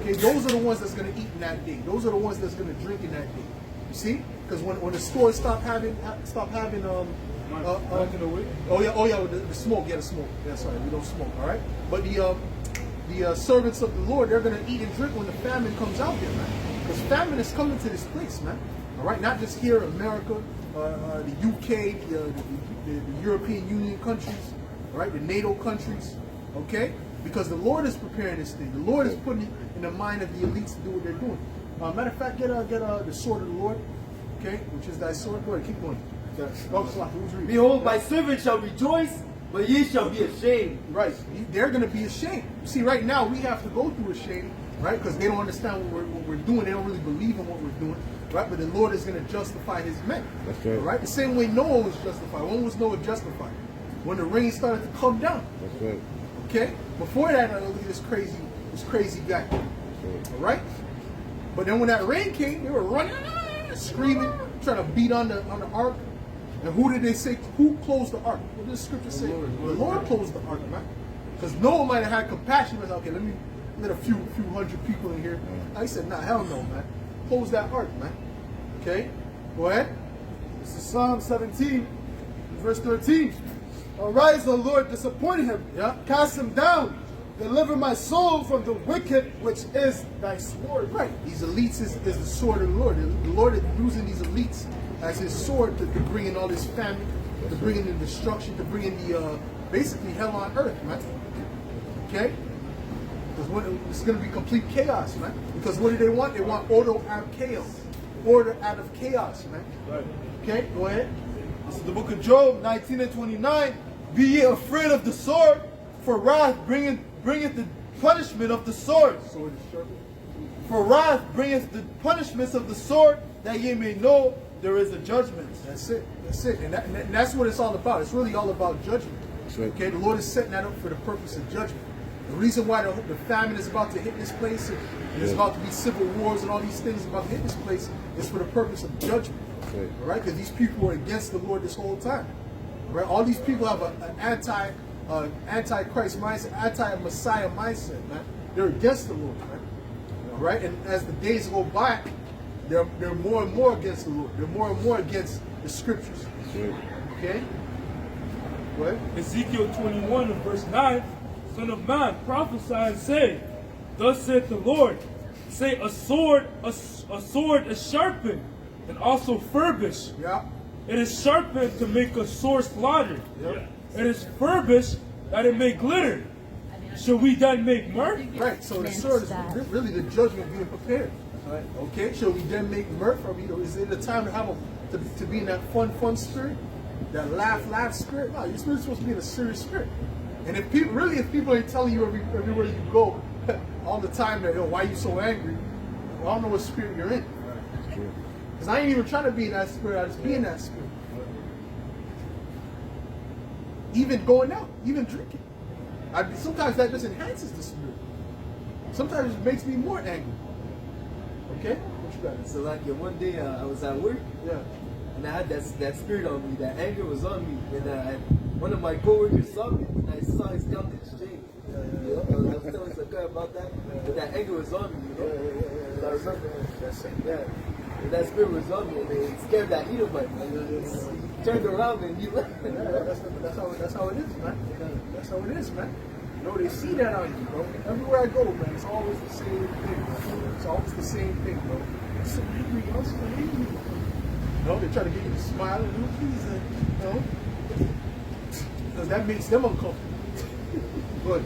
Okay, those are the ones that's going to eat in that day. Those are the ones that's going to drink in that day. You see? Because when the stores stop having the smoke. Yeah, the smoke. Yeah, sorry, we don't smoke. All right. But the servants of the Lord, they're going to eat and drink when the famine comes out here, man. Because famine is coming to this place, man. All right, not just here, America, the UK, the European Union countries, all right, the NATO countries, okay? Because the Lord is preparing this thing. The Lord is putting it in the mind of the elites to do what they're doing. Matter of fact, get the sword of the Lord, okay? Which is thy sword. Go ahead, keep going. Behold, my servant shall rejoice, but ye shall be ashamed. Right, they're going to be ashamed. See, right now we have to go through a shame, right? Because they don't understand what we're doing. They don't really believe in what we're doing, right? But the Lord is going to justify His men. That's right. Right? The same way Noah was justified. When was Noah justified? When the rain started to come down. That's right. Okay? Before that, look at this crazy guy. All right? But then when that rain came, they were running, screaming, trying to beat on the ark. And who did they say? Who closed the ark? What does the scripture say? The Lord closed the ark, man. Because Noah might have had compassion. He was like, okay, let a few hundred people in here. I said, nah, hell no, man. Close that ark, man. Okay? Go ahead. This is Psalm 17, verse 13. Arise, O Lord, disappoint him. Yeah. Cast him down. Deliver my soul from the wicked, which is thy sword. Right. These elites is the sword of the Lord. The Lord is using these elites as His sword to bring in all this famine, to bring in the destruction, to bring in the basically hell on earth, man. Okay? Because it's going to be complete chaos, man. Because what do they want? They want order out of chaos. Order out of chaos, man. Right. Okay? Go ahead. This is the book of Job 19:29. Be ye afraid of the sword, for wrath bringeth the punishment of the sword. Sword is sharpened. For wrath bringeth the punishments of the sword, that ye may know there is a judgment. That's it. That's it. And that's what it's all about. It's really all about judgment. That's right. Okay? The Lord is setting that up for the purpose of judgment. The reason why the famine is about to hit this place, and there's about to be civil wars and all these things about to hit this place, is for the purpose of judgment. Right. All right? Because these people were against the Lord this whole time. All right? All these people have an anti-Christ mindset, anti-Messiah mindset, man. They're against the Lord, man. All right? And as the days go by, they're more and more against the Lord. They're more and more against the scriptures. That's right. Okay? What? Ezekiel 21 and verse 9, Son of man, prophesy and say, Thus saith the Lord, say a sword is sharpened and also furbished. Yeah. It is sharpened to make a sore slaughter. Yep. It is furbished that it may glitter. Shall we then make mirth? Right, so the sword is really the judgment being prepared. Right. Okay, shall we then make mirth? Or is it a time to have to be in that fun spirit? That laugh spirit? No, you're supposed to be in a serious spirit. And if people ain't telling you everywhere you go all the time that, yo, why are you so angry? Well, I don't know what spirit you're in. Because I ain't even trying to be in that spirit, I just be in that spirit. Even going out, even drinking. Sometimes that just enhances the spirit. Sometimes it makes me more angry. Okay? What you got? So like one day I was at work, Yeah. and I had that spirit on me, that anger was on me, and one of my coworkers saw me, and I saw his countenance change. You know, I was telling Sakai about that, but that anger was on me, you know. I remember and that spirit was on me, and it scared that Edomite. He turned around and he left. That's how it is, man. That's how it is, man. You know, they see that on you, bro. Everywhere I go, man, it's always the same thing. It's always the same thing, bro. It's so angry, bro. So angry. You know, they try to get you to smile and do things, you know, because that makes them uncomfortable. But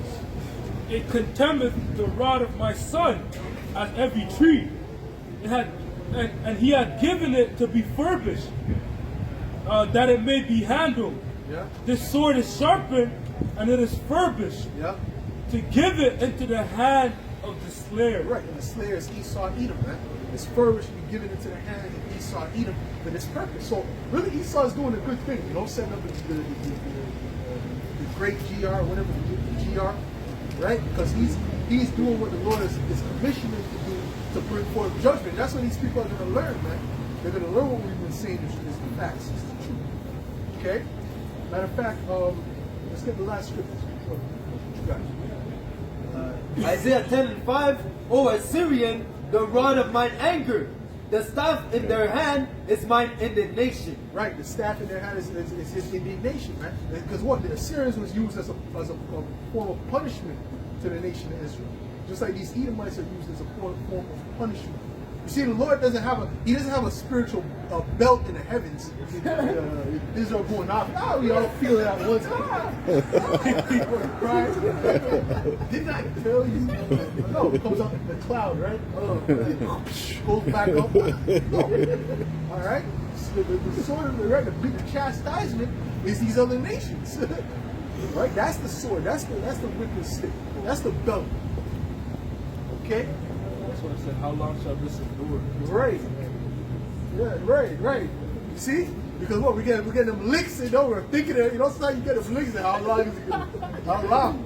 It contemneth the rod of my son as every tree. It had, and he had given it to be furbished, that it may be handled. yeah, This sword is sharpened, and it is furbished, yeah. to give it into the hand of the slayer. Right, and the slayer is Esau Edom, man. It's furbished to be given into the hands of Esau Edom for this purpose. So really Esau is doing a good thing, you know, setting up the great GR, whatever the GR, right? Because he's doing what the Lord is commissioning to do to bring forth judgment. That's what these people are going to learn, man. They're going to learn what we've been saying is the facts, it's the truth. Okay? Matter of fact, let's get the last scripture. What you got? Isaiah 10:5, O Assyrian, the rod of mine anger, the staff in their hand is mine indignation. Right, the staff in their hand is his indignation, man. Because what? The Assyrians was used as a form of punishment to the nation of Israel. Just like these Edomites are used as a form of punishment. You see, the Lord doesn't have a spiritual belt in the heavens. Israel going off. Oh, we all feel it at once. People are crying. Didn't I tell you? No, it comes out in the cloud, right? Goes back up. No. All right. So the sword of the bigger chastisement is these other nations. Right? That's the sword. That's the whipping stick. That's the belt. Okay. That's why I said, how long shall this endure? Right. Yeah, right. You see? Because what, we're getting them licks, you know, we're thinking that, you know, sometimes you get them licks and how long is it gonna, how long?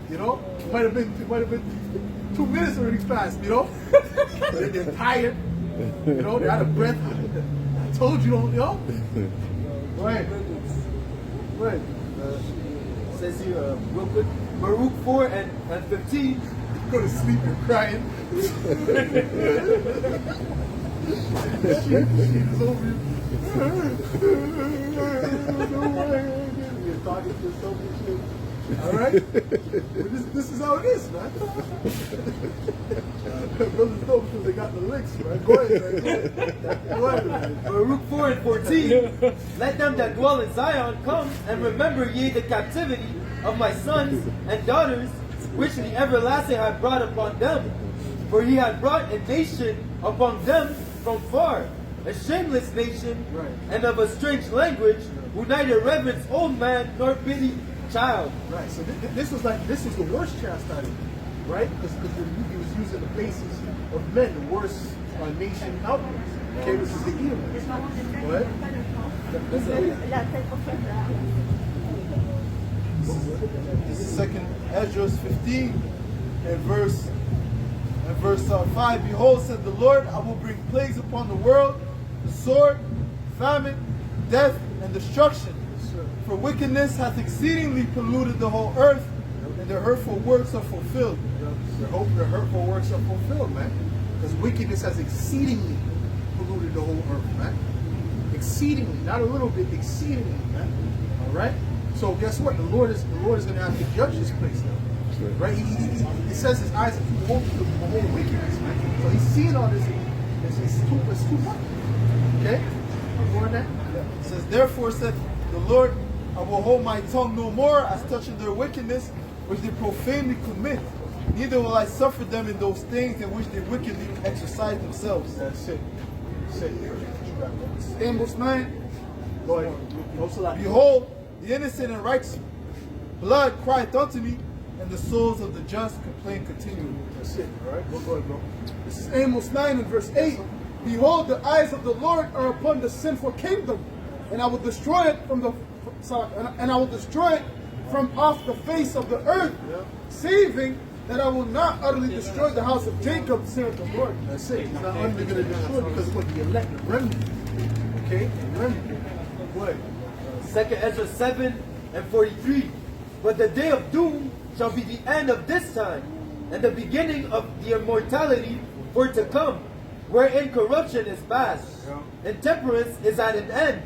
You know? It might have been 2 minutes already passed, you know? They're tired, you know, they're out of breath. I told you, don't, you know? Right. Right. It says here, real quick, Baruch 4 and 15. Go to sleep and crying. She's over you. You're talking to yourself and shit. All right? But this is how it is, man. Brothers know because they got the licks, right? Go ahead, man. Go ahead, man. Baruch 4 and 14. Let them that dwell in Zion come and remember ye the captivity of my sons and daughters, which the everlasting had brought upon them. For he had brought a nation upon them from far, a shameless nation, Right. and of a strange language, who neither reverence old man nor pity child. Right, so this was the worst chastisement, right? Because he was using the basis of men, the worst nation out there. Okay, this is the Edomites. Go ahead. This is 2nd Ezra 15 and verse 5. Behold, said the Lord, I will bring plagues upon the world, the sword, famine, death, and destruction. For wickedness hath exceedingly polluted the whole earth, and their hurtful works are fulfilled. The hurtful works are fulfilled, man. Because wickedness has exceedingly polluted the whole earth, man. Exceedingly, not a little bit, exceedingly, man. All right. So guess what? The Lord is going to have to judge this place now, right? He says his eyes are too open to the whole wickedness, man. So he's seeing all this. It's too much. Okay. More on that. It says, therefore said the Lord, I will hold my tongue no more as touching their wickedness, which they profanely commit. Neither will I suffer them in those things in which they wickedly exercise themselves. That's it. Amos 9. Go ahead. Behold, the innocent and righteous blood crieth unto me, and the souls of the just complain continually. That's it. All right. Go ahead, bro. This is Amos 9 and verse 8. Behold, the eyes of the Lord are upon the sinful kingdom, and I will destroy it and I will destroy it from off the face of the earth, saving that I will not utterly destroy the house of Jacob, saith the Lord. That's it. He's not only going to destroy because it's going to be elect, the remnant. Okay? Remember. Go ahead. 2nd Ezra 7 and 43. But the day of doom shall be the end of this time, and the beginning of the immortality for to come, wherein corruption is past, and temperance is at an end,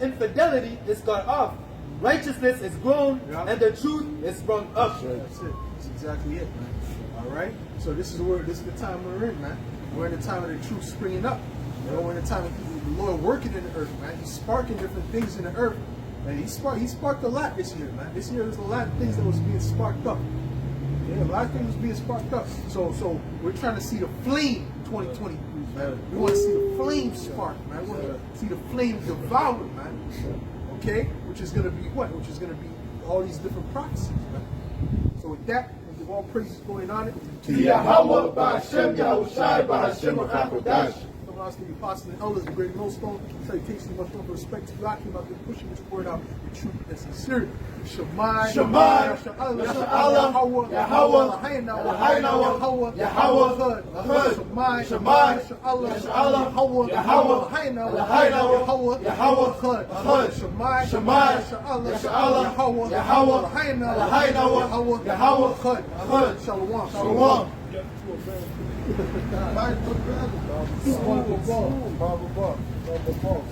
infidelity is cut off, righteousness is grown, and the truth is sprung up. That's it. That's exactly it, man. All right. So this is the time we're in, man. We're in the time of the truth springing up. You know, we're in the time of the Lord working in the earth, man. He's sparking different things in the earth. Man, he sparked a lot this year, man. This year there's a lot of things that was being sparked up. Yeah, a lot of things was being sparked up. So we're trying to see the flame 2020, man. We want to see the flame spark, man. We want to see the flame devour, man. Okay? Which is gonna be what? Which is gonna be all these different prophecies, man. So with that, we give all praises going on it. Yahweh, Ba'Hashem, Yahushai, Ba'Hashem, HaKadosh. Coming out to the apostles and elders, the great millstone. Salutations, much love, respect to God. Came out there pushing this word out with truth and sincerity. Shemai, Shemai, Yahshua, Yahweh, Yahweh, Yahweh, Yahweh, Yahweh, Shemai, Shemai, Yahshua, Yahweh, Yahweh, Yahweh, Yahweh, Shemai, Shemai, Yahweh, Yahweh, Yahweh, Shalom, Shalom. Baba, Baba, Baba, Baba, Baba.